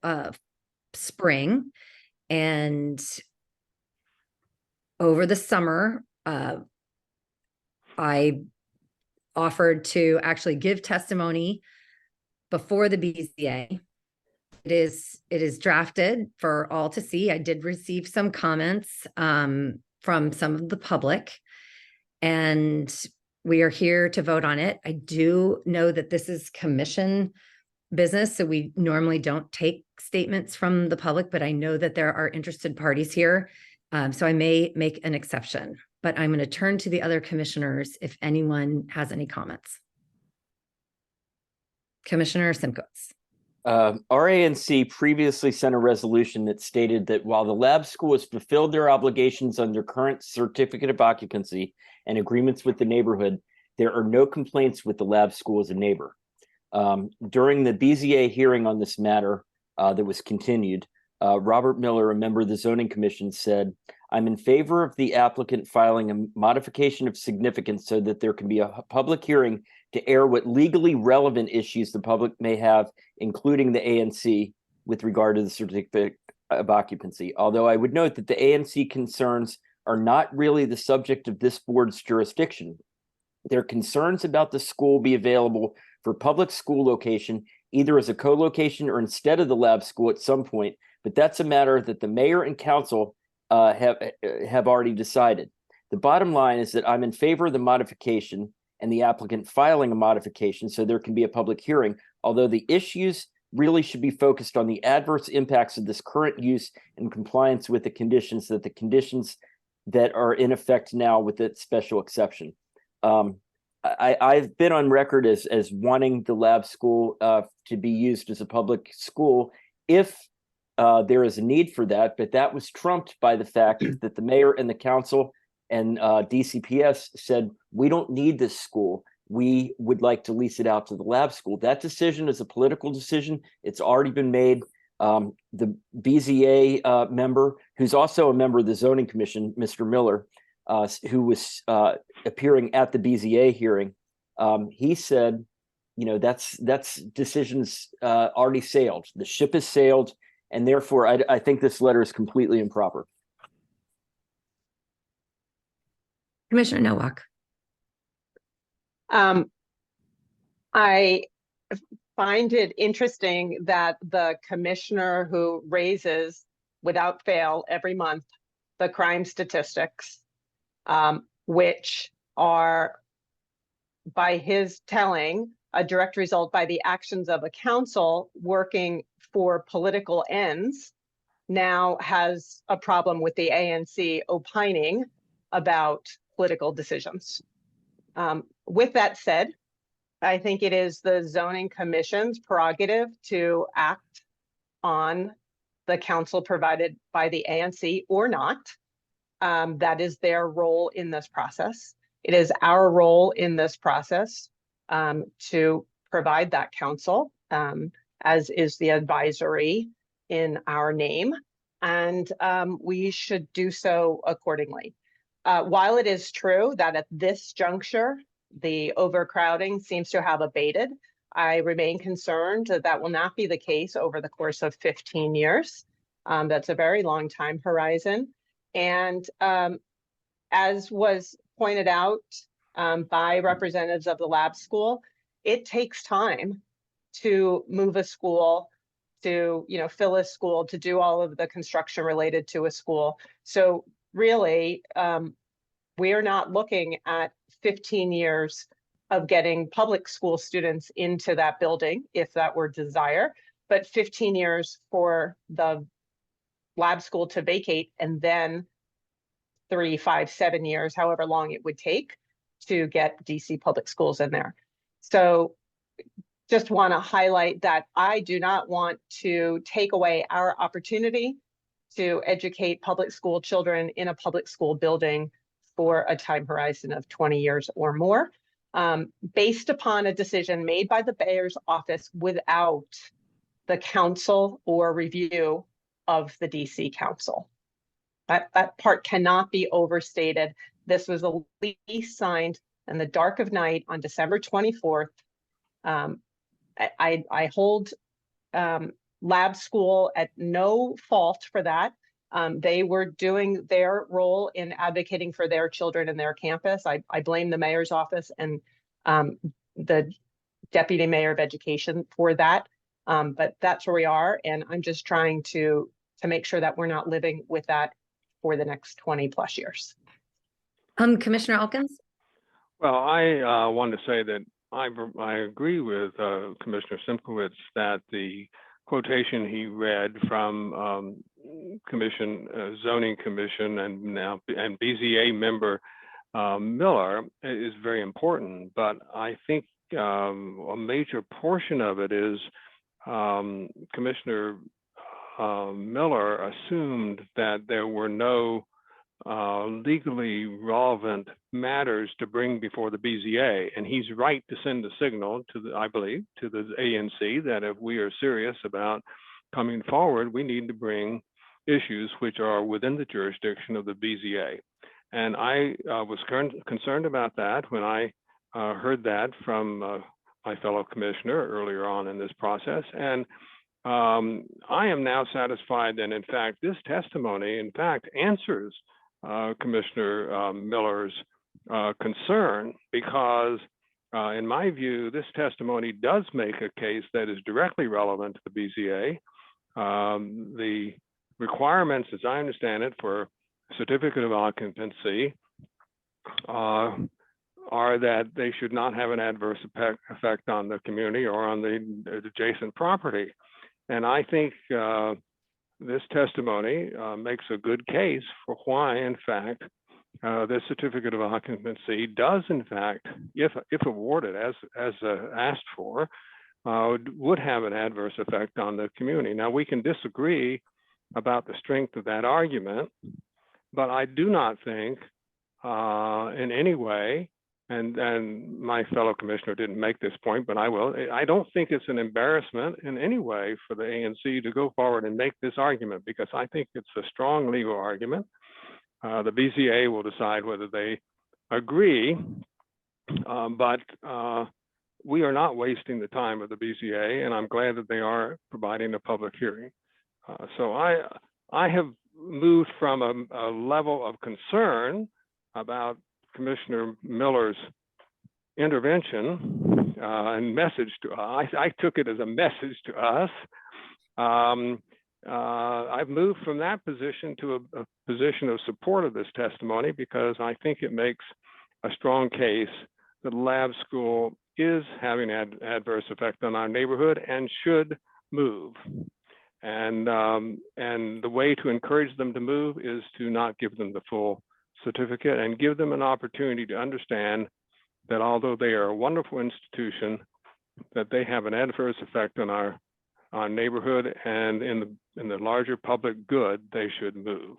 spring, and over the summer, I offered to actually give testimony before the BZA. It is drafted for all to see. I did receive some comments from some of the public, and we are here to vote on it. I do know that this is commission business, so we normally don't take statements from the public, but I know that there are interested parties here, so I may make an exception. But I'm going to turn to the other commissioners if anyone has any comments. Commissioner Simcox. RANC previously sent a resolution that stated that while the lab school has fulfilled their obligations under current certificate of occupancy and agreements with the neighborhood, there are no complaints with the lab school as a neighbor. During the BZA hearing on this matter that was continued, Robert Miller, a member of the Zoning Commission, said, "I'm in favor of the applicant filing a modification of significance so that there can be a public hearing to air what legally relevant issues the public may have, including the ANC, with regard to the certificate of occupancy. Although I would note that the ANC concerns are not really the subject of this board's jurisdiction. Their concerns about the school be available for public school location, either as a co-location or instead of the lab school at some point, but that's a matter that the mayor and council have already decided. The bottom line is that I'm in favor of the modification and the applicant filing a modification so there can be a public hearing, although the issues really should be focused on the adverse impacts of this current use in compliance with the conditions that are in effect now with that special exception." I've been on record as wanting the lab school to be used as a public school if there is a need for that, but that was trumped by the fact that the mayor and the council and DCPS said, we don't need this school. We would like to lease it out to the lab school. That decision is a political decision. It's already been made. The BZA member, who's also a member of the Zoning Commission, Mr. Miller, who was appearing at the BZA hearing, he said, that's decisions already sailed. The ship has sailed, and therefore I think this letter is completely improper. Commissioner Nowak. I find it interesting that the commissioner who raises without fail every month the crime statistics, which are, by his telling, a direct result by the actions of a council working for political ends, now has a problem with the ANC opining about political decisions. With that said, I think it is the zoning commission's prerogative to act on the council provided by the ANC or not. That is their role in this process. It is our role in this process to provide that counsel, as is the advisory in our name, and we should do so accordingly. While it is true that at this juncture, the overcrowding seems to have abated, I remain concerned that that will not be the case over the course of 15 years. That's a very long time horizon. And as was pointed out by representatives of the lab school, it takes time to move a school, to fill a school, to do all of the construction related to a school. So really, we are not looking at 15 years of getting public school students into that building, if that were desire, but 15 years for the lab school to vacate, and then 3, 5, 7 years, however long it would take to get DC public schools in there. So just want to highlight that I do not want to take away our opportunity to educate public school children in a public school building for a time horizon of 20 years or more, based upon a decision made by the mayor's office without the council or review of the DC council. That part cannot be overstated. This was a lease signed in the dark of night on December 24th. I hold lab school at no fault for that. They were doing their role in advocating for their children and their campus. I blame the mayor's office and the deputy mayor of education for that. But that's where we are. And I'm just trying to make sure that we're not living with that for the next 20 plus years. Commissioner Elkins? Well, I wanted to say that I agree with Commissioner Simkowitz that the quotation he read from Zoning Commission and BZA member Miller is very important, but I think a major portion of it is Commissioner Miller assumed that there were no legally relevant matters to bring before the BZA, and he's right to send a signal to the, I believe, to the ANC that if we are serious about coming forward, we need to bring issues which are within the jurisdiction of the BZA. And I was concerned about that when I heard that from my fellow commissioner earlier on in this process. And I am now satisfied that, in fact, this testimony, in fact, answers Commissioner Miller's concern, because in my view, this testimony does make a case that is directly relevant to the BZA. The requirements, as I understand it, for certificate of occupancy are that they should not have an adverse effect on the community or on the adjacent property. And I think this testimony makes a good case for why, in fact, this certificate of occupancy does, in fact, if awarded as asked for, would have an adverse effect on the community. Now, we can disagree about the strength of that argument, but I do not think in any way, and my fellow commissioner didn't make this point, but I will, I don't think it's an embarrassment in any way for the ANC to go forward and make this argument, because I think it's a strong legal argument. The BZA will decide whether they agree, but we are not wasting the time of the BZA, and I'm glad that they are providing a public hearing. So I have moved from a level of concern about Commissioner Miller's intervention and message to us. I took it as a message to us. I've moved from that position to a position of support of this testimony, because I think it makes a strong case that lab school is having an adverse effect on our neighborhood and should move. And the way to encourage them to move is to not give them the full certificate and give them an opportunity to understand that although they are a wonderful institution, that they have an adverse effect on our neighborhood, and in the larger public good, they should move.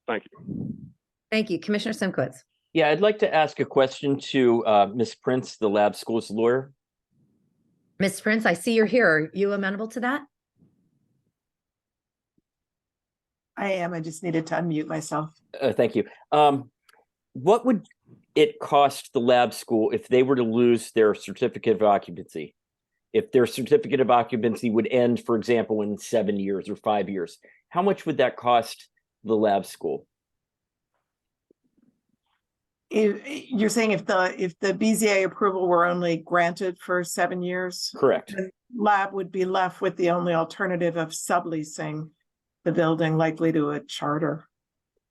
Thank you. Thank you. Commissioner Simkowitz. Yeah, I'd like to ask a question to Ms. Prince, the lab school's lawyer. Ms. Prince, I see you're here. Are you amenable to that? I am. I just needed to unmute myself. Thank you. What would it cost the lab school if they were to lose their certificate of occupancy? If their certificate of occupancy would end, for example, in 7 years or 5 years, how much would that cost the lab school? You're saying if the BZA approval were only granted for 7 years? Correct. The lab would be left with the only alternative of subleasing the building, likely to a charter.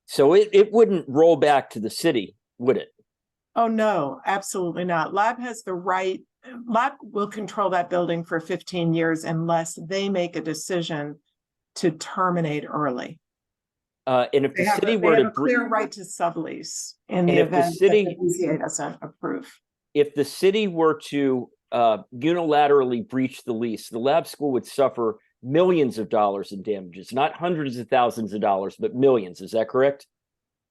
So it wouldn't roll back to the city, would it? Oh, no, absolutely not. Lab has the right, Lab will control that building for 15 years unless they make a decision to terminate early. And if They the have city a, were they to have a clear right to sublease in the And if the event city- that the BZA doesn't approve. if the city were to unilaterally breach the lease, the lab school would suffer millions of dollars in damages, not hundreds of thousands of dollars, but millions. Is that correct?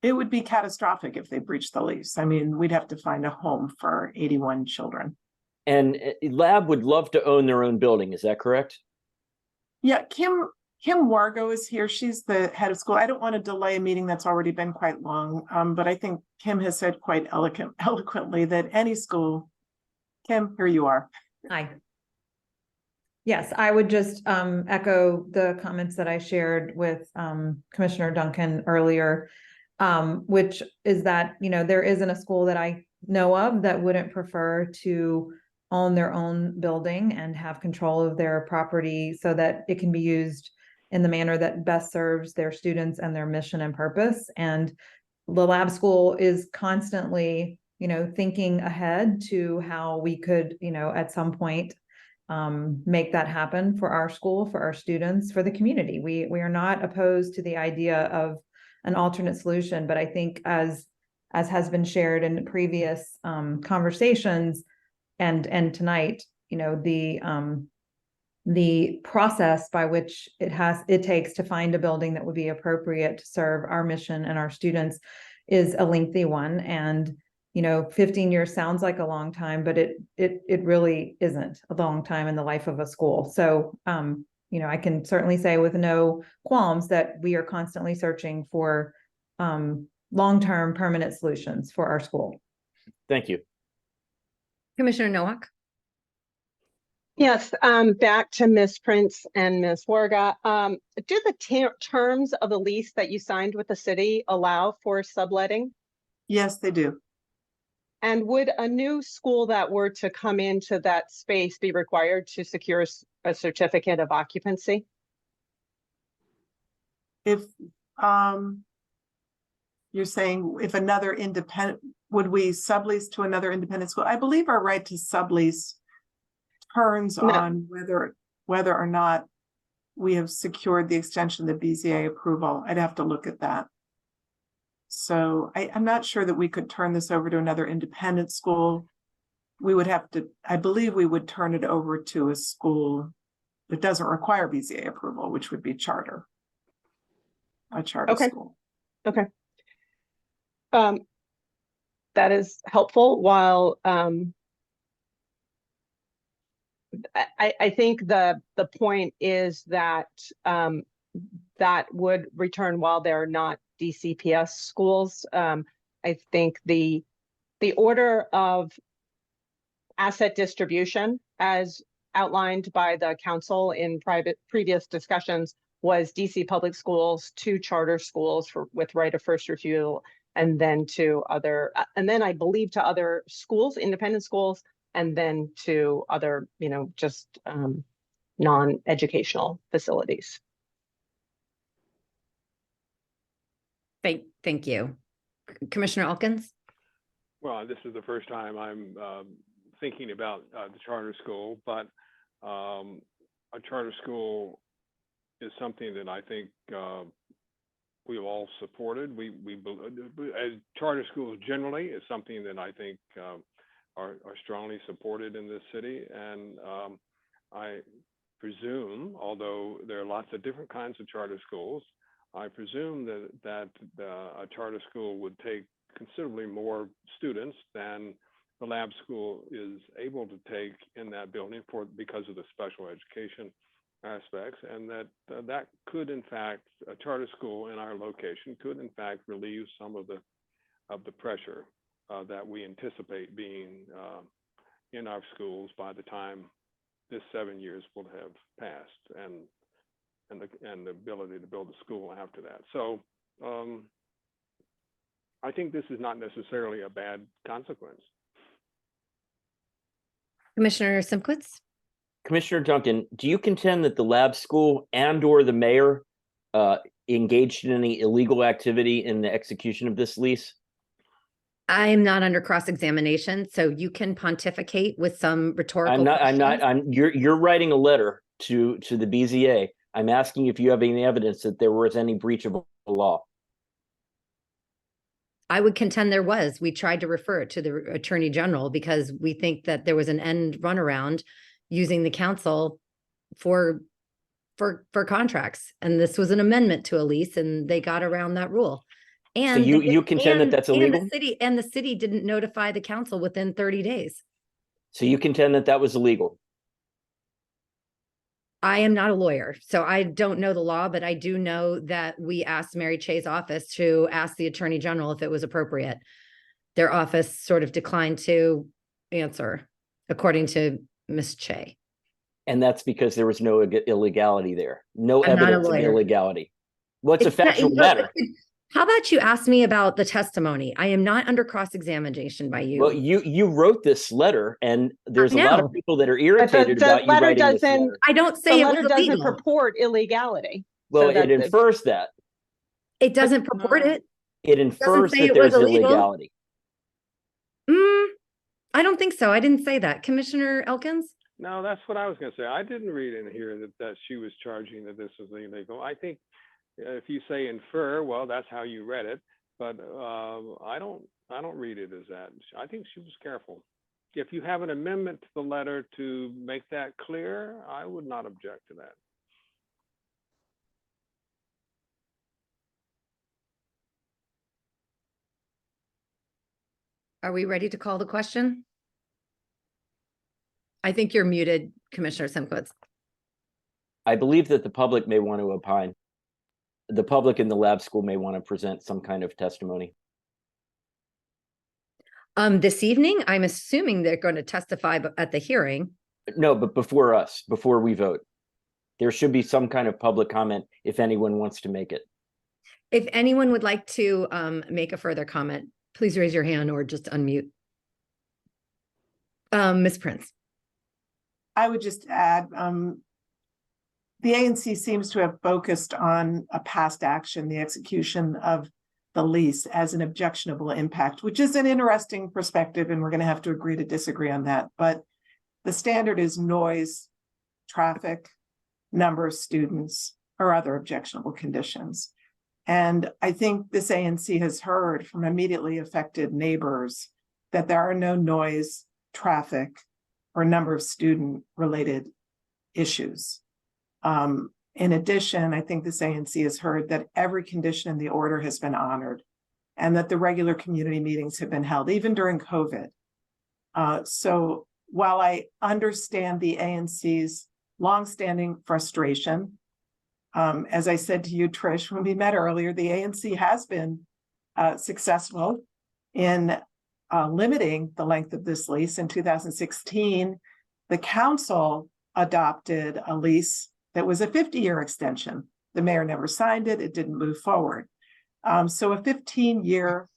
It would be catastrophic if they breached the lease. I mean, we'd have to find a home for 81 children. And lab would love to own their own building. Is that correct? Yeah, Kim Wargo is here. She's the head of school. I don't want to delay a meeting that's already been quite long, but I think Kim has said quite eloquently that any school. Kim, here you are. Hi. Yes, I would just echo the comments that I shared with Commissioner Duncan earlier, which is that, you know, there isn't a school that I know of that wouldn't prefer to own their own building and have control of their property so that it can be used in the manner that best serves their students and their mission and purpose. And the lab school is constantly, you know, thinking ahead to how we could, you know, at some point make that happen for our school, for our students, for the community. We are not opposed to the idea of an alternate solution, but I think as has been shared in previous conversations and tonight, you know, the process by which it takes to find a building that would be appropriate to serve our mission and our students is a lengthy one. And, you know, 15 years sounds like a long time, but it really isn't a long time in the life of a school. So, you know, I can certainly say with no qualms that we are constantly searching for long-term permanent solutions for our school. Thank you. Commissioner Nowak. Yes, back to Ms. Prince and Ms. Warga. Do the terms of the lease that you signed with the city allow for subletting? Yes, they do. And would a new school that were to come into that space be required to secure a certificate of occupancy? If you're saying if another independent, would we sublease to another independent school? I believe our right to sublease turns on whether or not we have secured the extension of the BZA approval. I'd have to look at that. So I'm not sure that we could turn this over to another independent school. We would have to, I believe we would turn it over to a school that doesn't require BZA approval, which would be a charter school. Okay. That is helpful. While I think the point is that that would return while they're not DCPS schools. I think the order of asset distribution as outlined by the council in previous discussions was DC public schools to charter schools with right of first refusal, and then to other, and then I believe to other schools, independent schools, and then to other, you know, just non-educational facilities. Thank you. Commissioner Elkins? Well, this is the first time I'm thinking about the charter school, but a charter school is something that I think we've all supported. As charter schools generally is something that I think are strongly supported in this city, and I presume, although there are lots of different kinds of charter schools, I presume that a charter school would take considerably more students than the lab school is able to take in that building because of the special education aspects, and that could in fact, a charter school in our location could in fact relieve some of the pressure that we anticipate being in our schools by the time this 7 years will have passed, and the ability to build a school after that. So I think this is not necessarily a bad consequence. Commissioner Simkowitz? Commissioner Duncan, do you contend that the lab school and/or the mayor engaged in any illegal activity in the execution of this lease? I am not under cross-examination, so you can pontificate with some rhetorical questions. You're writing a letter to the BZA. I'm asking if you have any evidence that there was any breach of the law. I would contend there was. We tried to refer it to the Attorney General because we think that there was an end runaround using the council for contracts. And this was an amendment to a lease, and they got around that rule. And so you contend that that's illegal? And the city didn't notify the council within 30 days. So you contend that that was illegal? I am not a lawyer, so I don't know the law, but I do know that we asked Mary Che's office to ask the Attorney General if it was appropriate. Their office sort of declined to answer, according to Ms. Che. And that's because there was no illegality there. No evidence of illegality. Well, it's a factual matter. How about you ask me about the testimony? I am not under cross-examination by you. Well, you wrote this letter, and there's a lot of people that are irritated about you writing this letter. I don't say the it letter was doesn't illegal. purport illegality. Well, it infers that. It doesn't purport it. It infers that there's illegality. I don't think so. I didn't say that. Commissioner Elkins? No, that's what I was going to say. I didn't read in here that she was charging that this was illegal. I think if you say infer, well, that's how you read it. But I don't read it as that. I think she was careful. If you have an amendment to the letter to make that clear, I would not object to that. Are we ready to call the question? I think you're muted, Commissioner Simkowitz. I believe that the public may want to opine. The public in the lab school may want to present some kind of testimony. This evening, I'm assuming they're going to testify at the hearing. No, but before us, before we vote, there should be some kind of public comment if anyone wants to make it. If anyone would like to make a further comment, please raise your hand or just unmute. Ms. Prince. I would just add, the ANC seems to have focused on a past action, the execution of the lease as an objectionable impact, which is an interesting perspective, and we're going to have to agree to disagree on that. But the standard is noise, traffic, number of students, or other objectionable conditions. And I think this ANC has heard from immediately affected neighbors that there are no noise, traffic, or number of student-related issues. In addition, I think this ANC has heard that every condition in the order has been honored and that the regular community meetings have been held, even during COVID. So while I understand the ANC's longstanding frustration, as I said to you, Trish, when we met earlier, the ANC has been successful in limiting the length of this lease. In 2016, the council adopted a lease that was a 50-year extension. The mayor never signed it. It didn't move forward. So a 15-year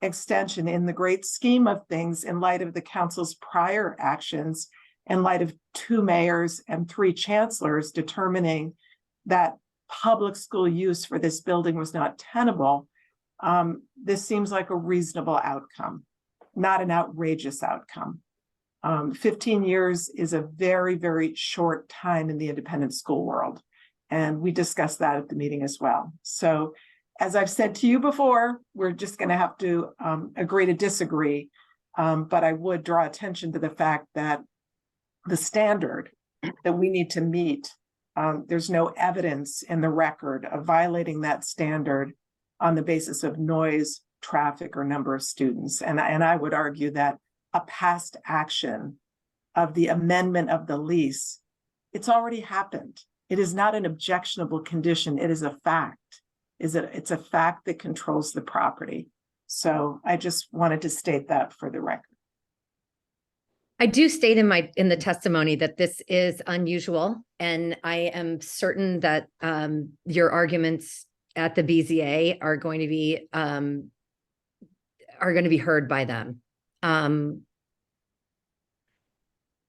extension in the great scheme of things, in light of the council's prior actions, in light of 2 mayors and 3 chancellors determining that public school use for this building was not tenable, this seems like a reasonable outcome, not an outrageous outcome. 15 years is a very, very short time in the independent school world. And we discussed that at the meeting as well. So as I've said to you before, we're just going to have to agree to disagree. But I would draw attention to the fact that the standard that we need to meet, there's no evidence in the record of violating that standard on the basis of noise, traffic, or number of students. And I would argue that a past action of the amendment of the lease, it's already happened. It is not an objectionable condition. It is a fact. It's a fact that controls the property. So I just wanted to state that for the record. I do state in the testimony that this is unusual, and I am certain that your arguments at the BZA are going to be heard by them.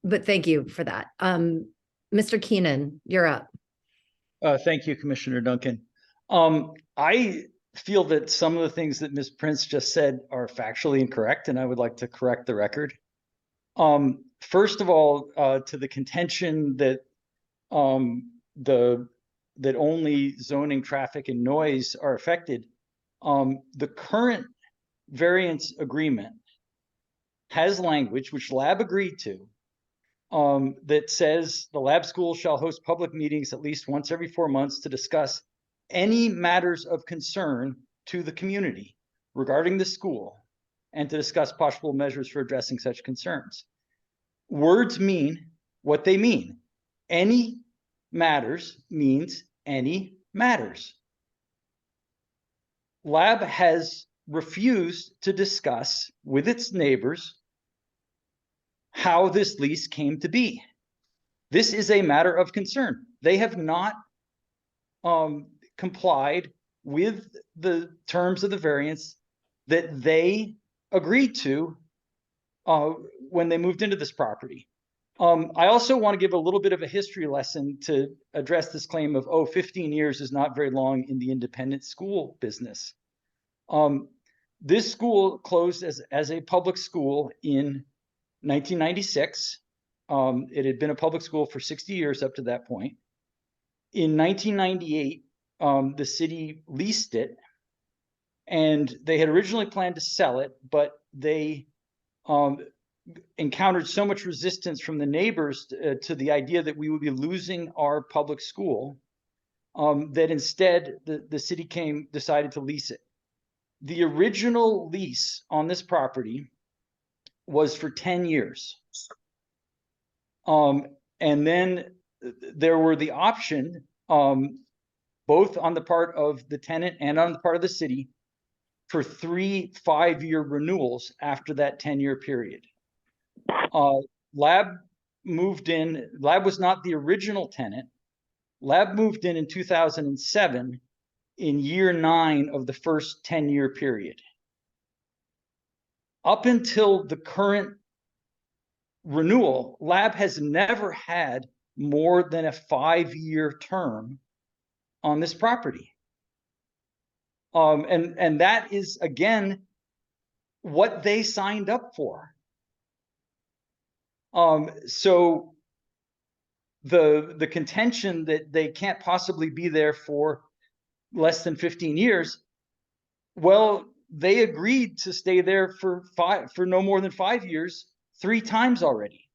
But thank you for that. Mr. Keenan, you're up. Thank you, Commissioner Duncan. I feel that some of the things that Ms. Prince just said are factually incorrect, and I would like to correct the record. First of all, to the contention that that only zoning, traffic, and noise are affected, the current variance agreement has language which lab agreed to that says the lab school shall host public meetings at least once every 4 months to discuss any matters of concern to the community regarding the school and to discuss possible measures for addressing such concerns. Words mean what they mean. Any matters means any matters. Lab has refused to discuss with its neighbors how this lease came to be. This is a matter of concern. They have not complied with the terms of the variance that they agreed to when they moved into this property. I also want to give a little bit of a history lesson to address this claim of, 15 years is not very long in the independent school business. This school closed as a public school in 1996. It had been a public school for 60 years up to that point. In 1998, the city leased it, and they had originally planned to sell it, but they encountered so much resistance from the neighbors to the idea that we would be losing our public school that instead the city decided to lease it. The original lease on this property was for 10 years. And then there were the option, both on the part of the tenant and on the part of the city, for 3 5-year renewals after that 10-year period. Lab moved in. Lab was not the original tenant. Lab moved in 2007 in year 9 of the first 10-year period. Up until the current renewal, Lab has never had more than a 5-year term on this property. And that is, again, what they signed up for. So the contention that they can't possibly be there for less than 15 years, well, they agreed to stay there for no more than 5 years, 3 times already.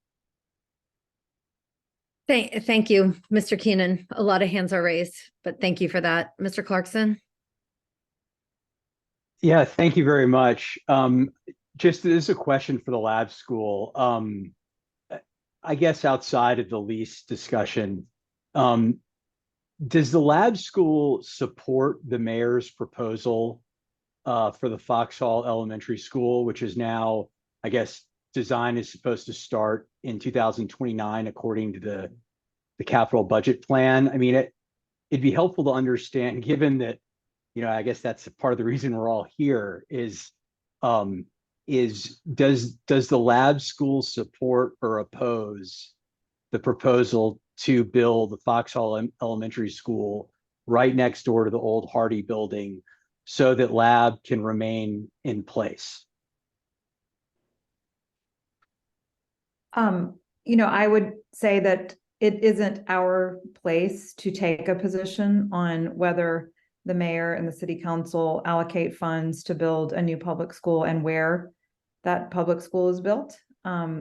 Thank you, Mr. Keenan. A lot of hands are raised, but thank you for that. Mr. Clarkson? Yeah, thank you very much. Just this is a question for the lab school. I guess outside of the lease discussion, does the lab school support the mayor's proposal for the Foxhall Elementary School, which is now, I guess, design is supposed to start in 2029 according to the capital budget plan? I mean, it'd be helpful to understand, given that, I guess that's part of the reason we're all here, is does the lab school support or oppose the proposal to build the Foxhall Elementary School right next door to the old Hardy building so that lab can remain in place? I would say that it isn't our place to take a position on whether the mayor and the city council allocate funds to build a new public school and where that public school is built.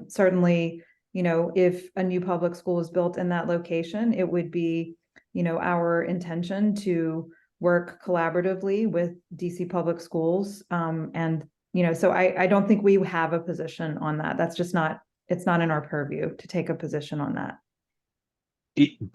Certainly, if a new public school is built in that location, it would be, our intention to work collaboratively with DC Public Schools. So I don't think we have a position on that. That's just not, it's not in our purview to take a position on that.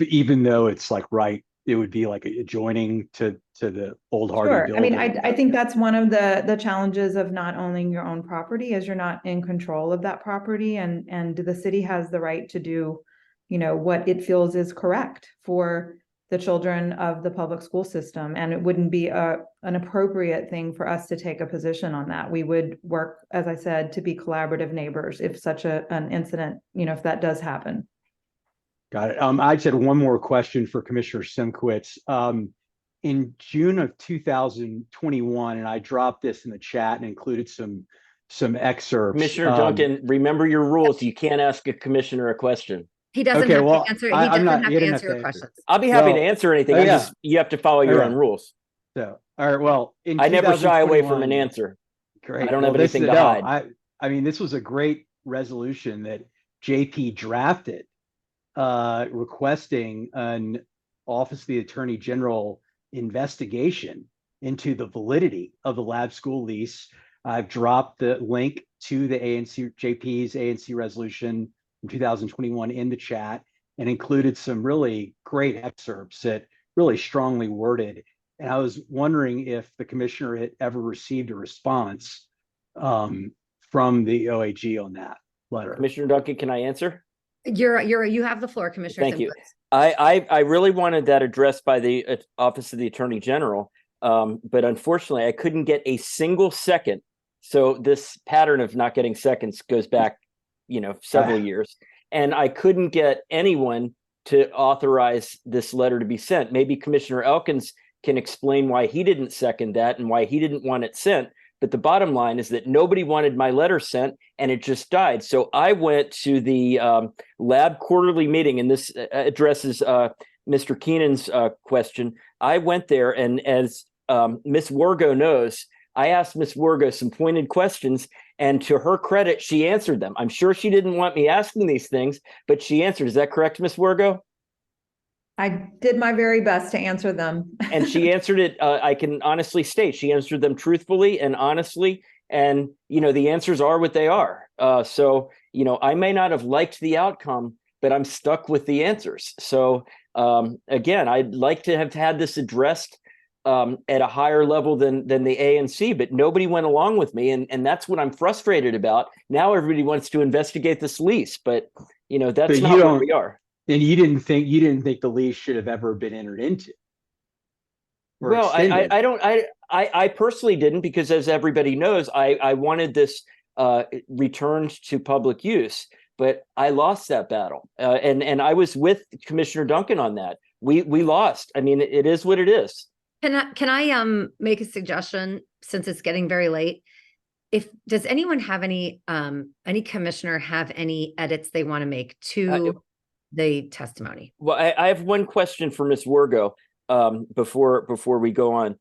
Even though it's like, right, it would be like adjoining to the old Hardy Sure. building. I think that's one of the challenges of not owning your own property, is you're not in control of that property, and the city has the right to do, what it feels is correct for the children of the public school system. And it wouldn't be an appropriate thing for us to take a position on that. We would work, as I said, to be collaborative neighbors if such an incident, if that does happen. Got it. I just had one more question for Commissioner Simkowitz. In June of 2021, and I dropped this in the chat and included some excerpts. Commissioner Duncan, remember your rules. You can't ask a commissioner a question. He doesn't have to answer. He doesn't have to answer your questions. I'll be happy to answer anything. You have to follow your own rules. So, all right. Well, I never shy away from an answer. Great. I don't have anything to hide. I mean, this was a great resolution that JP drafted, requesting an Office of the Attorney General investigation into the validity of the lab school lease. I've dropped the link to the JP's ANC resolution from 2021 in the chat, and included some really great excerpts that really strongly worded. And I was wondering if the commissioner had ever received a response from the OAG on that letter. Commissioner Duncan, can I answer? You have the floor, Commissioner. Thank you. I really wanted that addressed by the Office of the Attorney General, but unfortunately I couldn't get a single second. So this pattern of not getting seconds goes back, several years, and I couldn't get anyone to authorize this letter to be sent. Maybe Commissioner Elkins can explain why he didn't second that and why he didn't want it sent. But the bottom line is that nobody wanted my letter sent, and it just died. So I went to the lab quarterly meeting, and this addresses Mr. Keenan's question. I went there, and as Ms. Wargo knows, I asked Ms. Wargo some pointed questions, and to her credit, she answered them. I'm sure she didn't want me asking these things, but she answered. Is that correct, Ms. Wargo? I did my very best to answer them. And she answered it, I can honestly state, she answered them truthfully and honestly. And, the answers are what they are. So, I may not have liked the outcome, but I'm stuck with the answers. So, again, I'd like to have had this addressed at a higher level than the ANC, but nobody went along with me. And that's what I'm frustrated about. Now everybody wants to investigate this lease, but, that's not where we are. And you didn't think the lease should have ever been entered into? Well, I personally didn't, because as everybody knows, I wanted this returned to public use, but I lost that battle. And I was with Commissioner Duncan on that. We lost. I mean, it is what it is. Can I make a suggestion, since it's getting very late? Does anyone have any commissioner have any edits they want to make to the testimony? Well, I have one question for Ms. Wargo before we go on.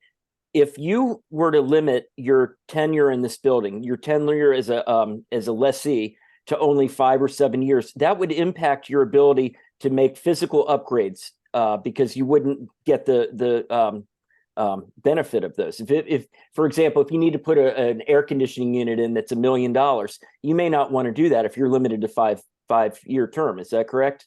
If you were to limit your tenure in this building, your tenure as a lessee to only 5 or 7 years, that would impact your ability to make physical upgrades because you wouldn't get the benefit of those. If, for example, if you need to put an air conditioning unit in that's $1 million, you may not want to do that if you're limited to five-year term. Is that correct?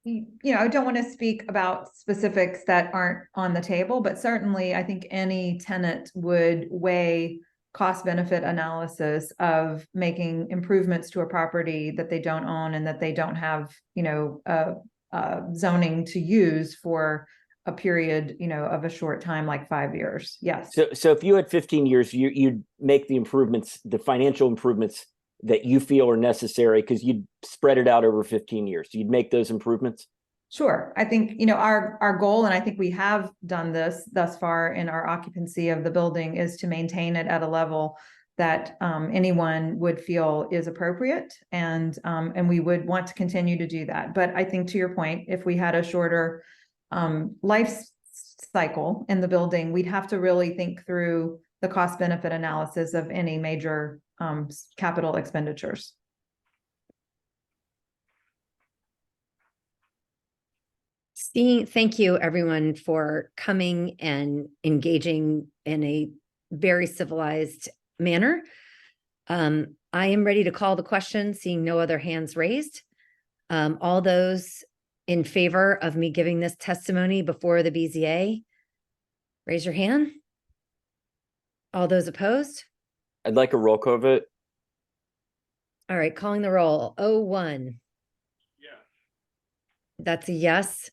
I don't want to speak about specifics that aren't on the table, but certainly I think any tenant would weigh cost-benefit analysis of making improvements to a property that they don't own and that they don't have, zoning to use for a period, of a short time, like 5 years. Yes. So if you had 15 years, you'd make the improvements, the financial improvements that you feel are necessary, because you'd spread it out over 15 years. You'd make those improvements? Sure. I think, our goal, and I think we have done this thus far in our occupancy of the building, is to maintain it at a level that anyone would feel is appropriate, and we would want to continue to do that. But I think, to your point, if we had a shorter life cycle in the building, we'd have to really think through the cost benefit analysis of any major capital expenditures. Thank you everyone for coming and engaging in a very civilized manner. I am ready to call the question, seeing no other hands raised. All those in favor of me giving this testimony before the BZA, raise your hand. All those opposed? I'd like a roll call vote. All right, calling the roll. 01. Yes. That's a yes.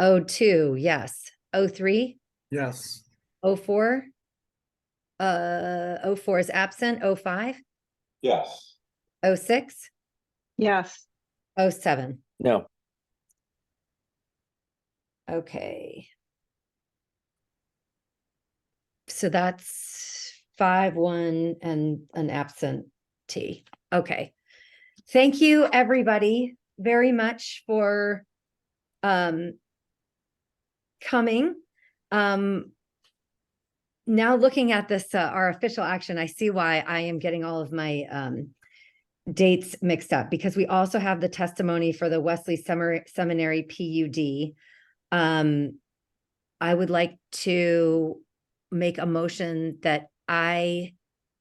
02, yes. 03, Yes. 04. 04 is absent. 05, Yes. 06, Yes. 07. No. Okay. So that's 5-1 and an absentee. Okay. Thank you, everybody, very much for coming. Now looking at this, our official action, I see why I am getting all of my dates mixed up, because we also have the testimony for the Wesley Seminary PUD. I would like to make a motion that I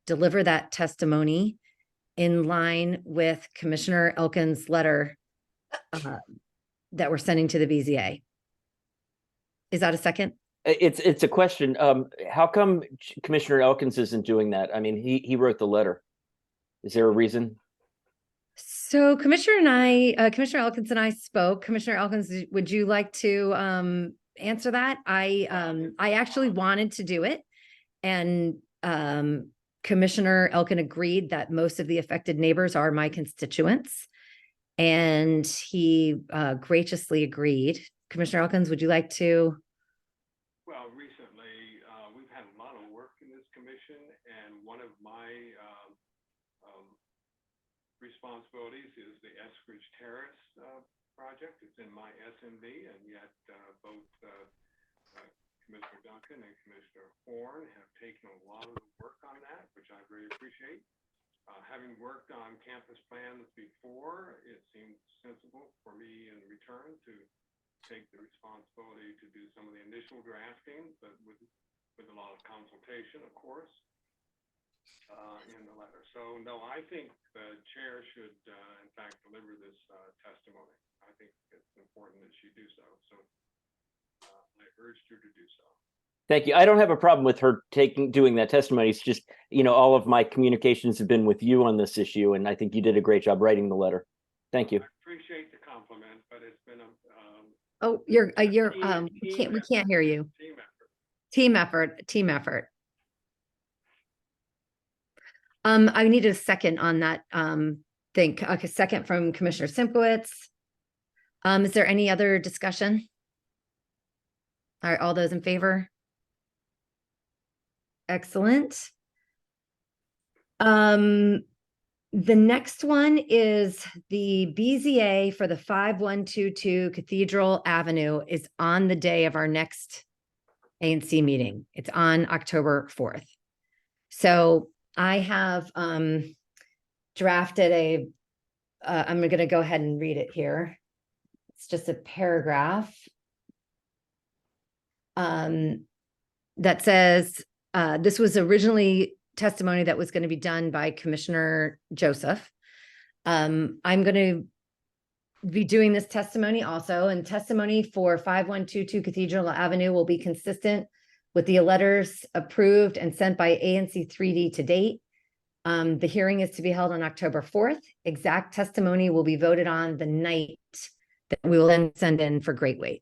deliver that testimony in line with Commissioner Elkins' letter that we're sending to the BZA. Is that a second? It's a question. How come Commissioner Elkins isn't doing that? I mean, he wrote the letter. Is there a reason? So Commissioner Elkins and I spoke. Commissioner Elkins, would you like to answer that? I actually wanted to do it, and Commissioner Elkin agreed that most of the affected neighbors are my constituents, and he graciously agreed. Commissioner Elkins, would you like to? Well, recently, we've had a lot of work in this commission, and one of my responsibilities is the Eskridge Terrace project. It's in my SMB, and yet both Commissioner Duncan and Commissioner Horn have taken a lot of the work on that, which I very appreciate. Having worked on campus plans before, it seems sensible for me in return to take the responsibility to do some of the initial drafting, but with a lot of consultation, of course, in the letter. So no, I think the chair should, in fact, deliver this testimony. I think it's important that she do so. So I urged her to do so. Thank you. I don't have a problem with her doing that testimony. It's just, all of my communications have been with you on this issue, and I think you did a great job writing the letter. Thank you. I appreciate the compliment, but it's been a Oh, we can't hear you. Team effort. I need a second on that. Think. Okay, second from Commissioner Simkowitz. Is there any other discussion? All right, all those in favor? Excellent. The next one is the BZA for the 5122 Cathedral Avenue is on the day of our next ANC meeting. It's on October 4th. So I have drafted I'm going to go ahead and read it here. It's just a paragraph that says, this was originally testimony that was going to be done by Commissioner Joseph. I'm going to be doing this testimony also, and testimony for 5122 Cathedral Avenue will be consistent with the letters approved and sent by ANC3D to date. The hearing is to be held on October 4th. Exact testimony will be voted on the night that we will then send in for Great Wait.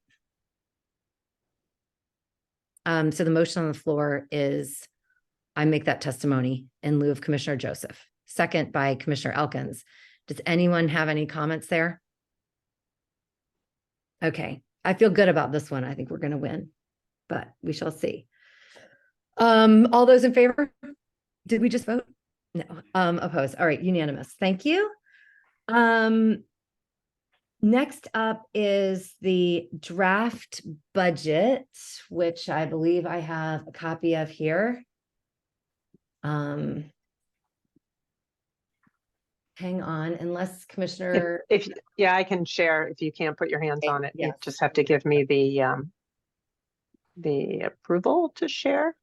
So the motion on the floor is I make that testimony in lieu of Commissioner Joseph. Second by Commissioner Elkins. Does anyone have any comments there? Okay, I feel good about this one. I think we're going to win, but we shall see. All those in favor? Did we just vote? No, opposed. All right, unanimous. Thank you. Next up is the draft budget, which I believe I have a copy of here. Hang on, unless Commissioner. Yeah, I can share if you can't put your hands on it. You Yes. just have to give me the approval to share.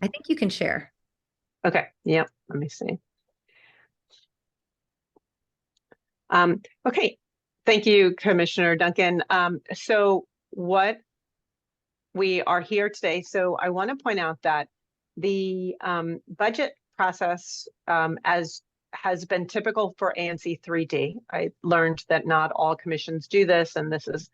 I think you can share. Okay, yep, let me see. Okay, thank you, Commissioner Duncan. So what we are here today, so I want to point out that the budget process, as has been typical for ANC3D, I learned that not all commissions do this, and this is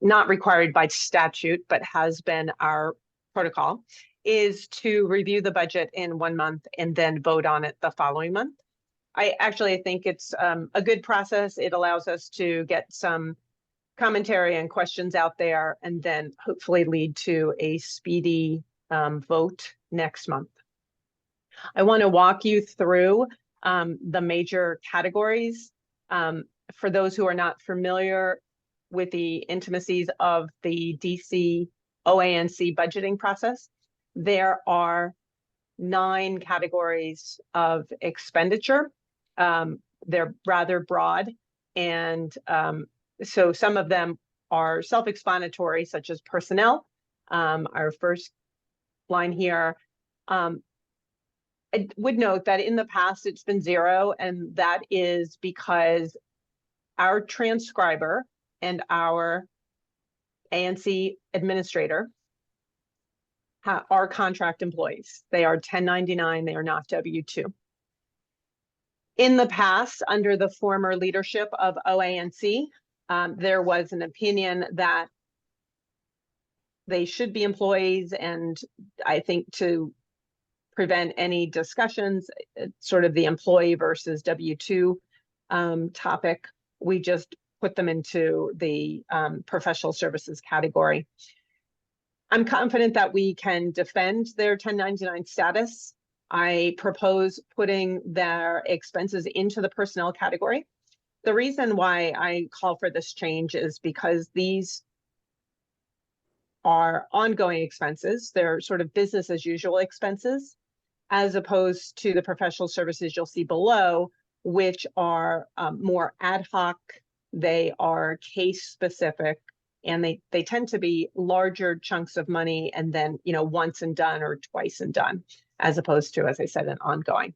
not required by statute, but has been our protocol, is to review the budget in 1 month and then vote on it the following month. I actually think it's a good process. It allows us to get some commentary and questions out there and then hopefully lead to a speedy vote next month. I want to walk you through the major categories. For those who are not familiar with the intimacies of the DC OANC budgeting process, there are 9 categories of expenditure. They're rather broad, and so some of them are self-explanatory, such as personnel. Our first line here. I would note that in the past it's been 0, and that is because our transcriber and our ANC administrator are contract employees. They are 1099, they are not W-2. In the past, under the former leadership of OANC, there was an opinion that they should be employees, and I think to prevent any discussions, sort of the employee versus W-2 topic, we just put them into the professional services category. I'm confident that we can defend their 1099 status. I propose putting their expenses into the personnel category. The reason why I call for this change is because these are ongoing expenses. They're sort of business as usual expenses, as opposed to the professional services you'll see below, which are more ad hoc. They are case specific, and they tend to be larger chunks of money and then, once and done or twice and done, as opposed to, as I said, an ongoing.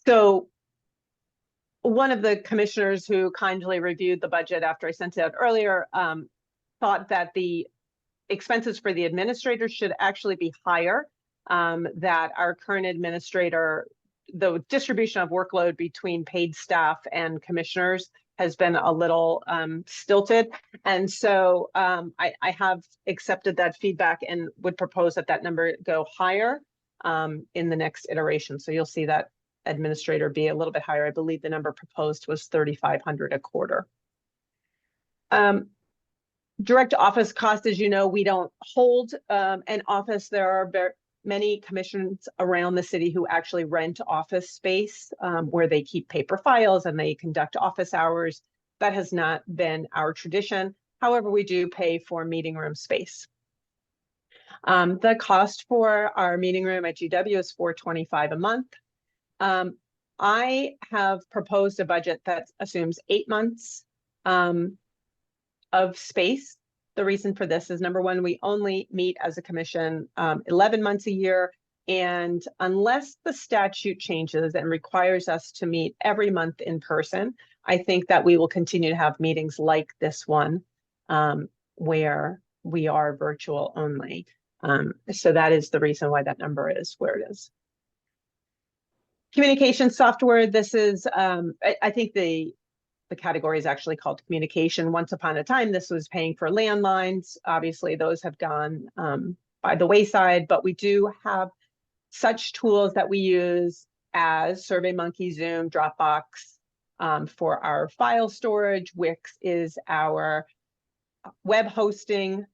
So one of the commissioners who kindly reviewed the budget after I sent it out earlier thought that the expenses for the administrator should actually be higher, that our current administrator, the distribution of workload between paid staff and commissioners has been a little stilted. And so I have accepted that feedback and would propose that that number go higher in the next iteration. So you'll see that administrator be a little bit higher. I believe the number proposed was $3,500 a quarter. Direct office cost, as you know, we don't hold an office. There are many commissions around the city who actually rent office space where they keep paper files and they conduct office hours. That has not been our tradition. However, we do pay for meeting room space. The cost for our meeting room at GW is $425 a month. I have proposed a budget that assumes 8 months of space. The reason for this is, number one, we only meet as a commission 11 months a year. And unless the statute changes and requires us to meet every month in person, I think that we will continue to have meetings like this one, where we are virtual only. So that is the reason why that number is where it is. Communication software, this is, I think the category is actually called communication. Once upon a time, this was paying for landlines. Obviously, those have gone by the wayside, but we do have such tools that we use as SurveyMonkey, Zoom, Dropbox for our file storage. Wix is our web hosting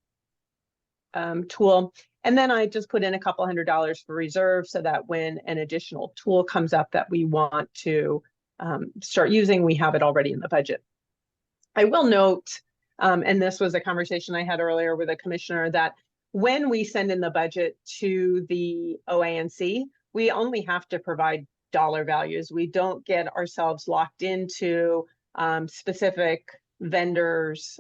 tool. And then I just put in a couple $100 for reserve so that when an additional tool comes up that we want to start using, we have it already in the budget. I will note, and this was a conversation I had earlier with a commissioner, that when we send in the budget to the OANC, we only have to provide dollar values. We don't get ourselves locked into specific vendors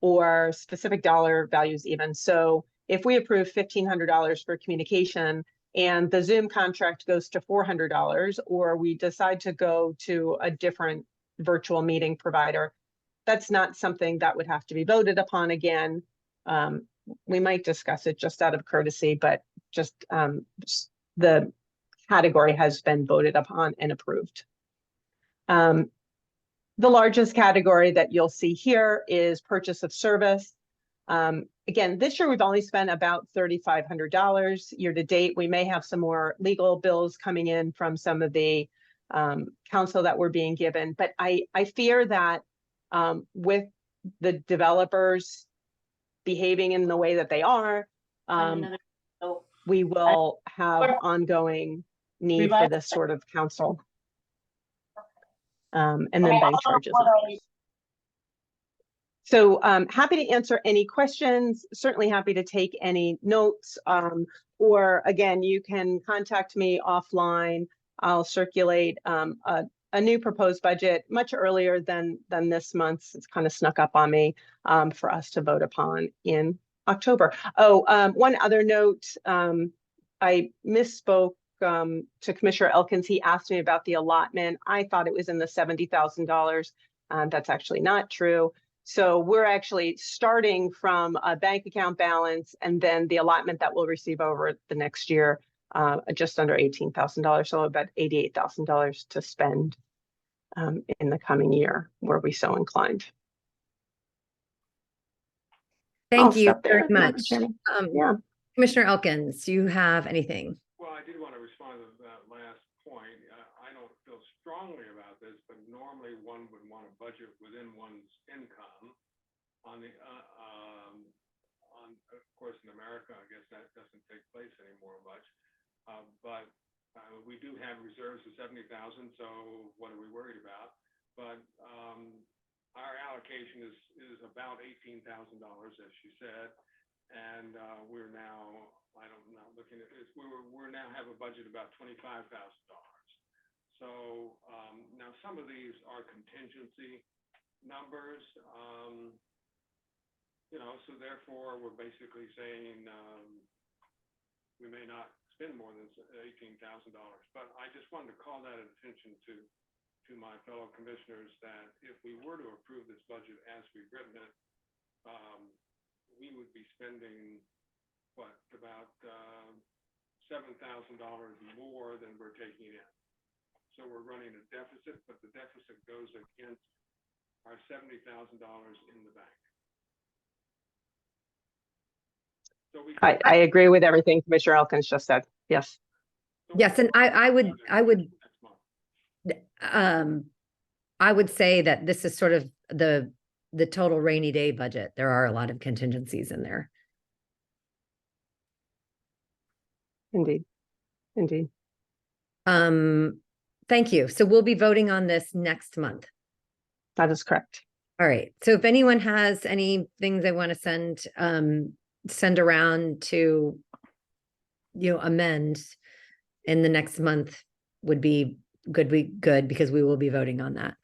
or specific dollar values even. So if we approve $1,500 for communication and the Zoom contract goes to $400, or we decide to go to a different virtual meeting provider, that's not something that would have to be voted upon again. We might discuss it just out of courtesy, but just the category has been voted upon and approved. The largest category that you'll see here is purchase of service. Again, this year we've only spent about $3,500 year to date. We may have some more legal bills coming in from some of the counsel that we're being given, but I fear that with the developers behaving in the way that they are, we will have ongoing need for this sort of counsel. And then bank charges. So happy to answer any questions, certainly happy to take any notes, or again, you can contact me offline. I'll circulate a new proposed budget much earlier than this month. It's kind of snuck up on me for us to vote upon in October. Oh, one other note, I misspoke to Commissioner Elkins. He asked me about the allotment. I thought it was in the $70,000. That's actually not true. So we're actually starting from a bank account balance and then the allotment that we'll receive over the next year, just under $18,000, so about $88,000 to spend in the coming year, were we so inclined. Thank you very Madam much. Chairman. Commissioner Elkins, do you have anything? Well, I did want to respond to that last point. I don't feel strongly about this, but normally one would want to budget within one's income. On the, of course, in America, I guess that doesn't take place anymore much. But we do have reserves of $70,000, so what are we worried about? But our allocation is about $18,000, as she said, and we're now, I don't know, looking at this, we're now have a budget about $25,000. So now some of these are contingency numbers, you know, so therefore we're basically saying we may not spend more than $18,000. But I just wanted to call that attention to my fellow commissioners that if we were to approve this budget as we've written it, we would be spending what, about $7,000 more than we're taking in. So we're running a deficit, but the deficit goes against our $70,000 in the bank. So I agree with everything Commissioner Elkins just said. Yes. Yes, and I would say that this is sort of the total rainy day budget. There are a lot of contingencies in there. Indeed. Indeed. Thank you. So we'll be voting on this next month. That is correct. All right. So if anyone has anything they want to send around to, amend in the next month would be good because we will be voting on that.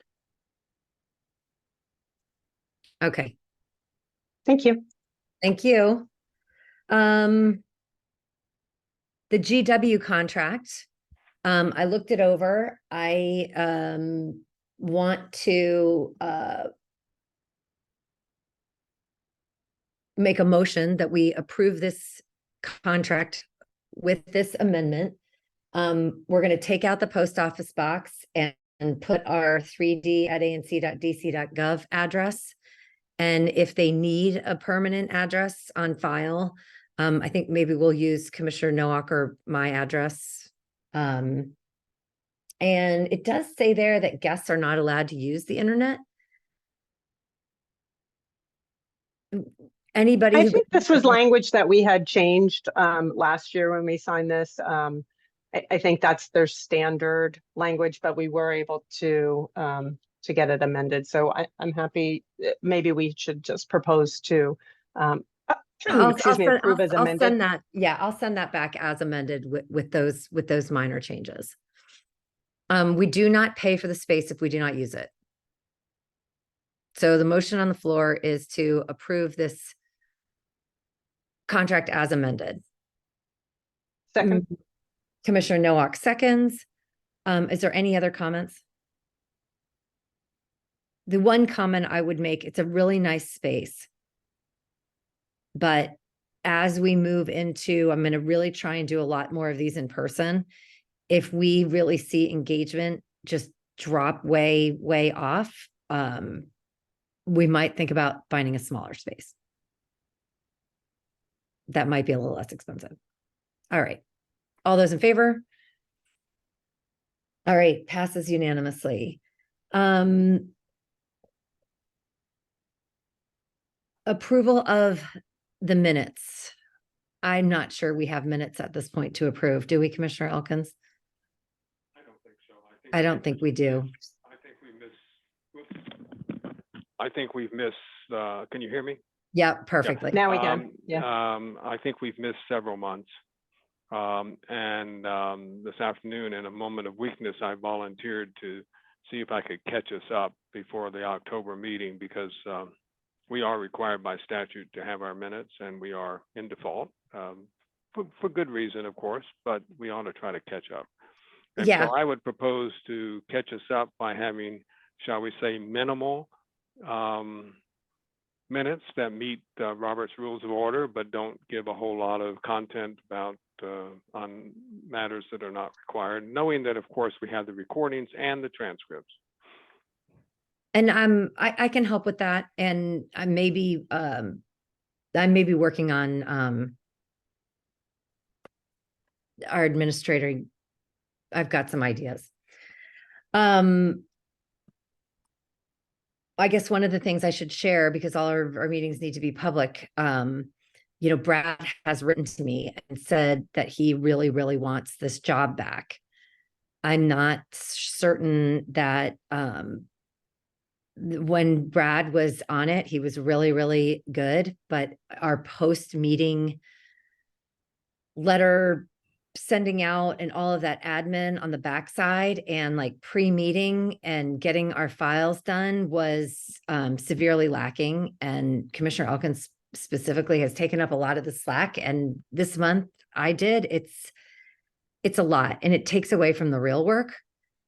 Okay. Thank you. Thank you. The GW contract, I looked it over. I want to make a motion that we approve this contract with this amendment. We're going to take out the post office box and put our 3d@anc.dc.gov address. And if they need a permanent address on file, I think maybe we'll use Commissioner Nowak or my address. And it does say there that guests are not allowed to use the internet. Anybody? I who- think this was language that we had changed last year when we signed this. I think that's their standard language, but we were able to get it amended. So I'm happy. Maybe we should just propose to approve as I'll amended. send that. Yeah, I'll send that back as amended with those minor changes. We do not pay for the space if we do not use it. So the motion on the floor is to approve this contract as amended. Second. Commissioner Nowak seconds. Is there any other comments? The one comment I would make, it's a really nice space. But as we move into, I'm going to really try and do a lot more of these in person. If we really see engagement just drop way off, we might think about finding a smaller space. That might be a little less expensive. All right. All those in favor? All right, passes unanimously. Approval of the minutes. I'm not sure we have minutes at this point to approve. Do we, Commissioner Elkins? I don't think so. I don't think we do. I think we've missed, can you hear me? Yeah, perfectly. Now we can. I think we've missed several months. This afternoon, in a moment of weakness, I volunteered to see if I could catch us up before the October meeting, because we are required by statute to have our minutes, and we are in default for good reason, of course, but we ought to try to catch up. And Yeah. so I would propose to catch us up by having, shall we say, minimal minutes that meet Robert's Rules of Order, but don't give a whole lot of content about on matters that are not required, knowing that, of course, we have the recordings and the transcripts. And I can help with that. And I may be working on our administrator. I've got some ideas. I guess one of the things I should share, because all our meetings need to be public, Brad has written to me and said that he really, really wants this job back. I'm not certain that when Brad was on it, he was really, really good, but our post-meeting letter sending out and all of that admin on the backside and like pre-meeting and getting our files done was severely lacking. And Commissioner Elkins specifically has taken up a lot of the slack. And this month I did. It's a lot, and it takes away from the real work.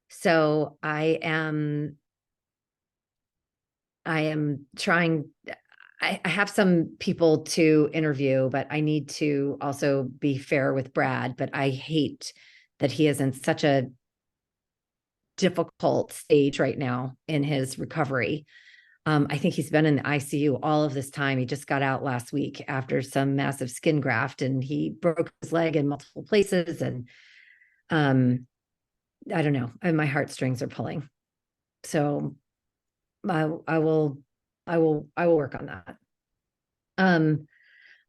So I am trying. I have some people to interview, but I need to also be fair with Brad. But I hate that he is in such a difficult stage right now in his recovery. I think he's been in the ICU all of this time. He just got out last week after some massive skin graft, and he broke his leg in multiple places. And I don't know, and my heartstrings are pulling. So I will work on that.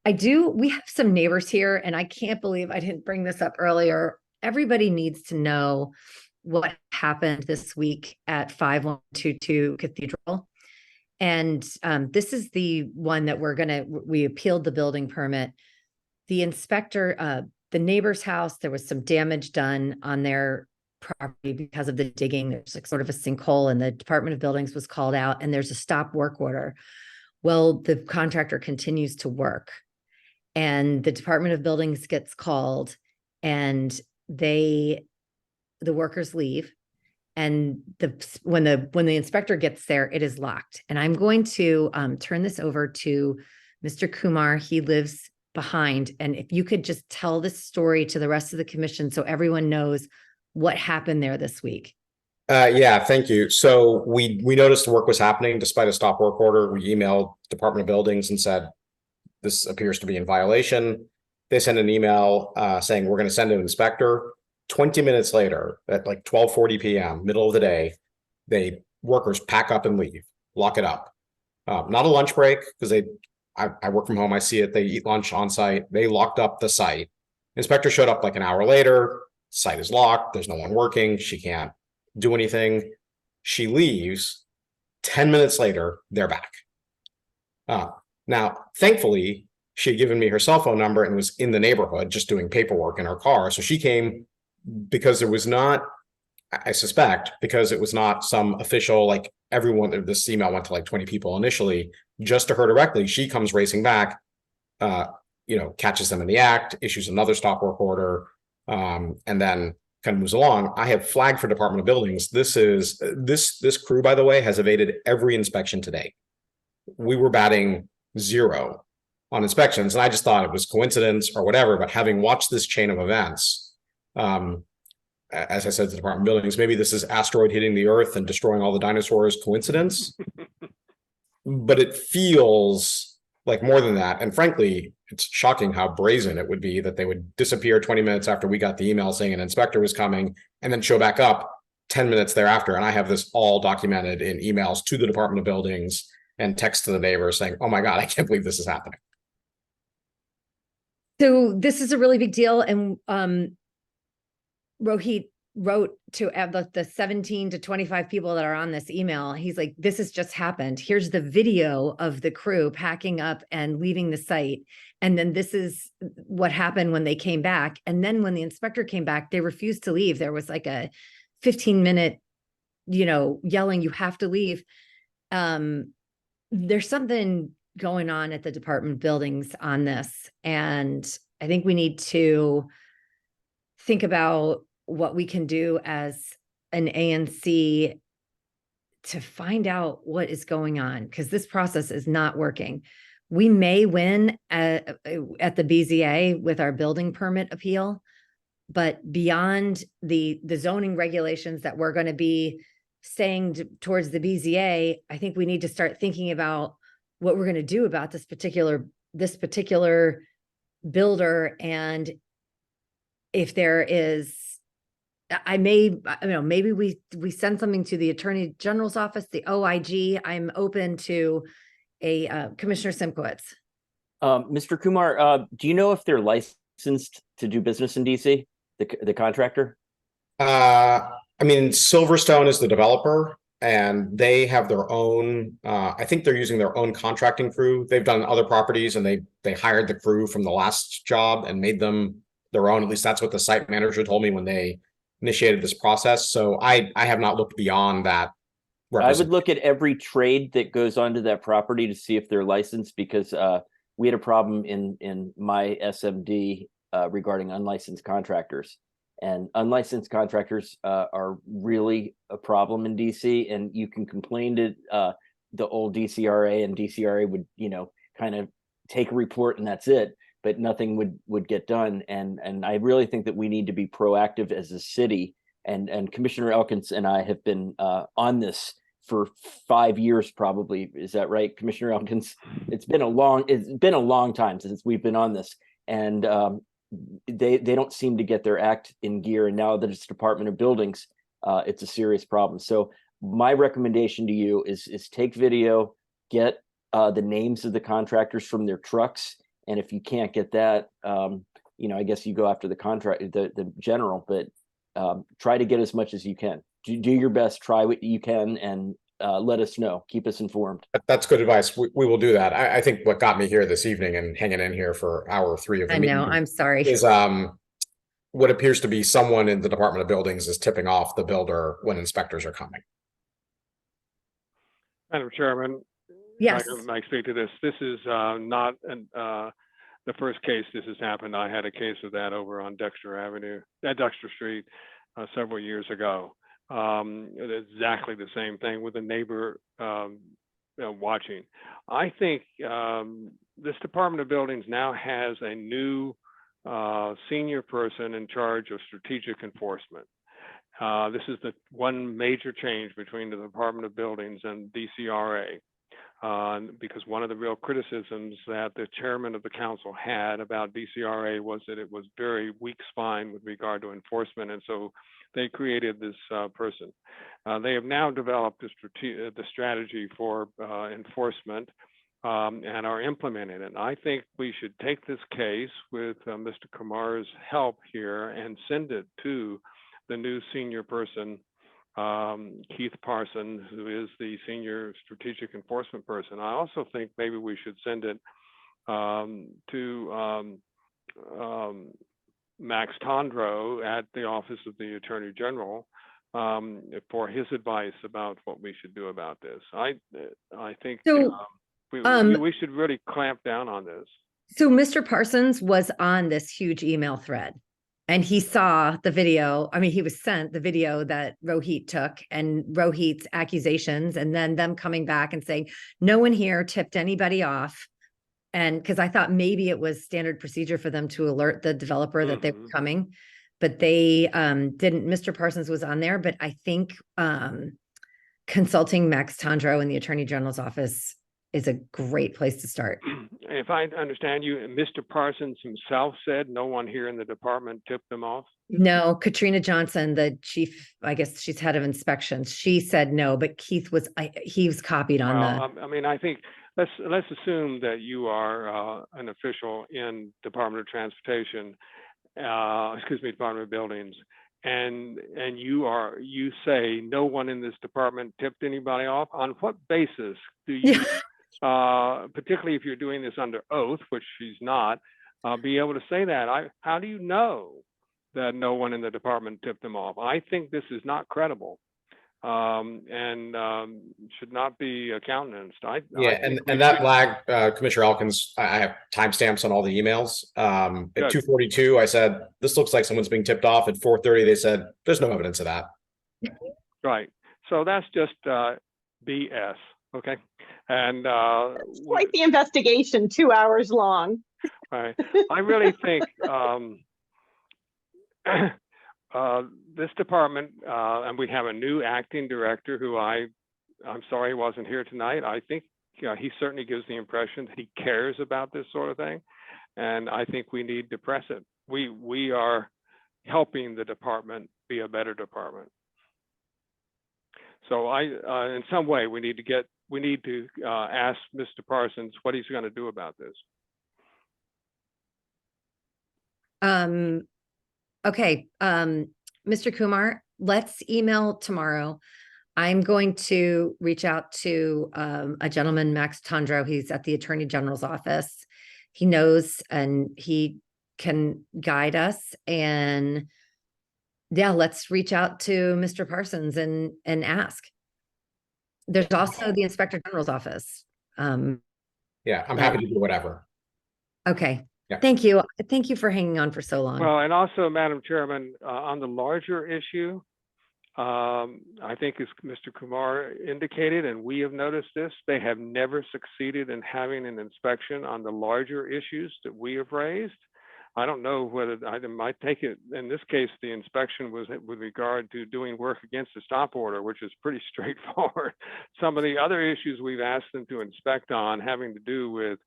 We have some neighbors here, and I can't believe I didn't bring this up earlier. Everybody needs to know what happened this week at 5122 Cathedral. And this is the one that we appealed the building permit. The inspector, the neighbor's house, there was some damage done on their property because of the digging. There's like sort of a sinkhole, and the Department of Buildings was called out, and there's a stop work order. Well, the contractor continues to work, and the Department of Buildings gets called, and the workers leave. And when the inspector gets there, it is locked. And I'm going to turn this over to Mr. Kumar. He lives behind. And if you could just tell this story to the rest of the commission so everyone knows what happened there this week. Yeah, thank you. So we noticed the work was happening despite a stop work order. We emailed Department of Buildings and said, this appears to be in violation. They sent an email saying, we're going to send an inspector. 20 minutes later, at like 12:40 p.m., middle of the day, workers pack up and leave, lock it up. Not a lunch break, because I work from home. I see it. They eat lunch on site. They locked up the site. Inspector showed up like an hour later. Site is locked. There's no one working. She can't do anything. She leaves. 10 minutes later, they're back. Now, thankfully, she had given me her cell phone number and was in the neighborhood just doing paperwork in her car. So she came because there was not, I suspect, because it was not some official, like everyone, this email went to like 20 people initially, just to her directly. She comes racing back, catches them in the act, issues another stop work order, and then kind of moves along. I have flagged for Department of Buildings. This crew, by the way, has evaded every inspection today. We were batting 0 on inspections, and I just thought it was coincidence or whatever. But having watched this chain of events, as I said to the Department of Buildings, maybe this is asteroid hitting the Earth and destroying all the dinosaurs coincidence, but it feels like more than that. And frankly, it's shocking how brazen it would be that they would disappear 20 minutes after we got the email saying an inspector was coming and then show back up 10 minutes thereafter. And I have this all documented in emails to the Department of Buildings and text to the neighbors saying, oh my God, I can't believe this is happening. So this is a really big deal. And Rohit wrote to the 17 to 25 people that are on this email. He's like, this has just happened. Here's the video of the crew packing up and leaving the site. And then this is what happened when they came back. And then when the inspector came back, they refused to leave. There was like a 15-minute, yelling, you have to leave. There's something going on at the Department of Buildings on this. And I think we need to think about what we can do as an ANC to find out what is going on, because this process is not working. We may win at the BZA with our building permit appeal, but beyond the zoning regulations that we're going to be saying towards the BZA, I think we need to start thinking about what we're going to do about this particular builder. And if there is, maybe we send something to the Attorney General's office, the OIG. I'm open to a Commissioner Simkowitz. Mr. Kumar, do you know if they're licensed to do business in DC, the contractor? Silverstone is the developer, and they have their own, I think they're using their own contracting crew. They've done other properties, and they hired the crew from the last job and made them their own. At least that's what the site manager told me when they initiated this process. So I have not looked beyond that. I would look at every trade that goes onto that property to see if they're licensed, because we had a problem in my SMD regarding unlicensed contractors. And unlicensed contractors are really a problem in DC, and you can complain to the old DCRA, and DCRA would, kind of take a report and that's it, but nothing would get done. And I really think that we need to be proactive as a city. And Commissioner Elkins and I have been on this for 5 years, probably. Is that right, Commissioner Elkins? It's been a long time since we've been on this, and they don't seem to get their act in gear. And now that it's Department of Buildings, it's a serious problem. So my recommendation to you is take video, get the names of the contractors from their trucks, and if you can't get that, I guess you go after the the general, but try to get as much as you can. Do your best, try what you can, and let us know. Keep us informed. That's good advice. We will do that. I think what got me here this evening and hanging in here for hour 3 of the meeting, I'm sorry, is what appears to be someone in the Department of Buildings is tipping off the builder when inspectors are coming. Madam Chairman, yes, I can speak to this. This is not the first case this has happened. I had a case of that over on Dexter Street several years ago. Exactly the same thing with a neighbor watching. I think this Department of Buildings now has a new senior person in charge of strategic enforcement. This is the one major change between the Department of Buildings and DCRA. Because one of the real criticisms that the chairman of the council had about DCRA was that it was very weak spine with regard to enforcement, and so they created this person. They have now developed the strategy for enforcement. and are implementing it. I think we should take this case with Mr. Kumar's help here and send it to the new senior person, Keith Parsons, who is the senior strategic enforcement person. I also think maybe we should send it to Max Tondro at the Office of the Attorney General for his advice about what we should do about this. I think So, we should really clamp down on this. So Mr. Parsons was on this huge email thread and he saw the video. I mean, he was sent the video that Rohit took and Rohit's accusations, and then them coming back and saying, no one here tipped anybody off. And because I thought maybe it was standard procedure for them to alert the developer that they were coming, but they didn't. Mr. Parsons was on there, but I think consulting Max Tondro in the Attorney General's office is a great place to start. If I understand you, Mr. Parsons himself said no one here in the department tipped them off? No, Katrina Johnson, the chief, I guess she's head of inspections. She said no, but Keith was, he was copied on the. I mean, I think let's assume that you are an official in Department of Transportation, Department of Buildings, and you say no one in this department tipped anybody off. On what basis do you? Particularly if you're doing this under oath, which she's not, be able to say that. How do you know that no one in the department tipped them off? I think this is not credible and should not be countenanced. And that lag, Commissioner Elkins, I have timestamps on all the emails. At 2:42, I said, this looks like someone's being tipped off. At 4:30, they said, there's no evidence of that. Right. So that's just BS. Okay. And it's quite the investigation, 2 hours long. Right. I really think this department, and we have a new acting director who I'm sorry he wasn't here tonight. I think he certainly gives the impression that he cares about this sort of thing. And I think we need to press it. We are helping the department be a better department. So in some way, we need to ask Mr. Parsons what he's going to do about this. Okay. Mr. Kumar, let's email tomorrow. I'm going to reach out to a gentleman, Max Tondro. He's at the Attorney General's office. He knows and he can guide us. And yeah, let's reach out to Mr. Parsons and ask. There's also the Inspector General's office. Yeah, I'm happy to do whatever. Okay. Yeah. Thank you. Thank you for hanging on for so long. Well, and also, Madam Chairman, on the larger issue, I think as Mr. Kumar indicated, and we have noticed this, they have never succeeded in having an inspection on the larger issues that we have raised. I don't know whether I might take it, in this case, the inspection was with regard to doing work against a stop order, which is pretty straightforward. Some of the other issues we've asked them to inspect on having to do with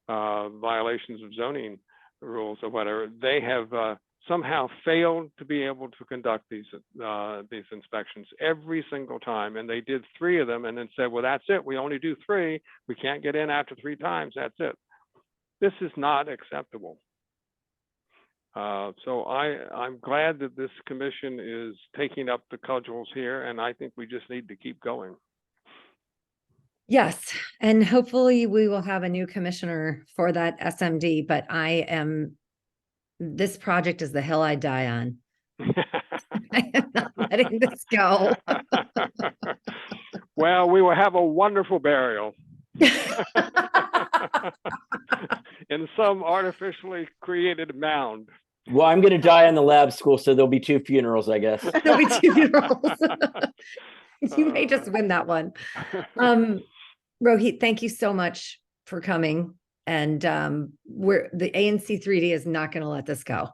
violations of zoning rules or whatever, they have somehow failed to be able to conduct these inspections every single time. And they did 3 of them and then said, well, that's it. We only do 3. We can't get in after 3 times. That's it. This is not acceptable. So I'm glad that this commission is taking up the cudgels here, and I think we just need to keep going. Yes, and hopefully we will have a new commissioner for that SMD, but this project is the hill I die on. I am not letting this go. Well, we will have a wonderful burial. In some artificially created mound. Well, I'm going to die in the lab school, so there'll be 2 funerals, I guess. There'll be 2 funerals. You may just win that one. Rohit, thank you so much for coming. And the ANC3D is not going to let this go.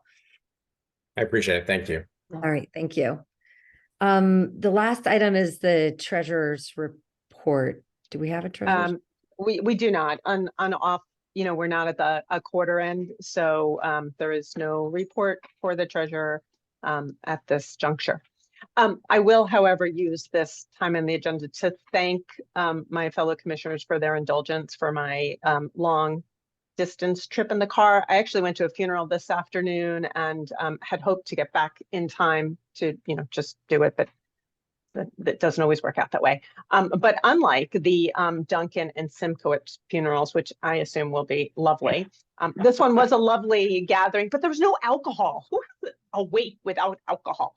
I appreciate it. Thank you. All right. Thank you. The last item is the treasurer's report. Do we have a treasurer's? We do not. On off, we're not at a quarter end, so there is no report for the treasurer at this juncture. I will, however, use this time on the agenda to thank my fellow commissioners for their indulgence for my long distance trip in the car. I actually went to a funeral this afternoon and had hoped to get back in time to, just do it, but that doesn't always work out that way. But unlike the Duncan and Simkowitz funerals, which I assume will be lovely, this one was a lovely gathering, but there was no alcohol. Who has a wake without alcohol?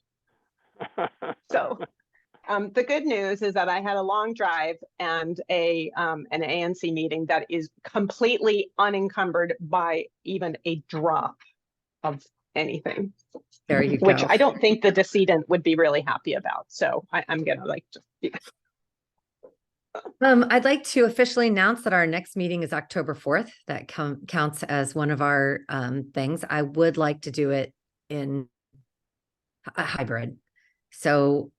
So the good news is that I had a long drive and an ANC meeting that is completely unencumbered by even a drop of anything. There you Which go. I don't think the decedent would be really happy about. So I'm gonna I'd like to officially announce that our next meeting is October 4th. That counts as one of our things. I would like to do it in a hybrid. So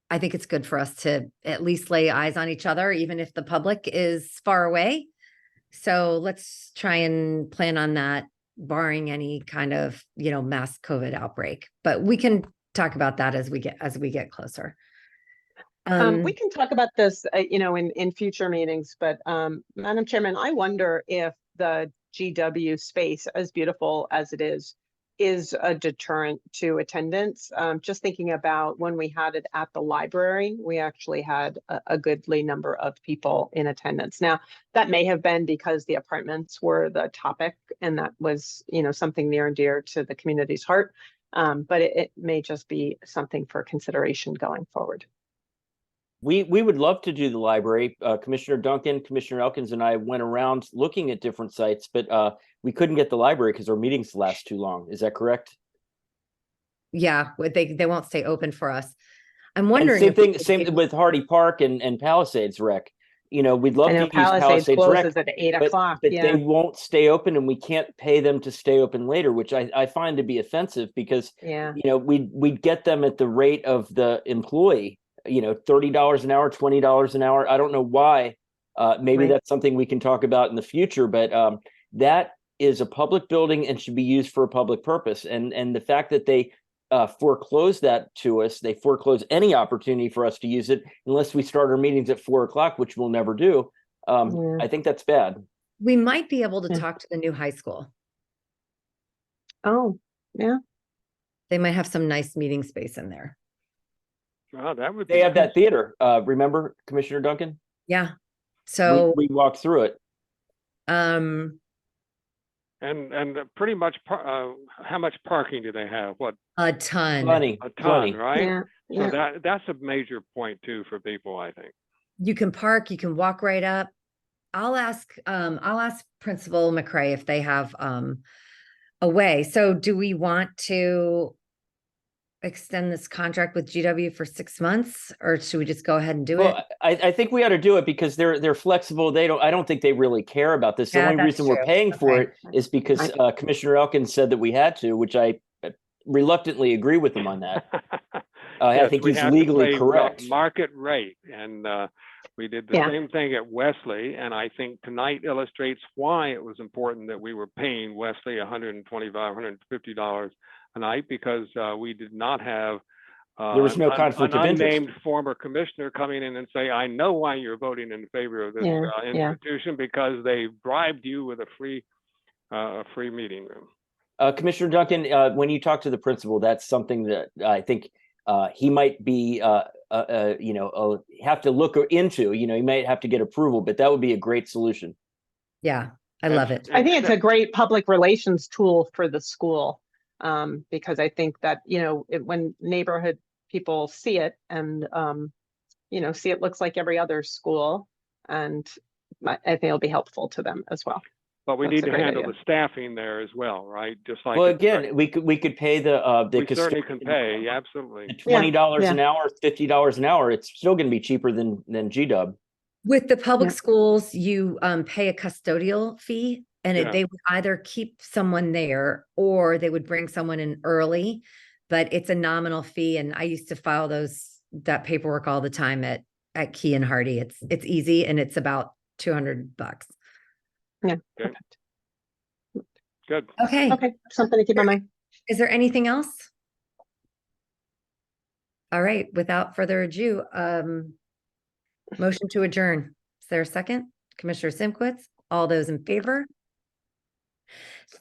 I think it's good for us to at least lay eyes on each other, even if the public is far away. So let's try and plan on that, barring any kind of, mass COVID outbreak. But we can talk about that as we get closer. We can talk about this, in future meetings, but Madam Chairman, I wonder if the GW space, as beautiful as it is a deterrent to attendance. Just thinking about when we had it at the library, we actually had a goodly number of people in attendance. Now, that may have been because the apartments were the topic and that was, something near and dear to the community's heart. But it may just be something for consideration going forward. We would love to do the library. Commissioner Duncan, Commissioner Elkins, and I went around looking at different sites, but we couldn't get the library because our meetings last too long. Is that correct? Yeah, they won't stay open for us. I'm And wondering. same with Hardy Park and Palisades Rec. We'd love to use Palisades Palisades Rec, closes at 8 but o'clock. they won't stay open, and we can't pay them to stay open later, which I find to be offensive because we'd get them at the rate of the employee. $30 an hour, $20 an hour. I don't know why. Maybe that's something we can talk about in the future, but that is a public building and should be used for a public purpose. And the fact that they foreclose that to us, they foreclose any opportunity for us to use it unless we start our meetings at 4 o'clock, which we'll never do. I think that's bad. We might be able to talk to the new high school. Oh, yeah. They might have some nice meeting space in there. Well, that would. They have that theater. Remember, Commissioner Duncan? Yeah. So we walked through it. And pretty much, how much parking do they have? What? A ton. Plenty. A ton, right? Yeah. So that's a major point too for people, I think. You can park, you can walk right up. I'll ask Principal McCrae if they have a way. So do we want to extend this contract with GW for 6 months, or should we just go ahead and do it? I think we ought to do it because they're flexible. I don't think they really care about this. The only reason we're paying for it is because Commissioner Elkins said that we had to, which I reluctantly agree with him on that. I think he's legally correct. Market rate, and we did the same thing at Wesley, and I think tonight illustrates why it was important that we were paying Wesley $125, $150 a night, because we did not have there was no conflict of interest. Unnamed former commissioner coming in and say, "I know why you're voting in favor of this institution because they bribed you with a free meeting room." Commissioner Duncan, when you talk to the principal, that's something that I think he might be have to look into. He might have to get approval, but that would be a great solution. Yeah, I love it. I think it's a great public relations tool for the school, because I think that when neighborhood people see it and see it looks like every other school, and I think it'll be helpful to them as well. But we need to handle the staffing there as well, right? Just like, well, again, we could pay the we certainly can pay, absolutely. $20 an hour, $50 an hour. It's still going to be cheaper than GW. With the public schools, you pay a custodial fee, and they would either keep someone there or they would bring someone in early, but it's a nominal fee. And I used to file that paperwork all the time at Key and Hardy. It's easy, and it's about $200. Yeah. Good. Okay. Something to keep in mind. Is there anything else? All right, without further ado, motion to adjourn. Is there a second? Commissioner Simkowitz, all those in favor?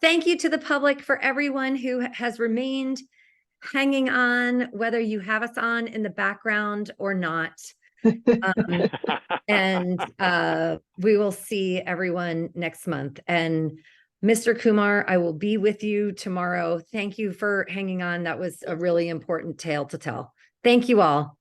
Thank you to the public, for everyone who has remained hanging on, whether you have us on in the background or not. And we will see everyone next month. And Mr. Kumar, I will be with you tomorrow. Thank you for hanging on. That was a really important tale to tell. Thank you all.